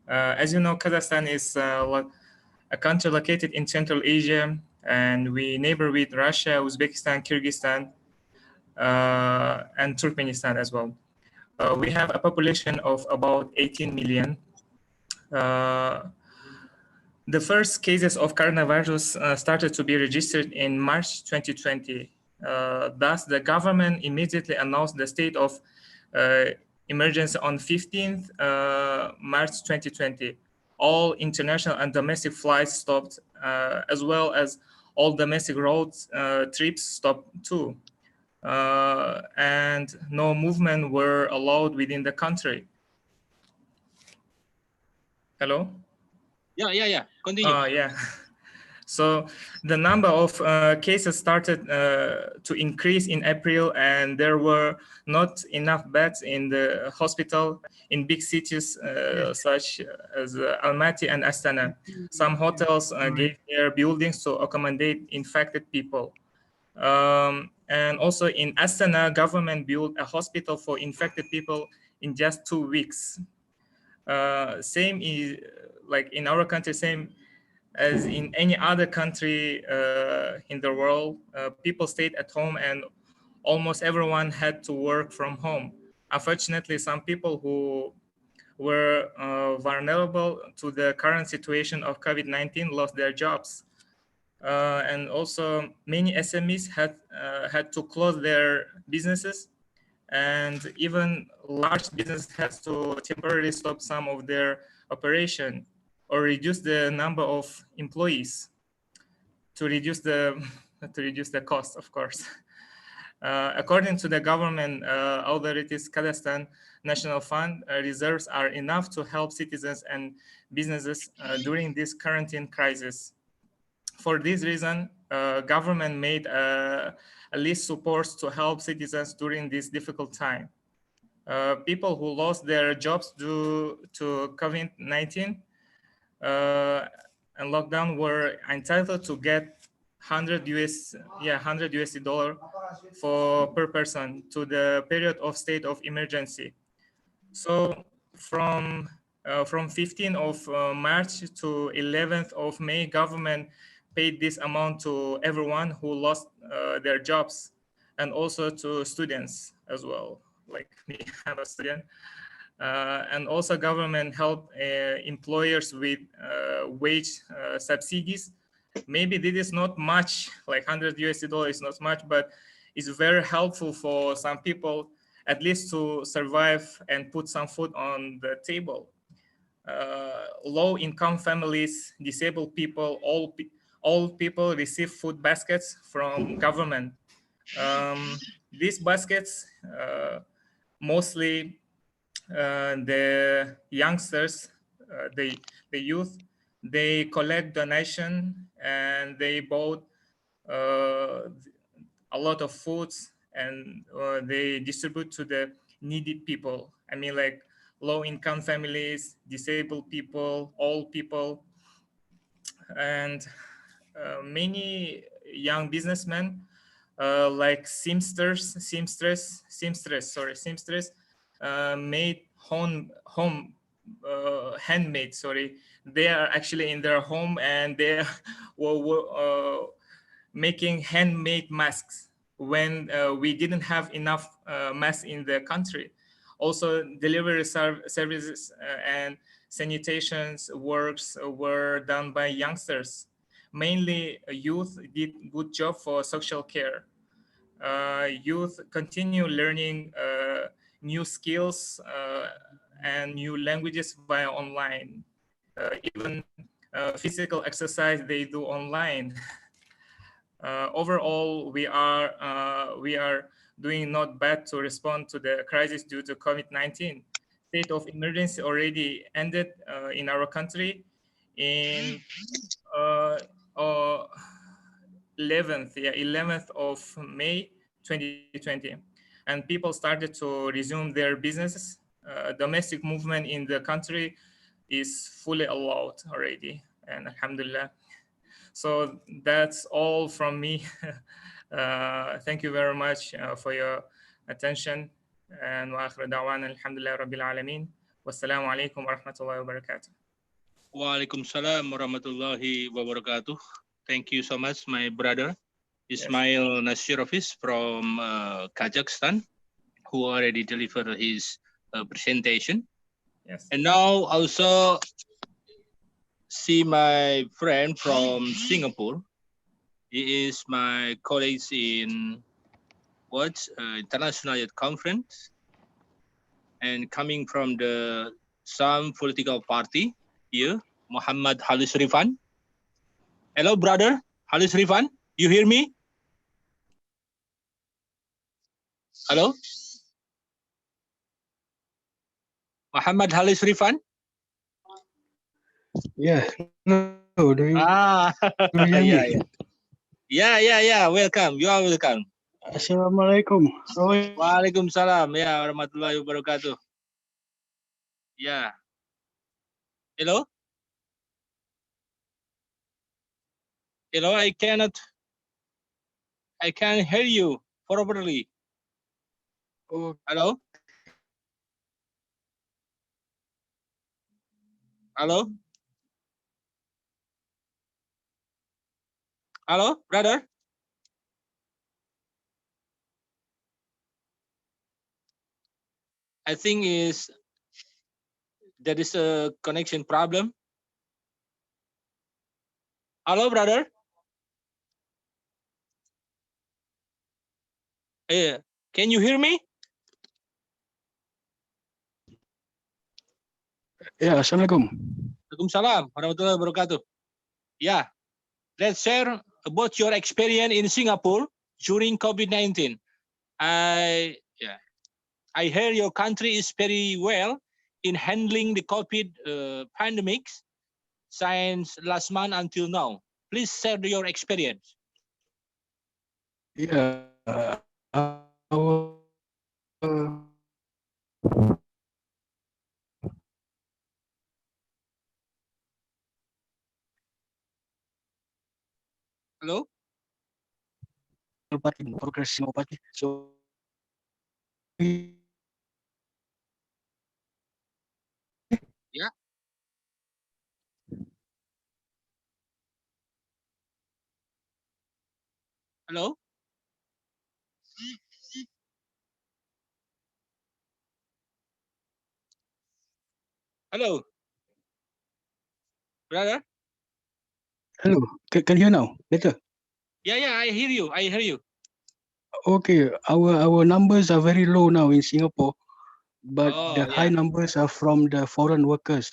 As you know, Kazakhstan is a country located in Central Asia, and we neighbor with Russia, Uzbekistan, Kyrgyzstan, and Turkmenistan as well. We have a population of about 18 million. The first cases of coronavirus started to be registered in March 2020. Thus, the government immediately announced the state of emergency on 15th March 2020. All international and domestic flights stopped, as well as all domestic road trips stopped too. And no movement were allowed within the country. Hello? Yeah. Continue. So the number of cases started to increase in April, and there were not enough beds in the hospital in big cities such as Almaty and Astana. Some hotels gave their buildings to accommodate infected people. And also in Astana, government built a hospital for infected people in just 2 weeks. Same is like in our country, same as in any other country in the world, people stayed at home and almost everyone had to work from home. Unfortunately, some people who were vulnerable to the current situation of COVID-19 lost their jobs. And also many SMEs had to close their businesses and even large business has to temporarily stop some of their operation or reduce the number of employees to reduce the cost, of course. According to the government authorities, Kazakhstan National Fund reserves are enough to help citizens and businesses during this quarantine crisis. For this reason, government made a list supports to help citizens during this difficult time. People who lost their jobs due to COVID-19 and lockdown were entitled to get 100 USD per person to the period of state of emergency. So from 15th of March to 11th of May, government paid this amount to everyone who lost their jobs, and also to students as well. Like me, I'm a student. And also government help employers with wage subsidies. Maybe this is not much, like 100 USD is not much, but it's very helpful for some people, at least to survive and put some food on the table. Low income families, disabled people, all people receive food baskets from government. These baskets mostly the youngsters, the youth, they collect donation and they bought a lot of foods, and they distribute to the needy people. I mean, like low-income families, disabled people, old people, and many young businessmen like seamstress, made handmade. Sorry, they are actually in their home and they were making handmade masks when we didn't have enough masks in the country. Also, delivery services and sanitations works were done by youngsters. Mainly, youth did good job for social care. Youth continue learning new skills and new languages via online. Even physical exercise they do online. Overall, we are doing not bad to respond to the crisis due to COVID-19. State of emergency already ended in our country in 11th of May 2020, and people started to resume their businesses. Domestic movement in the country is fully allowed already, and alhamdulillah. So that's all from me. Thank you very much for your attention. And wa akhir da'wana alhamdulillah rabbil alamin. Wassalamu alaikum wa rahmatullahi wa barakatuh. Waalaikumsalam warahmatullahi wabarakatuh. Thank you so much, my brother Ismail Nasirovich from Kazakhstan, who already delivered his presentation. Yes. And now also see my friend from Singapore. He is my colleague in International Youth Conference, and coming from some political party here, Muhammad Halis Rifan. Hello, brother Halis Rifan. You hear me? Hello? Muhammad Halis Rifan? Yeah. No, do you, do you hear me? Yeah. Welcome. You are welcome. Assalamualaikum. Waalaikumsalam. Ya, warahmatullahi wabarakatuh. Yeah. Hello? Hello, I can't hear you properly. Oh. Hello? Hello? Hello, brother? I think there is a connection problem. Hello, brother? Yeah. Can you hear me? Ya, Assalamualaikum. Waalaikumsalam warahmatullahi wabarakatuh. Yeah, let's share about your experience in Singapore during COVID-19. I hear your country is very well in handling the COVID pandemics since last month until now. Please share your experience. Ya, our Hello? Party, Progressive Party. So Yeah. Hello? Hello? Brother? hello, can you hear now? Better. Yeah, I hear you. I hear you. Okay, our numbers are very low now in Singapore, but the high Yeah. numbers are from the foreign workers.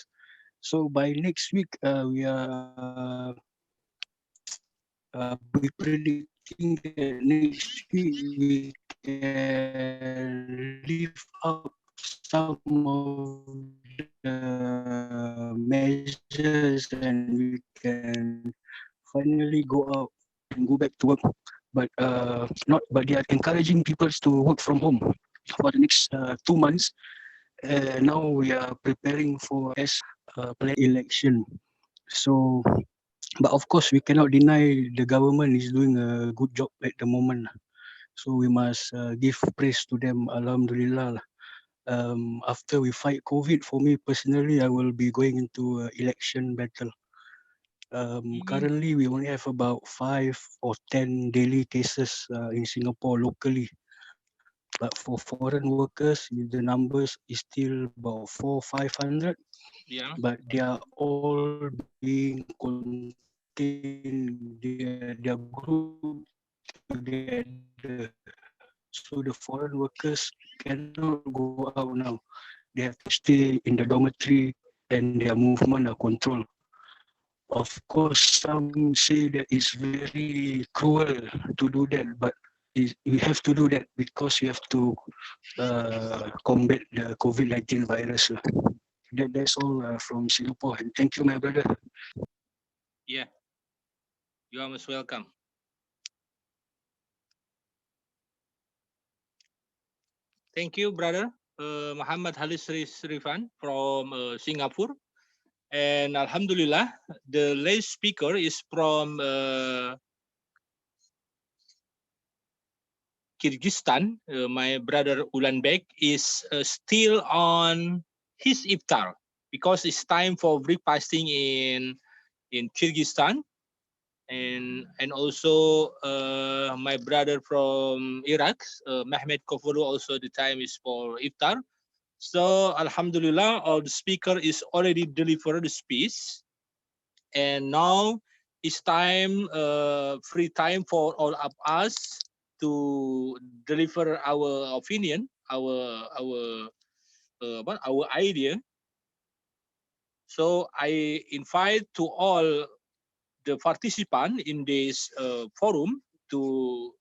So by next week, we are we predicting that next week we can lift up some of the measures and we can finally go out and go back to work. But they are encouraging people to work from home for the next 2 months. Now we are preparing for election. So, but of course, we cannot deny the government is doing a good job at the moment. So we must give praise to them. Alhamdulillah. After we fight COVID, for me personally, I will be going into election battle. Currently, we only have about 5 or 10 daily cases in Singapore locally. But for foreign workers, the numbers is still about 400-500. Yeah. But they are all being contained. They are grouped together. So the foreign workers cannot go out now. They have to stay in the dormitory and their movement are controlled. Of course, some say that it's very cruel to do that, but we have to do that because we have to combat the COVID-19 virus. That's all from Singapore. And thank you, my brother. Yeah. You are most welcome. Thank you, brother. Muhammad Halis Srifan from Singapore. And Alhamdulillah, the last speaker is from Kyrgyzstan. My brother Ulanbek is still on his iftar because it's time for breakfasting in Kyrgyzstan. And also my brother from Iraq, Mehmet Kofulu, also the time is for iftar. So Alhamdulillah, all the speaker is already delivered the speech, and now it's time, free time for all of us to deliver our opinion, our idea. So I invite to all the participant in this forum to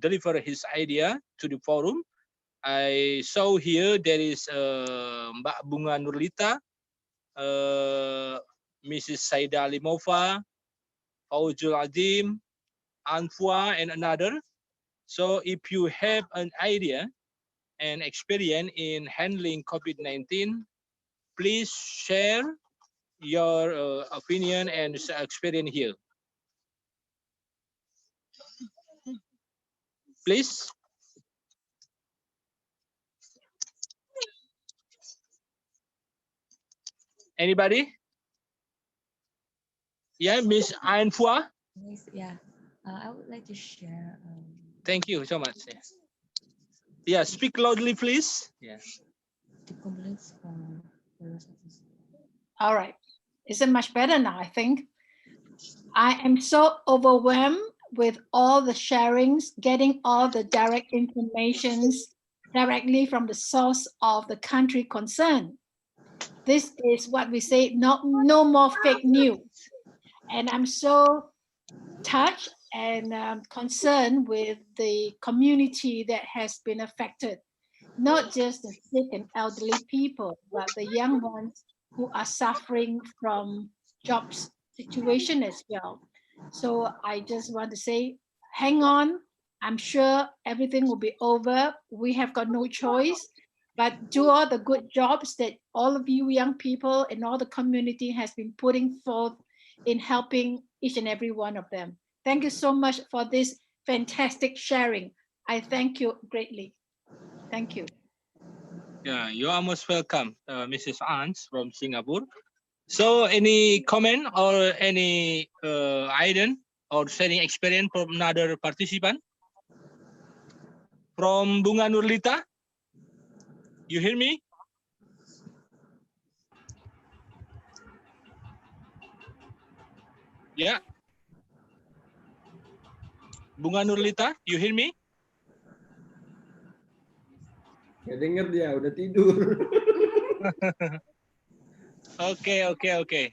deliver his idea to the forum. I saw here there is Mbak Bunga Nurlita, Mrs. Saida Limova, Fauzul Adim, Anfua, and another. So if you have an idea and experience in handling COVID-19, please share your opinion and experience here. Please. Anybody? Yeah, Miss Anfua. Yeah, I would like to share. Thank you so much. Yeah, speak loudly, please. Yeah. All right. Is it much better now, I think? I am so overwhelmed with all the sharings, getting all the direct informations directly from the source of the country concerned. This is what we say, no more fake news. And I'm so touched and concerned with the community that has been affected, not just the sick and elderly people, but the young ones who are suffering from jobs situation as well. So I just want to say, hang on. I'm sure everything will be over. We have got no choice, but do all the good jobs that all of you young people and all the community has been putting forth in helping each and every one of them. Thank you so much for this fantastic sharing. I thank you greatly. Thank you. Yeah, you are most welcome, Mrs. Ans from Singapore. So, any comment or any item or sharing experience from another participant? From Bunga Nurlita? You hear me? Yeah. Bunga Nurlita, you hear me? Nggak denger dia, udah tidur. Okay.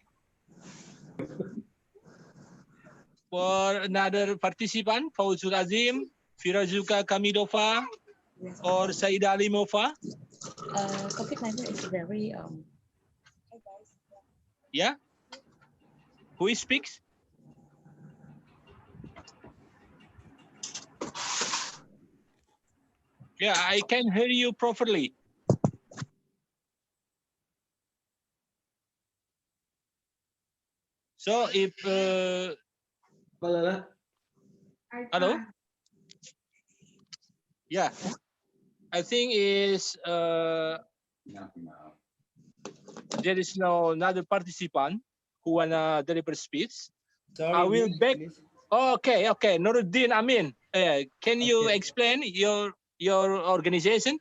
For another participant, Fauzul Azim, Firazuka Kamidova, or Saida Alimova? COVID-19 is very Yeah. Who speaks? Yeah, I can hear you properly. So if hello? Yeah, I think is there is no another participant who wanna deliver speech. Sorry, I will back. please. Okay. Nuruddin Amin, can you explain your organization?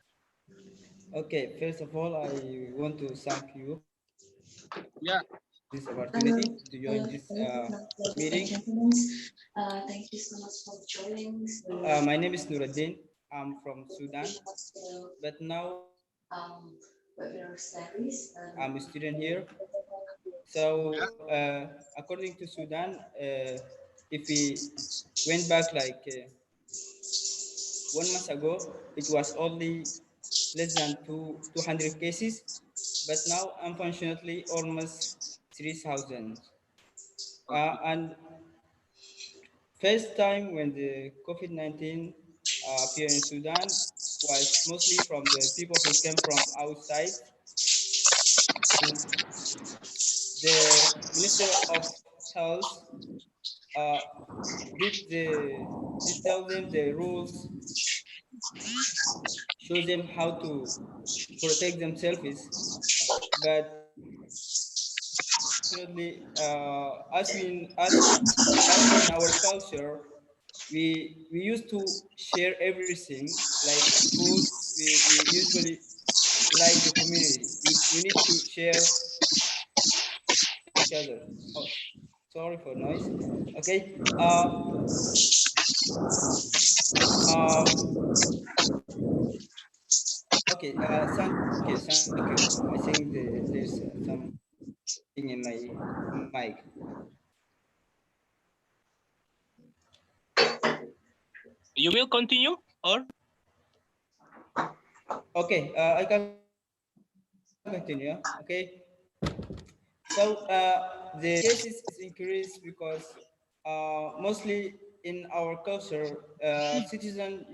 Okay, first of all, I want to thank you. Yeah. This opportunity to join this meeting. Thank you so much for joining. My name is Nuruddin. I'm from Sudan, but now I'm a student here. So, according to Sudan, if we went back like 1 month ago, it was only less than 200 cases, but now, unfortunately, almost 3,000. And first time when the COVID-19 appeared in Sudan was mostly from the people who came from outside. The Minister of Health did tell them the rules, show them how to protect themselves, but definitely, as in our culture, we used to share everything like food. We usually like the community. We need to share each other. Oh, sorry for noise. Okay. Okay. Thank you. I think there's something in my mic. You will continue or? Okay, I can continue. Okay. So the cases is increased because mostly in our culture, citizens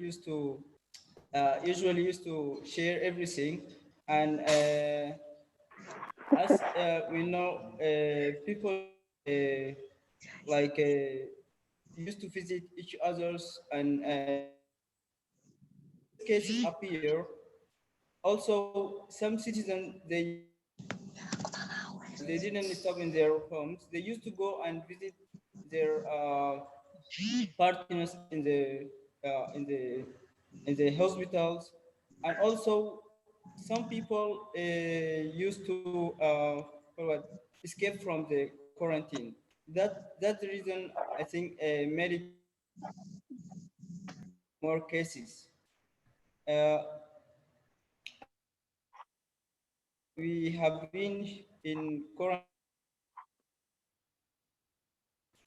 usually used to share everything, and as we know, people like used to visit each others, and cases appear. Also, some citizens they didn't stop in their homes. They used to go and visit their partners in the hospitals, and also some people used to escape from the quarantine. That reason I think made it more cases. we have been in quarantine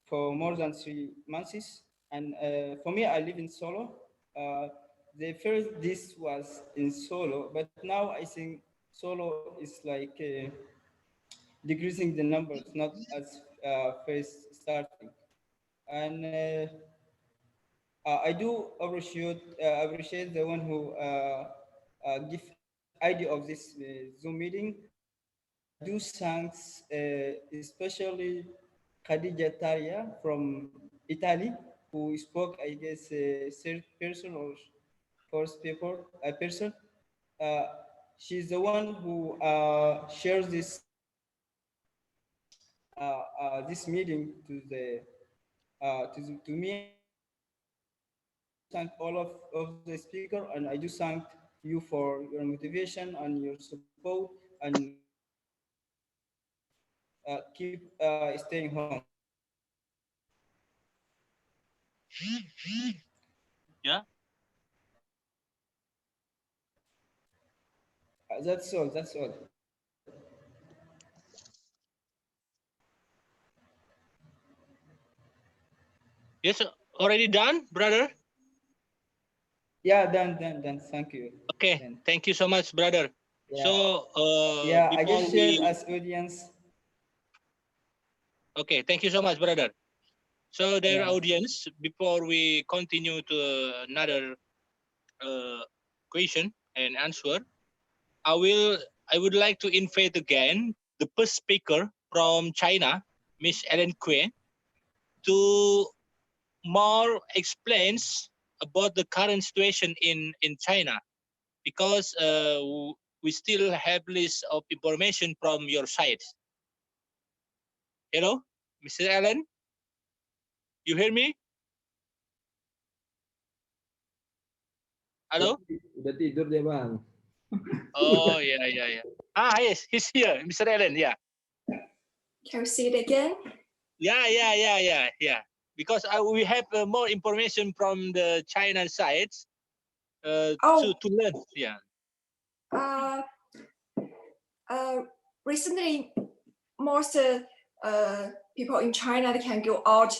for more than 3 months. And for me, I live in Solo. The first this was in Solo, but now I think Solo is like decreasing the numbers, not as first starting. And I do appreciate the one who give idea of this Zoom meeting. I do thanks especially Khadija Taria from Italy, who spoke, I guess, third person or first people, a person. Uh, she's the one who shares this meeting to the to me. Thank all of the speaker, and I do thank you for your motivation and your support, and keep staying home. Yeah. That's all. That's all. Yes, already done, brother? Yeah, done. Thank you. Okay, Done. thank you so much, brother. Yeah. So, Yeah, I before just shared we... as audience. Okay, thank you so much, brother. So, dear Yeah. audience, before we continue to another question and answer, I would like to invite again the first speaker from China, Miss Ellen Kue, to more explains about the current situation in China, because we still have list of information from your side. Hello, Mr. Allen, you hear me? Hello? Udah tidur dia, Bang. Oh, yeah. Yes, he's here, Mr. Allen, yeah. Can you see it again? Yeah. Because we have more information from the China side to learn. Yeah. Recently, most people in China, they can go out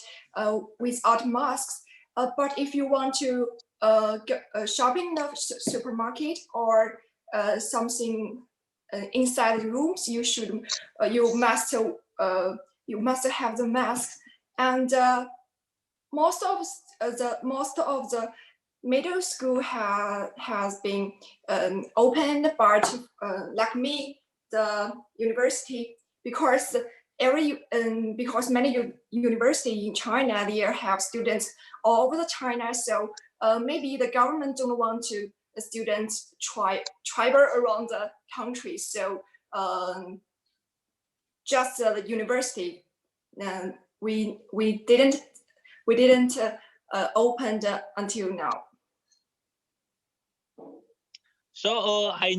without masks. But if you want to go shopping in the supermarket or something inside the rooms, you must have the mask. And most of the middle school has been opened, but like me, the university, because many universities in China, they have students all over the China, so maybe the government don't want to the students travel around the country, so just the university, we didn't open until now. So I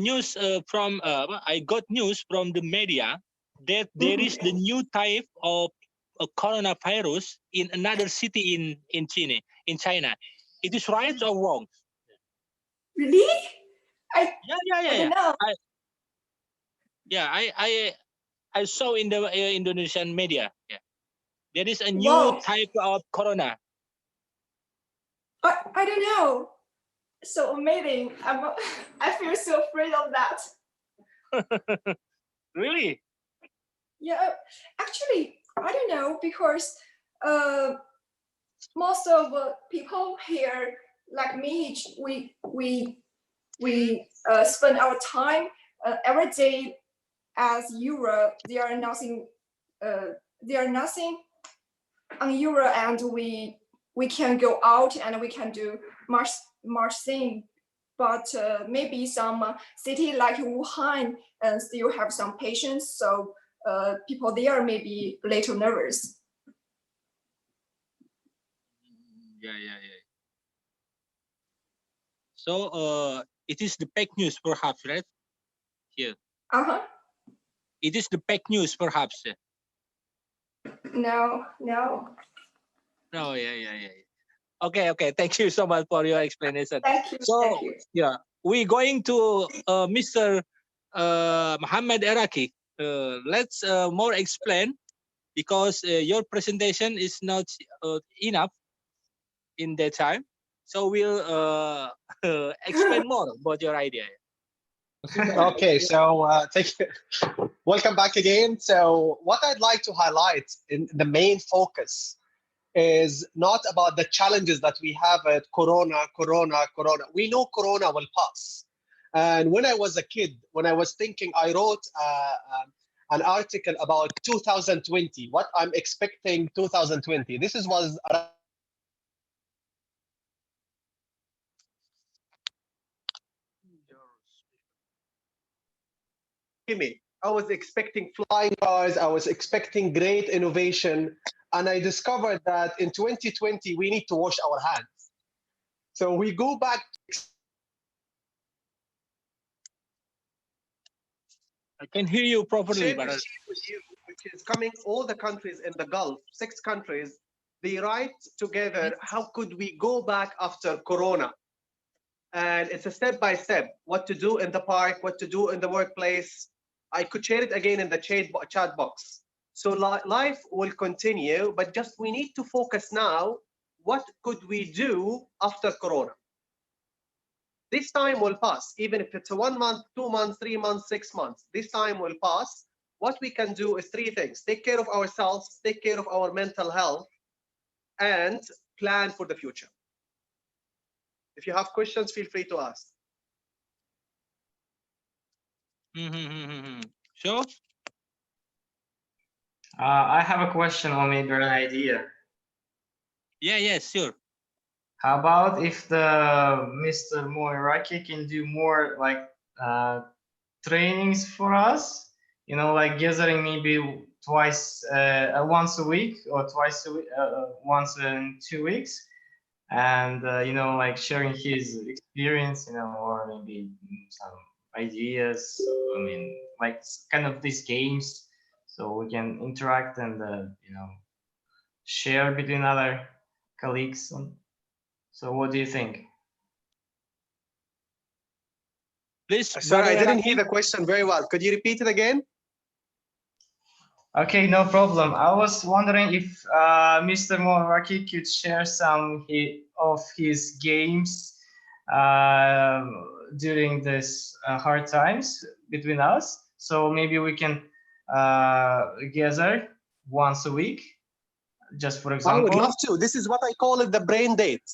got news from the media that there is the new type of a coronavirus in another city in China. It is right or wrong? Really? I don't know. I saw in the Indonesian media. Yeah, there is a new type of corona. I don't know. So amazing. I feel so afraid of that. Really? Yeah, actually, I don't know, because most of people here, like me, we spend our time every day as Europe. There are nothing on Europe, and we can go out and we can do much thing. But maybe some city like Wuhan still have some patients, so people there may be a little nervous. Yeah. So it is the fake news, perhaps, right? Here. It is the fake news, perhaps. No. No, yeah. Okay. Thank you so much for your explanation. Thank you. So, yeah, we're going to Mr. Muhammad Iraqi, let's more explain because your presentation is not enough in that time. So we'll explain more about your idea. Okay, so thank you. Welcome back again. So what I'd like to highlight in the main focus is not about the challenges that we have at Corona. We know Corona will pass. And when I was a kid, when I was thinking, I wrote an article about 2020, what I'm expecting 2020. This was I was expecting flying cars, I was expecting great innovation, and I discovered that in 2020 we need to wash our hands. So we go back. I can hear you properly, But which is coming, all the countries in the Gulf, 6 countries, they write together, how could we go back after Corona? And it's a step by step, what to do in the park, what to do in the workplace. I could share it again in the chat box. So life will continue, but just we need to focus now, what could we do after Corona? This time will pass, even if it's a 1 month, 2 months, 3 months, 6 months, this time will pass. What we can do is 3 things: take care of ourselves, take care of our mental health, and plan for the future. If you have questions, feel free to ask. Sure. I have a question or maybe an idea. Yeah, sure. How about if the Mr. Moiraki can do more like trainings for us? You know, like gathering maybe once a week or twice a week, once in 2 weeks, and you know, like sharing his experience, you know, or maybe some ideas. I mean, like kind of these games, so we can interact and you know, share between other colleagues. So what do you think? Please, sorry, I didn't hear the question very well. Could you repeat it again? Okay, no problem. I was wondering if Mr. Moiraki could share some of his games during this hard times between us. So maybe we can gather once a week, just for example. I would love to. This is what I call it, the brain date.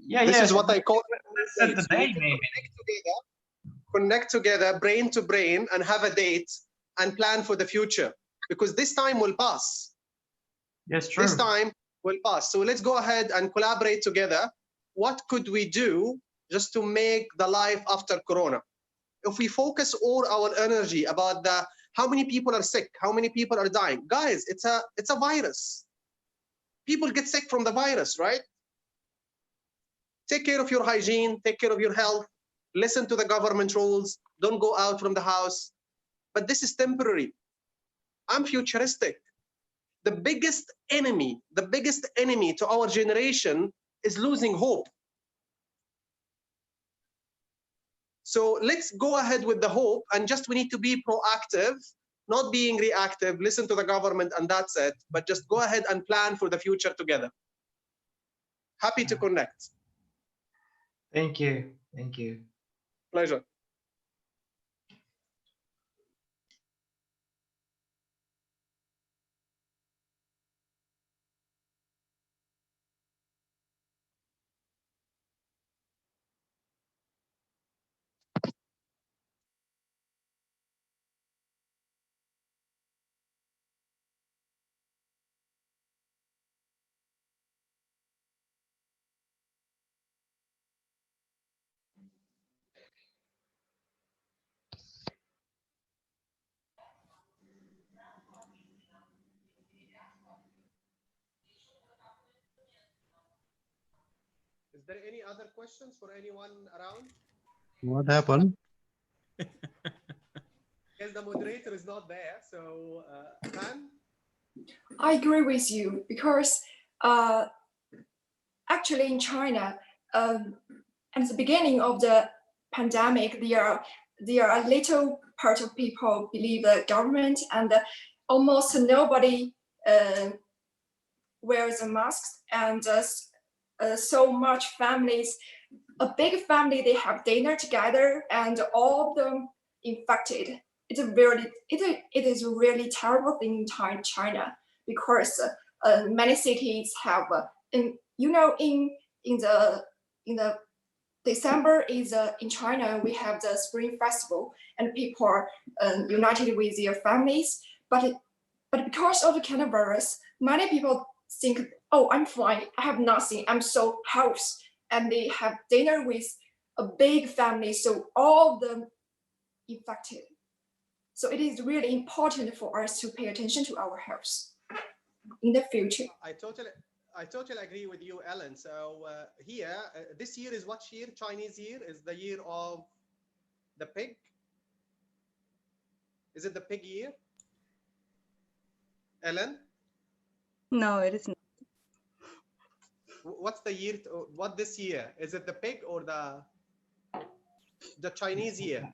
Yeah, this is what I call it. Let's set the date, maybe. Connect together, brain to brain, and have a date and plan for the future, because this time will pass. Yes, true. This time will pass. So let's go ahead and collaborate together. What could we do just to make the life after Corona? If we focus all our energy about how many people are sick, how many people are dying, guys, it's a virus. People get sick from the virus, right? Take care of your hygiene, take care of your health, listen to the government rules, don't go out from the house. But this is temporary. I'm futuristic. The biggest enemy to our generation is losing hope. So let's go ahead with the hope, and just we need to be proactive, not being reactive, listen to the government and that's it, but just go ahead and plan for the future together. Happy to connect. Thank you. Thank you. Pleasure. Is there any other questions for anyone around? What happened? Yes, the moderator is not there, so Han? I agree with you, because actually in China, at the beginning of the pandemic, there are a little part of people believe the government, and almost nobody wears a mask, and so much families, a big family, they have dinner together and all of them infected. It is really terrible thing in China, because many cities have, in the December is in China, we have the Spring Festival, and people are united with their families. But because of the coronavirus, many people think, oh, I'm fine, I have nothing, I'm so healthy, and they have dinner with a big family, so all of them infected. So it is really important for us to pay attention to our health in the future. I totally agree with you, Ellen. So here, this year is what year? Chinese year is the year of the pig. Is it the pig year, Ellen? No, it is not. What's the year? What this year? Is it the pig or the Chinese year?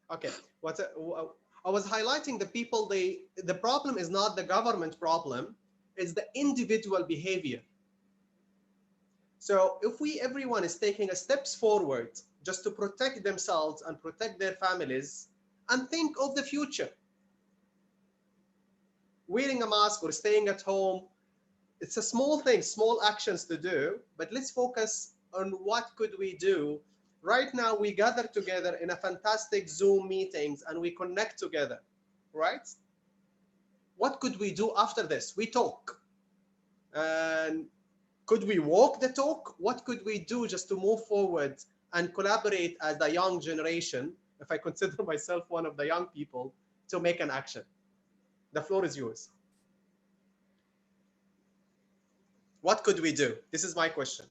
Okay. I was highlighting the people. The problem is not the government problem; it's the individual behavior. So if everyone is taking steps forward just to protect themselves and protect their families, and think of the future, wearing a mask or staying at home, it's a small thing, small actions to do, but let's focus on what could we do. Right now, we gather together in a fantastic Zoom meetings and we connect together, right? What could we do after this? We talk. And could we walk the talk? What could we do just to move forward and collaborate as the young generation, if I consider myself one of the young people, to make an action? The floor is yours. What could we do? This is my question.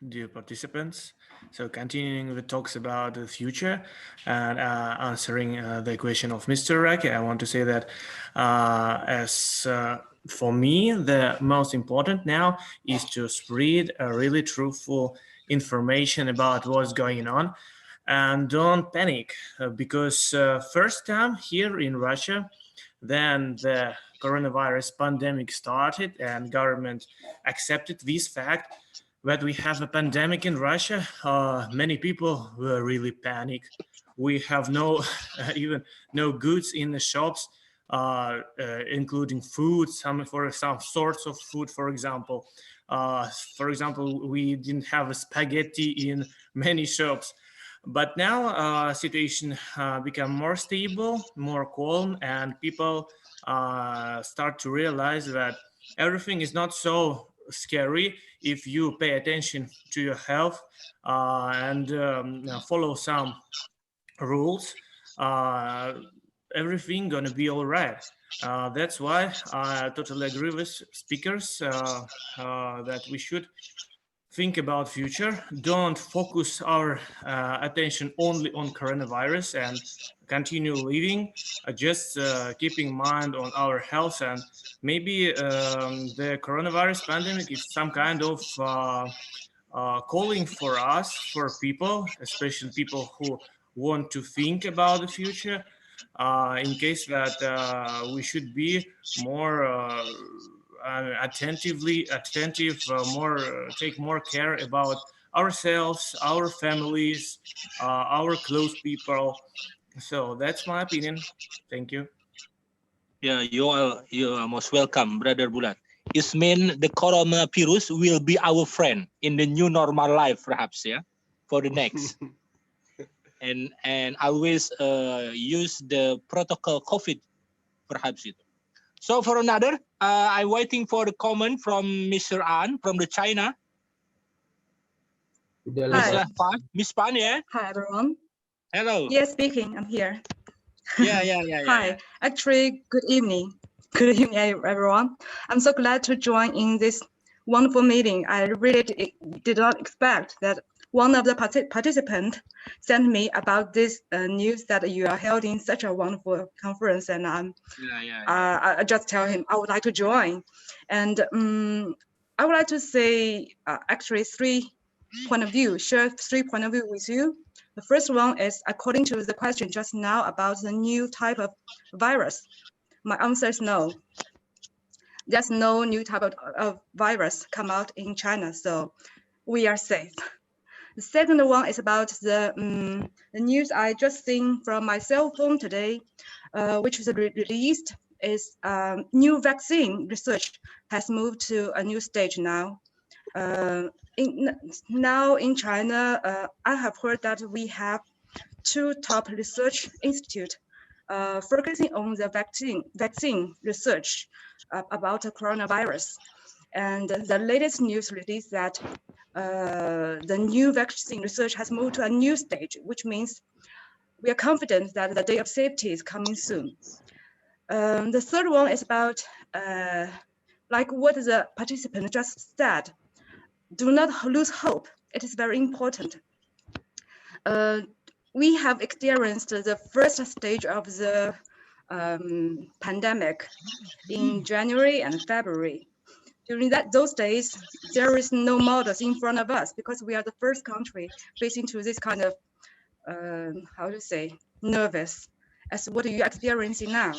Dear participants, so continuing the talks about the future and answering the question of Mr. Raki, I want to say that for me, the most important now is to spread a really truthful information about what's going on, and don't panic, because first time here in Russia, then the coronavirus pandemic started and government accepted this fact that we have a pandemic in Russia. Many people were really panicked. We have even no goods in the shops, including food, some sorts of food, for example. We didn't have a spaghetti in many shops. But now situation become more stable, more calm, and people start to realize that everything is not so scary if you pay attention to your health and follow some rules. Everything gonna be all right. That's why I totally agree with speakers that we should think about future. Don't focus our attention only on coronavirus and continue living, just keeping mind on our health. And maybe the coronavirus pandemic is some kind of calling for us, for people, especially people who want to think about the future, in case that we should be more attentive, take more care about ourselves, our families, our close people. So that's my opinion. Thank you. Yeah, you are most welcome, Brother Bulat. It means the coronavirus will be our friend in the new normal life, perhaps, yeah, for the next. and always use the protocol COVID, perhaps it. So for another, I'm waiting for the comment from Mr. An from the China. Hi. Miss Pan, yeah? Hi, everyone. Hello. Yes, speaking. I'm here. Yeah. Hi. Actually, good evening. Good evening, everyone. I'm so glad to join in this wonderful meeting. I really did not expect that one of the participants sent me about this news that you are holding such a wonderful conference, and I just tell him I would like to join. And I would like to say actually share 3 point of view with you. The first one is according to the question just now about the new type of virus. My answer is no. There's no new type of virus come out in China, so we are safe. The second one is about the news I just seen from my cell phone today, which was released is new vaccine research has moved to a new stage now. Now in China, I have heard that we have 2 top research institutes focusing on the vaccine research about the coronavirus. And the latest news release that the new vaccine research has moved to a new stage, which means we are confident that the day of safety is coming soon. The third one is about, like what the participant just said, do not lose hope. It is very important. We have experienced the first stage of the pandemic in January and February. During those days, there is no models in front of us because we are the first country facing to this kind of, how to say, nervous as what you're experiencing now.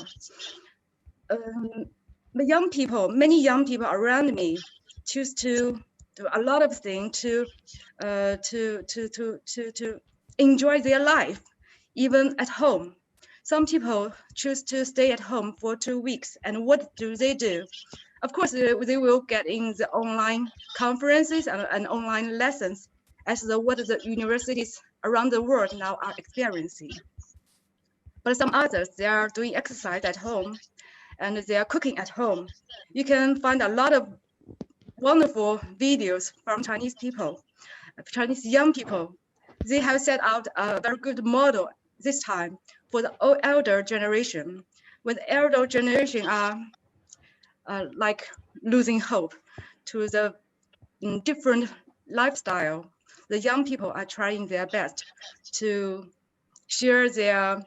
The young people, many young people around me choose to do a lot of things to enjoy their life, even at home. Some people choose to stay at home for 2 weeks, and what do? Of course, they will get in the online conferences and online lessons as what the universities around the world now are experiencing. But some others, they are doing exercise at home and they are cooking at home. You can find a lot of wonderful videos from Chinese people, Chinese young people. They have set out a very good model this time for the elder generation. When the elder generation are like losing hope to the different lifestyle, the young people are trying their best to share their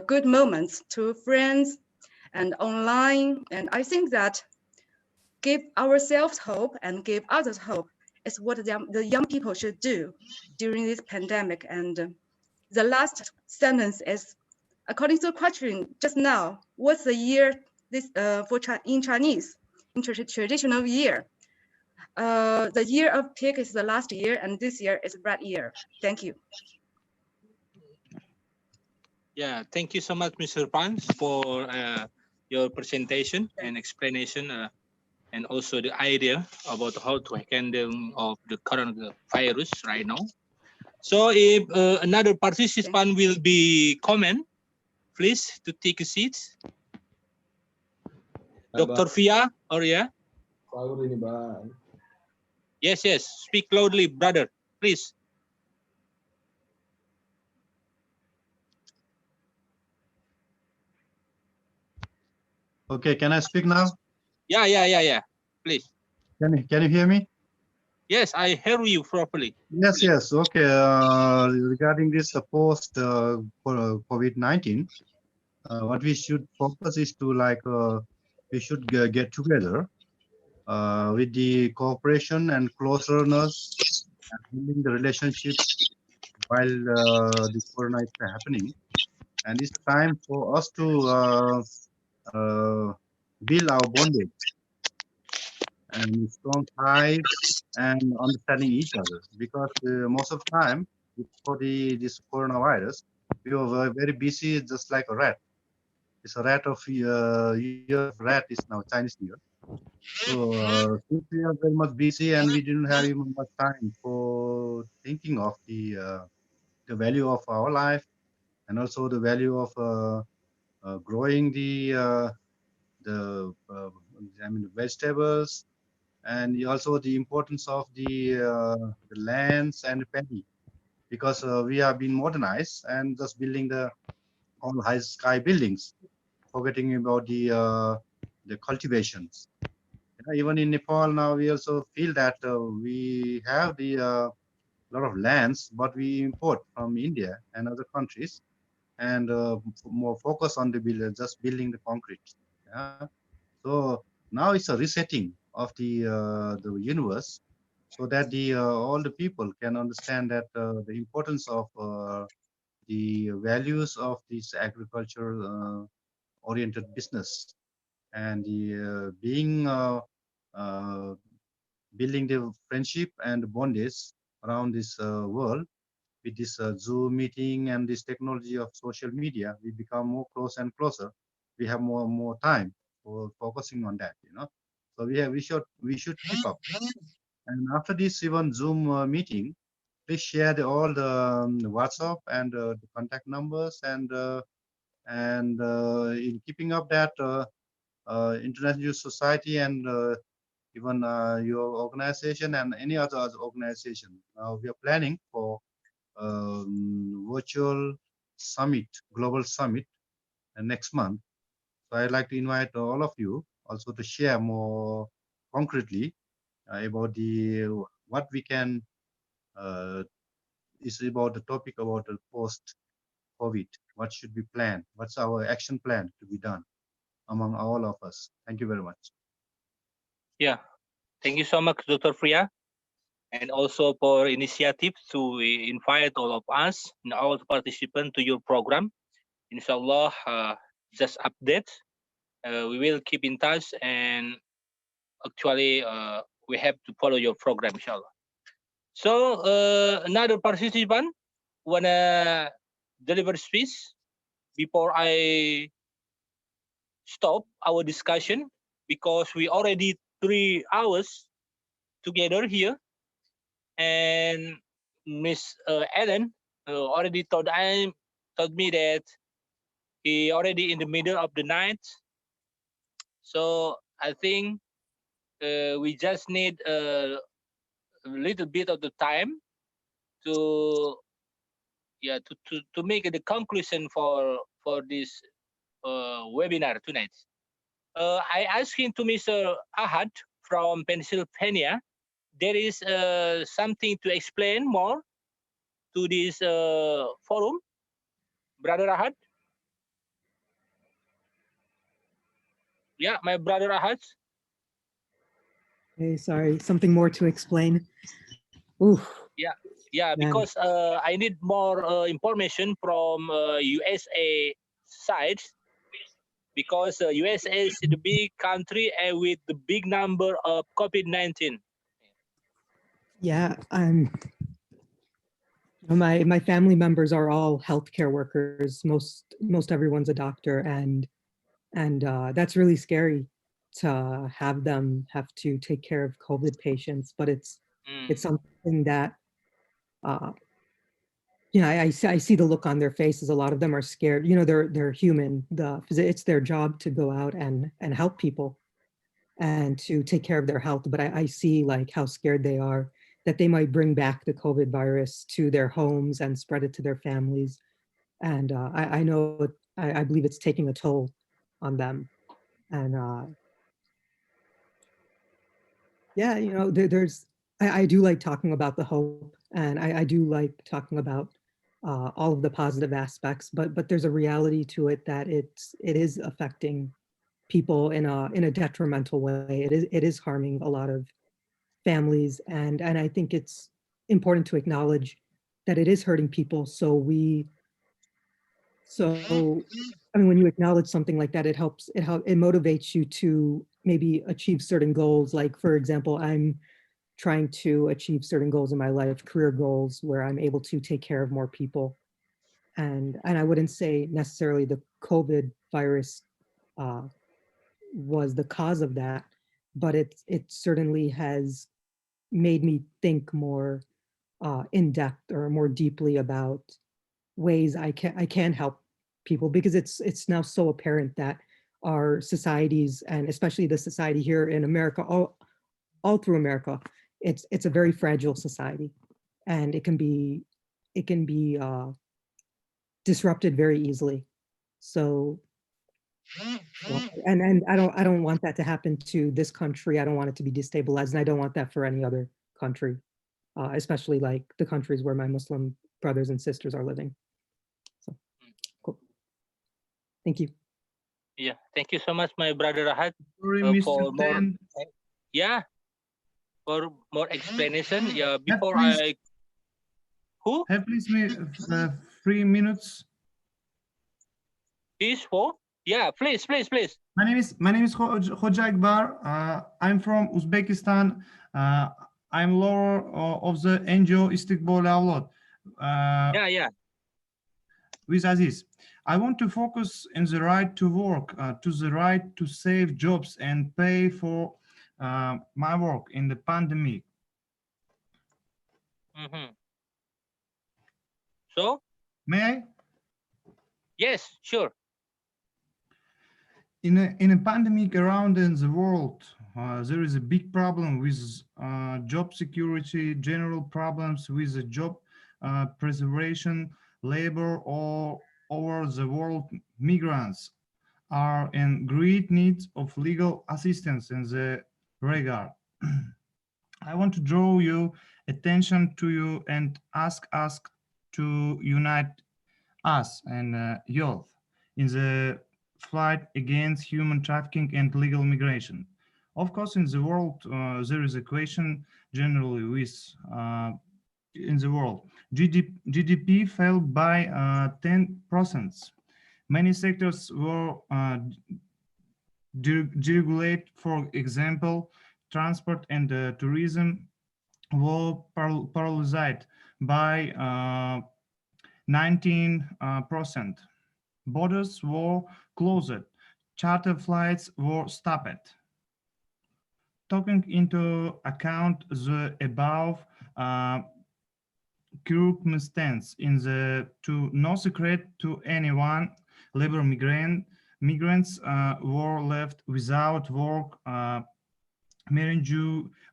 good moments to friends and online. And I think that give ourselves hope and give others hope is what the young people should do during this pandemic. And the last sentence is, according to the question just now, what's the year this in Chinese, in traditional year? The year of pig is the last year, and this year is rat year. Thank you. Yeah, thank you so much, Mr. Pans, for your presentation and explanation, and also the idea about how to handle of the coronavirus right now. So if another participant will be comment, please to take a seat. Dr. Fia, or yeah? Yes, yes, speak loudly, brother, please. Okay, can I speak now? Yeah, please. Can you hear me? Yes, I hear you properly. Yes, yes. Okay. Regarding this post COVID-19, what we should focus is to we should get together with the cooperation and closeness and building the relationships while the corona is happening. And it's time for us to build our bondage and strong ties and understanding each other, because most of the time before this coronavirus, we were very busy, just like a rat. It's a rat of year of rat is now Chinese New Year. So since we are very much busy and we didn't have even much time for thinking of the value of our life, and also the value of growing the vegetables, and also the importance of the lands and paddy, because we have been modernized and just building the all high sky buildings, forgetting about the cultivations. Even in Nepal now, we also feel that we have the lot of lands, but we import from India and other countries, and more focus on the just building the concrete. Yeah. So now it's a resetting of the universe, so that the all the people can understand that the importance of the values of this agriculture oriented business, and the being building the friendship and bondage around this world. With this Zoom meeting and this technology of social media, we become more close and closer. We have more time for focusing on that, you know. So we should keep up. And after this even Zoom meeting, please share all the WhatsApp and the contact numbers, and in keeping up that International Society and even your organization and any other organization. We are planning for virtual summit, global summit next month. So I'd like to invite all of you also to share more concretely about the what we can is about the topic about the post COVID. What should be planned? What's our action plan to be done among all of us? Thank you very much. Yeah, thank you so much, Dr. Priya, and also for initiative to invite all of us and all the participants to your program. Inshallah, just update. We will keep in touch, and actually, we have to follow your program, inshallah. So, another participant wanna deliver speech before I stop our discussion, because we already 3 hours together here, and Miss Ellen already told me that he already in the middle of the night. So I think we just need a little bit of the time to to make the conclusion for this webinar tonight. I asked him to Mr. Ahad from Pennsylvania. There is something to explain more to this forum, Brother Ahad. Yeah, my brother Ahad. Hey, sorry, something more to explain. Oof. Yeah, Man. because I need more information from USA side, because USA is the big country and with the big number of COVID-19. Yeah, my family members are all healthcare workers. Most everyone's a doctor, and that's really scary to have them have to take care of COVID patients. But it's something that I see the look on their faces. A lot of them are scared. You know, they're human. It's their job to go out and help people and to take care of their health. But I see like how scared they are that they might bring back the COVID virus to their homes and spread it to their families. And I know, I believe it's taking a toll on them. And yeah, you know, I do like talking about the hope, and I do like talking about all of the positive aspects, but there's a reality to it that it is affecting people in a detrimental way. It is harming a lot of families, and I think it's important to acknowledge that it is hurting people. So I mean, when you acknowledge something like that, it motivates you to maybe achieve certain goals. Like, for example, I'm trying to achieve certain goals in my life, career goals, where I'm able to take care of more people. And I wouldn't say necessarily the COVID virus was the cause of that, but it certainly has made me think more in depth or more deeply about ways I can help people, because it's now so apparent that our societies, and especially the society here in America, all through America, it's a very fragile society, and it can be disrupted very easily. So and I don't want that to happen to this country. I don't want it to be destabilized, and I don't want that for any other country, especially like the countries where my Muslim brothers and sisters are living. So cool. Thank you. Yeah, thank you so much, my brother Ahad. Sorry, for Mr. more. Tan. Yeah, for more explanation. Yeah, Have before please, I who have please me 3 minutes. is for? Yeah, please. My name is Hoja Akbar. I'm from Uzbekistan. I'm lower of the NGO Istiqbal Avlod. Yeah. With Aziz, I want to focus on the right to work, to the right to save jobs and pay for my work in the pandemic. So? May I? Yes, sure. In a pandemic around in the world, there is a big problem with job security, general problems with the job preservation, labor all over the world. Migrants are in great need of legal assistance in the regard. I want to draw your attention to you and ask us to unite us and youth in the fight against human trafficking and legal migration. Of course, in the world, there is a question generally with in the world. GDP fell by 10%. Many sectors were deregulated, for example, transport and tourism were paralyzed by 19%. Borders were closed. Charter flights were stopped. Taking into account the above circumstance in the to no secret to anyone, labor migrants were left without work, marriage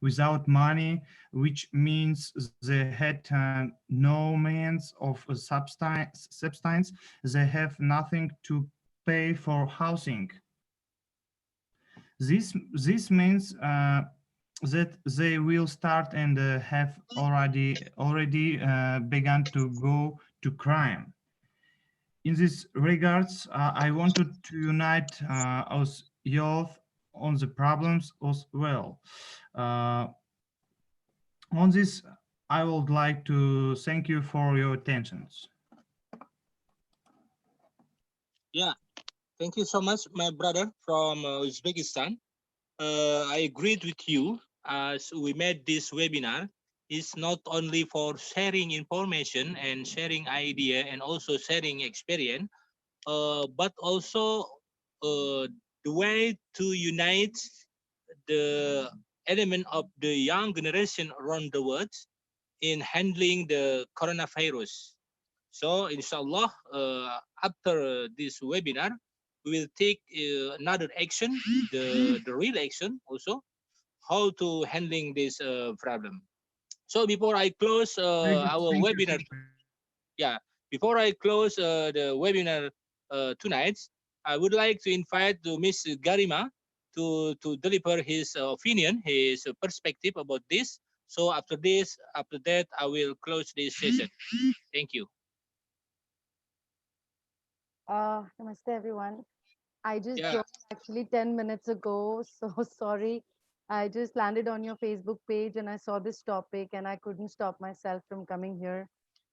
without money, which means they had no means of subsistence. They have nothing to pay for housing. This means that they will start and have already begun to go to crime. In this regards, I wanted to unite us youth on the problems as well. On this, I would like to thank you for your attentions. Yeah, thank you so much, my brother from Uzbekistan. I agreed with you as we made this webinar. It's not only for sharing information and sharing idea and also sharing experience, but also the way to unite the element of the young generation around the world in handling the coronavirus. So inshallah, after this webinar, we will take another action, the real action also, how to handling this problem. So before I close our webinar, yeah, before I close the webinar tonight, I would like to invite to Ms. Garima to deliver his opinion, his perspective about this. So after that, I will close this session. Thank you. Namaste, everyone. I just Yeah. joined actually 10 minutes ago, so sorry. I just landed on your Facebook page and I saw this topic and I couldn't stop myself from coming here.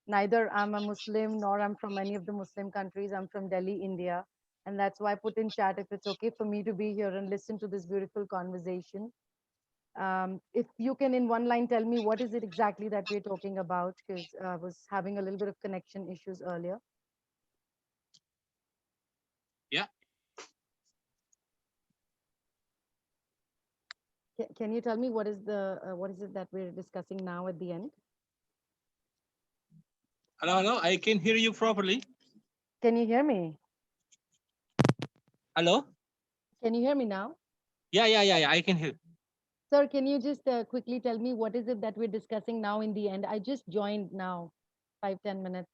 Neither I'm a Muslim nor I'm from any of the Muslim countries. I'm from Delhi, India. And that's why I put in chat if it's okay for me to be here and listen to this beautiful conversation. If you can in one line tell me what is it exactly that we're talking about, because I was having a little bit of connection issues earlier. Yeah. Can you tell me what is it that we're discussing now at the end? Hello, I can hear you properly. Can you hear me? Hello? Can you hear me now? Yeah, I can hear. Sir, can you just quickly tell me what is it that we're discussing now in the end? I just joined now, 10 minutes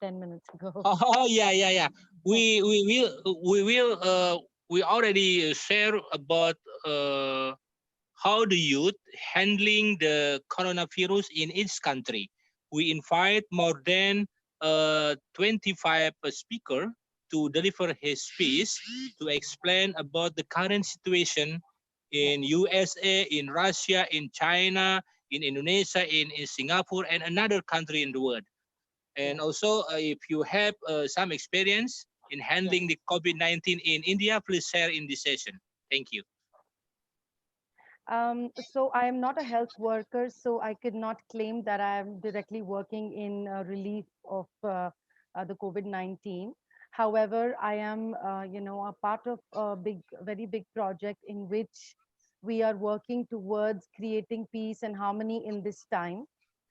ago. Oh, yeah. We already share about how the youth handling the coronavirus in each country. We invite more than 25 speaker to deliver his speech to explain about the current situation in USA, in Russia, in China, in Indonesia, in Singapore, and another country in the world. And also, if you have some experience in handling the COVID-19 in India, please share in this session. Thank you. So I am not a health worker, so I could not claim that I am directly working in relief of the COVID-19. However, I am, a part of a very big project in which we are working towards creating peace and harmony in this time.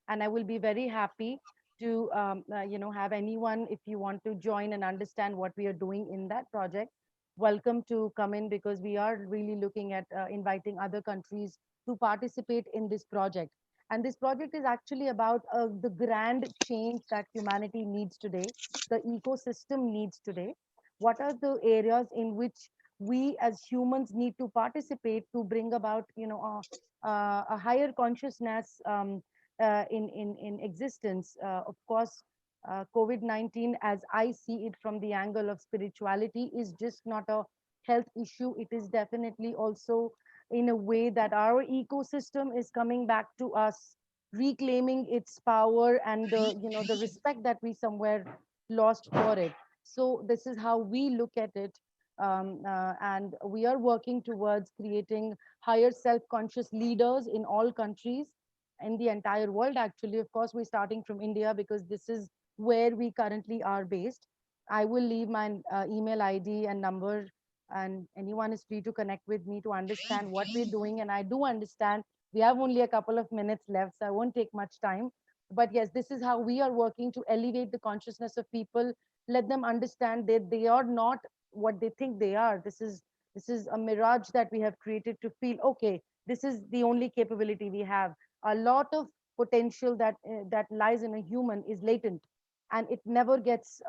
And I will be very happy to, have anyone, if you want to join and understand what we are doing in that project, welcome to come in, because we are really looking at inviting other countries to participate in this project. And this project is actually about the grand change that humanity needs today, the ecosystem needs today. What are the areas in which we as humans need to participate to bring about, a higher consciousness in existence? Of course, COVID-19, as I see it from the angle of spirituality, is just not a health issue. It is definitely also in a way that our ecosystem is coming back to us, reclaiming its power and the respect that we somewhere lost for it. So this is how we look at it. And we are working towards creating higher self-conscious leaders in all countries, in the entire world. Actually, of course, we're starting from India because this is where we currently are based. I will leave my email ID and number, and anyone is free to connect with me to understand what we're doing. And I do understand we have only a couple of minutes left, so I won't take much time. But yes, this is how we are working to elevate the consciousness of people, let them understand that they are not what they think they are. This is a mirage that we have created to feel, okay, this is the only capability we have. A lot of potential that lies in a human is latent, and it never gets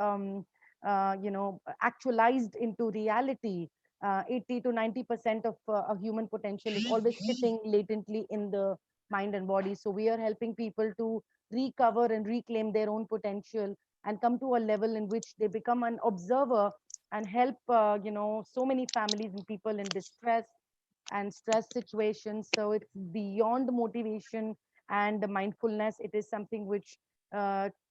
actualized into reality. 80 to 90% of a human potential is always sitting latently in the mind and body. So we are helping people to recover and reclaim their own potential and come to a level in which they become an observer and help so many families and people in distress and stress situations. So it's beyond motivation and the mindfulness. It is something which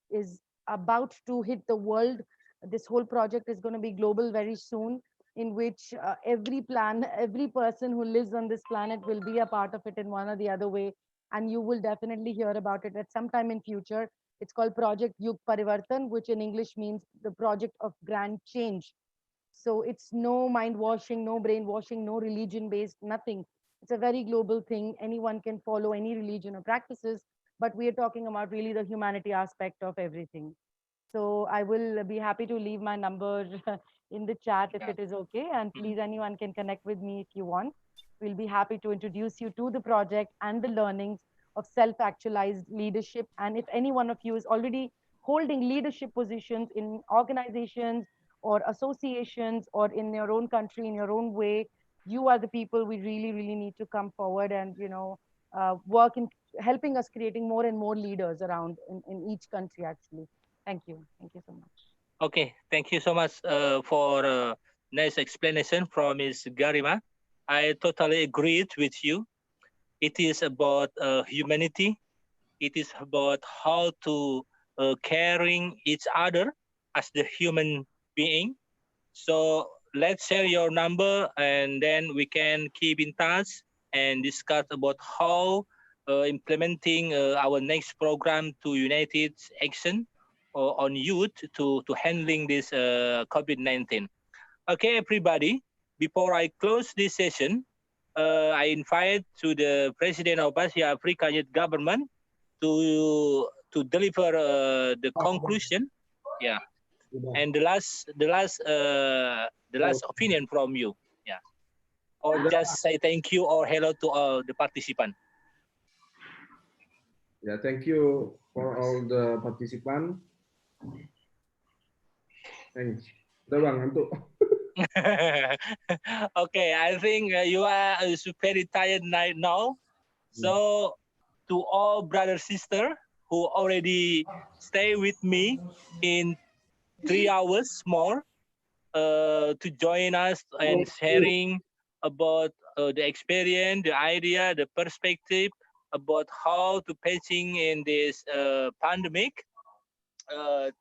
is about to hit the world. This whole project is going to be global very soon, in which every person who lives on this planet will be a part of it in one or the other way. And you will definitely hear about it at some time in future. It's called Project Yug Parivartan, which in English means the project of grand change. So it's no mind washing, no brainwashing, no religion based, nothing. It's a very global thing. Anyone can follow any religion or practices, but we are talking about really the humanity aspect of everything. So I will be happy to leave my number in the chat if it is okay. And please, anyone can connect with me if you want. We'll be happy to introduce you to the project and the learnings of self-actualized leadership. And if any one of you is already holding leadership positions in organizations or associations or in your own country, in your own way, you are the people we really, really need to come forward and, work in helping us creating more and more leaders around in each country, actually. Thank you. Thank you so much. Okay, thank you so much for nice explanation from Ms. Garima. I totally agreed with you. It is about humanity. It is about how to caring each other as the human being. So let's share your number, and then we can keep in touch and discuss about how implementing our next program to United Action on youth to handling this COVID-19. Okay, everybody, before I close this session, I invite to the President of Asia Africa Youth Government to deliver the conclusion. Yeah, and the last opinion from you. Yeah, or just say thank you or hello to all the participants. Yeah, thank you for all the participants. Thanks. Udah bang, ngantuk. Okay, I think you are very tired now. So to all brother sister who already stay with me in 3 hours more to join us and sharing about the experience, the idea, the perspective about how to patching in this pandemic.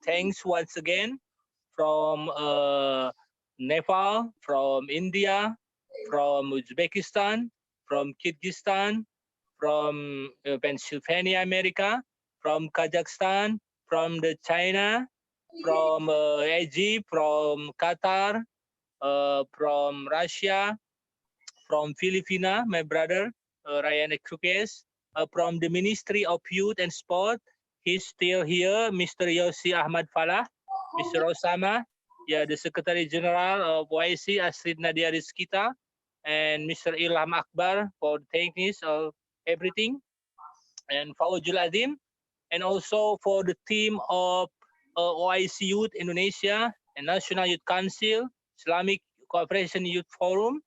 Thanks once again from Nepal, from India, from Uzbekistan, from Kyrgyzstan, from Pennsylvania, America, from Kazakhstan, from the China, from Egypt, from Qatar, from Russia, from Filipina, my brother, Ryan Krukes, from the Ministry of Youth and Sport. He's still here, Mr. Yossi Ahmad Falah, Mr. Osama, yeah, the Secretary General of OIC, Astrid Nadia Rizkita, and Mr. Ilham Akbar for the techniques of everything, and Fauzul Azim, and also for the team of OIC Youth Indonesia and National Youth Council, Islamic Cooperation Youth Forum,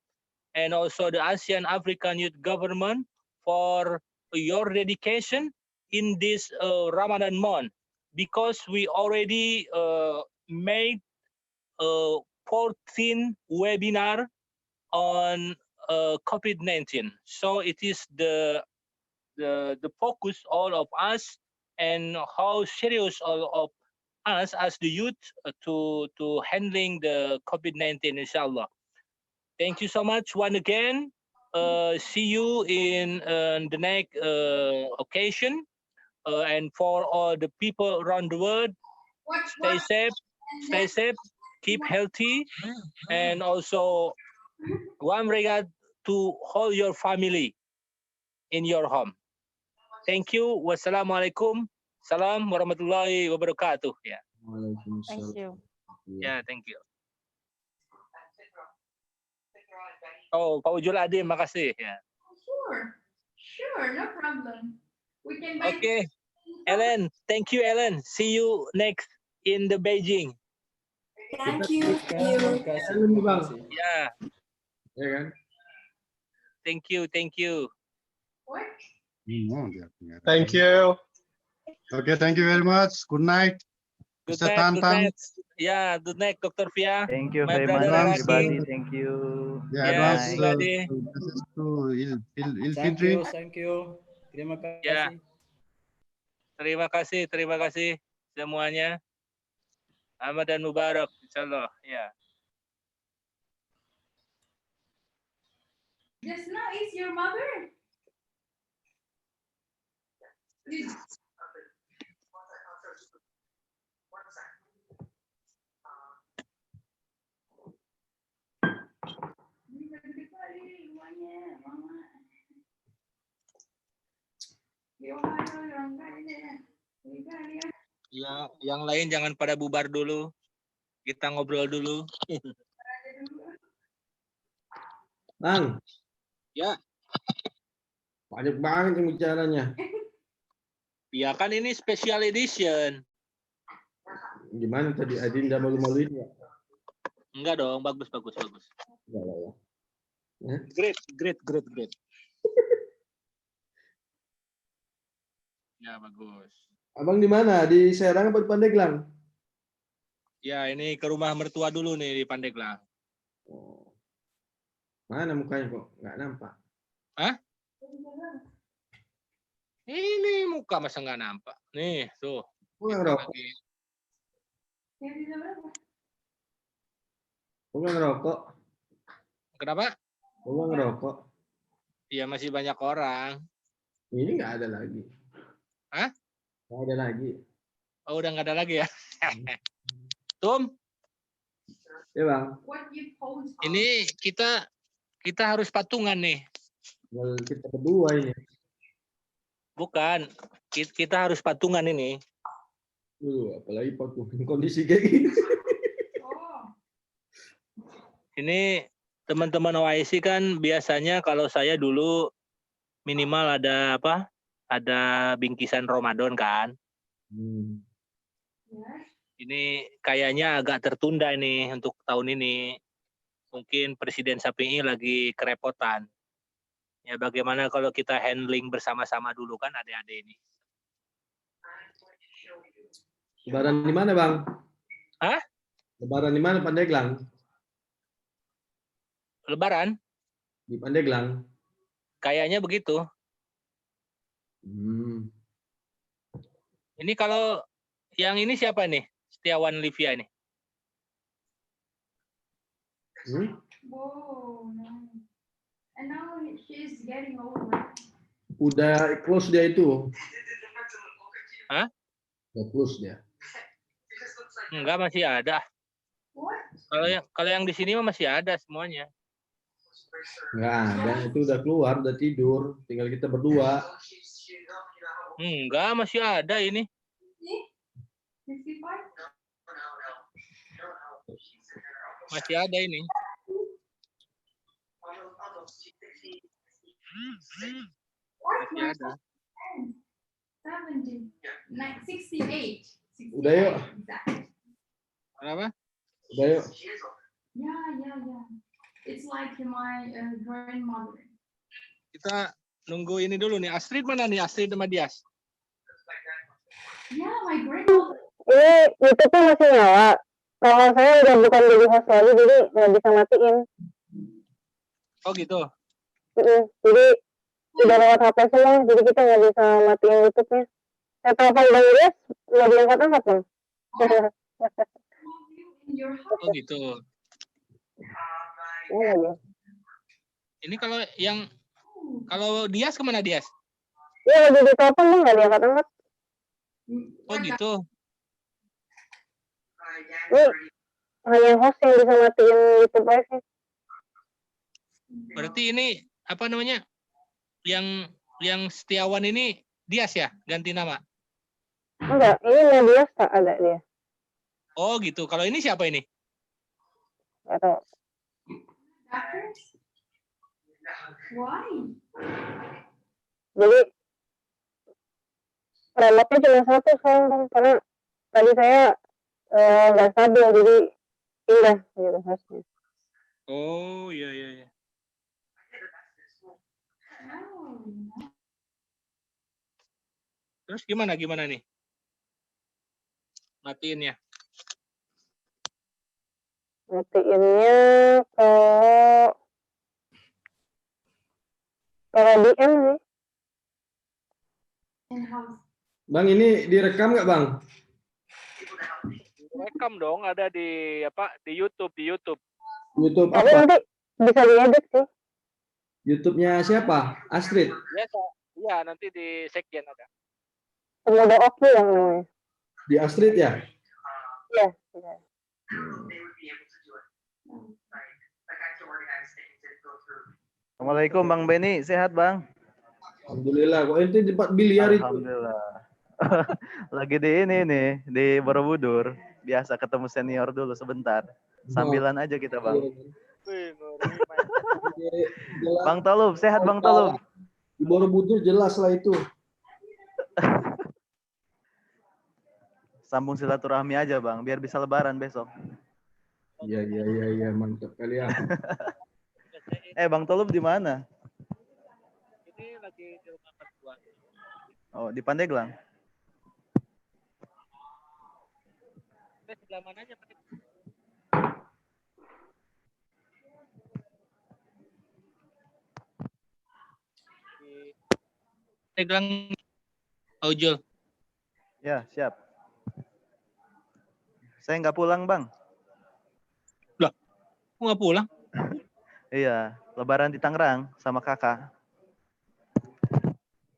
and also the ASEAN African Youth Government for your dedication in this Ramadan month, because we already made 14 webinar on COVID-19. So it is the focus all of us and how serious all of us as the youth to handling the COVID-19, inshallah. Thank you so much once again. See you in the next occasion. And for all the people around the world, stay safe, keep healthy, and also one regard to hold your family in your home. Thank you. Wassalamualaikum. Salam warahmatullahi wabarakatuh. Yeah. Thank you. Yeah, thank you. Oh, Pak Ujul Adim, makasih. Yeah. Sure, no problem. We can make. Okay, Ellen, thank you, Ellen. See you next in the Beijing. Thank you. Yeah. Ya kan? Thank you, thank you. Thank you. Okay, thank you very much. Good night. Good Mr. night, Tan good Tan. night. Yeah, good night, Dr. Fia. Thank you My very brother much, Raki. everybody. Thank you. Yeah, Yeah, advance everybody. message to Thank Ilfitri. you, thank you. Terima kasih. Ya. Terima kasih semuanya. Ramadan Mubarak, insyaAllah. Ya. Just now is your mother. Ya, yang lain jangan pada bubar dulu. Kita ngobrol dulu. Bang. Ya. Banyak banget yang bicaranya. Ya kan ini special edition. Gimana tadi Adinda malu-maluin ya? Enggak dong, bagus. Enggak lah ya. Great. Ya, bagus. Abang di mana? Di Serang apa di Pandeglang? Ya, ini ke rumah mertua dulu nih di Pandeglang. Oh. Mana mukanya kok? Nggak nampak. Hah? Ini muka masa nggak nampak. Nih, tuh. Bukan ngerokok. Bukan ngerokok. Kenapa? Bukan ngerokok. Iya, masih banyak orang. Ini nggak ada lagi. Hah? Nggak ada lagi. Oh, udah nggak ada lagi ya? Tum? Ya bang. Ini kita harus patungan nih. Well, kita berdua ini. Bukan, kita harus patungan ini. Apalagi patungan kondisi kayak gini. Ini teman-teman OIC kan biasanya kalau saya dulu minimal ada apa? Ada bingkisan Ramadan kan. Ini kayaknya agak tertunda nih untuk tahun ini. Mungkin Presiden Sapi'i lagi kerepotan. Ya bagaimana kalau kita handling bersama-sama dulu kan adik-adik ini. Lebaran di mana bang? Hah? Lebaran di mana Pandeglang? Lebaran? Di Pandeglang. Kayaknya begitu. Ini kalau yang ini siapa nih? Setiawan Livia nih. Whoa, no. And now she's getting old. Udah close dia itu. Hah? Udah close dia. Enggak, masih ada. Kalau yang di sini mah masih ada semuanya. Enggak ada, itu udah keluar, udah tidur. Tinggal kita berdua. Enggak, masih ada ini. Masih ada ini. Masih ada. 70, 68. Udah yuk. Kenapa? Udah yuk. Yeah. It's like my grandmother. Kita nunggu ini dulu nih. Astrid mana nih? Astrid sama Dias. Yeah, my grandmother. Ini YouTube-nya masih nyala. Kalau saya udah bukan jadi host lagi, jadi nggak bisa matiin. Oh gitu. Jadi udah lewat HP semua, jadi kita nggak bisa matiin YouTube-nya. Saya telepon Bang Dias, nggak diangkat-angkat Bang. Oh gitu. Ini kalau Dias kemana Dias? Iya lagi di telepon Bang, nggak diangkat-angkat. Oh gitu. Ini hanya host yang bisa matiin YouTube aja sih. Berarti ini apa namanya? Yang Setiawan ini Dias ya? Ganti nama? Enggak, ini Dias tak ada dia. Oh gitu. Kalau ini siapa ini? Atau Why? jadi remote-nya cuma satu sekarang Bang, karena tadi saya nggak stabil jadi pindah gitu hostnya. Oh iya. Terus gimana nih? Matiinnya. Matiinnya kalau DM sih. Bang, ini direkam nggak Bang? Rekam dong, ada di YouTube. YouTube Tapi apa? nanti bisa diedit sih. YouTube-nya siapa? Astrid. Iya, nanti di Sekjen ada. Semoga oke yang namanya. Di Astrid ya? Iya. Assalamualaikum Bang Benny, sehat Bang? Alhamdulillah, kok ente di tempat biliar itu? Alhamdulillah. Lagi di ini nih, di Borobudur. Biasa ketemu senior dulu sebentar. Sambilan aja kita Bang. Bang Tolub, sehat Bang Tolub? Di Borobudur jelas lah itu. Sambung silaturahmi aja Bang, biar bisa lebaran besok. Iya, mantap kali ya. Bang Tolub di mana? Ini lagi di rumah mertua. Oh, di Pandeglang. Sebelah mananya Pak? Di Pandeglang Ojol. Ya, siap. Saya nggak pulang, Bang. Lah, kok nggak pulang? Iya, lebaran di Tangerang sama kakak.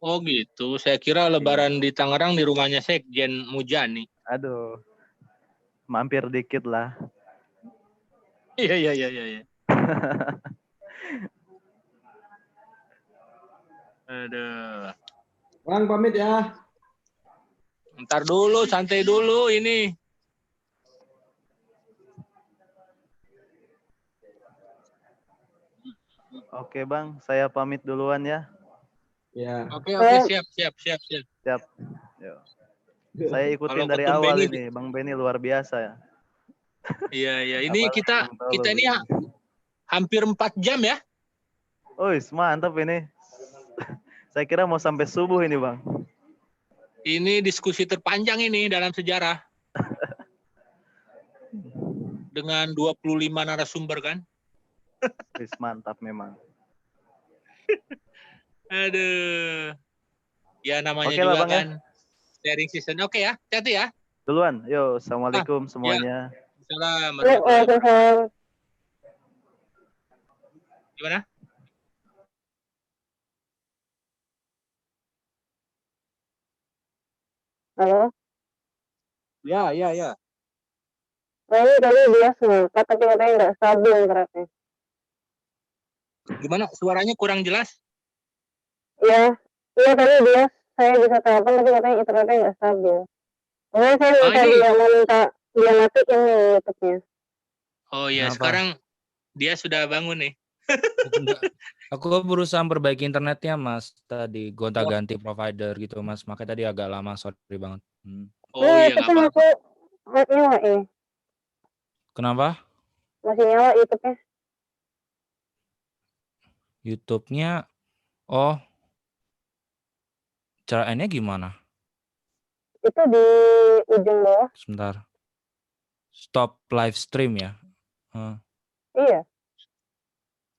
Oh gitu, saya kira lebaran di Tangerang di rumahnya Sekjen Mujani. Aduh, mampir dikit lah. Iya. Aduh. Bang, pamit ya. Ntar dulu, santai dulu ini. Oke Bang, saya pamit duluan ya. Ya. Oke, siap. Siap. Yo. Saya ikutin Kalau dari Ketum awal Benny, ini, Bang Benny luar biasa ya. Iya. Ini Apalagi kita Bang Tolub ini ya hampir 4 jam ya. Wih, mantap ini. Saya kira mau sampai subuh ini, Bang. Ini diskusi terpanjang ini dalam sejarah. Dengan 25 narasumber kan. Wih, mantap memang. Aduh. Ya namanya Oke lah juga Bang ya. kan sharing season. Oke ya, hati ya. Duluan. Yo, assalamualaikum semuanya. Salam warahmatullahi wabarakatuh. Gimana? Halo. Ya. Nah ini tadi dia ngangkat tapi katanya nggak stabil internetnya. Gimana? Suaranya kurang jelas? Iya, iya tadi dia saya bisa telepon tapi katanya internetnya nggak stabil. Makanya saya minta ini. dia matiin nih YouTube-nya. Oh iya, Kenapa? sekarang dia sudah bangun nih. Aku berusaha memperbaiki internetnya Mas. Tadi gonta-ganti provider gitu Mas. Makanya tadi agak lama, sorry banget. Oh iya, nggak apa-apa. Masih nyala ini. Kenapa? Masih nyala YouTube-nya. YouTube-nya, oh, caranya gimana? Itu di ujung bawah. Sebentar. Stop live stream ya? Iya.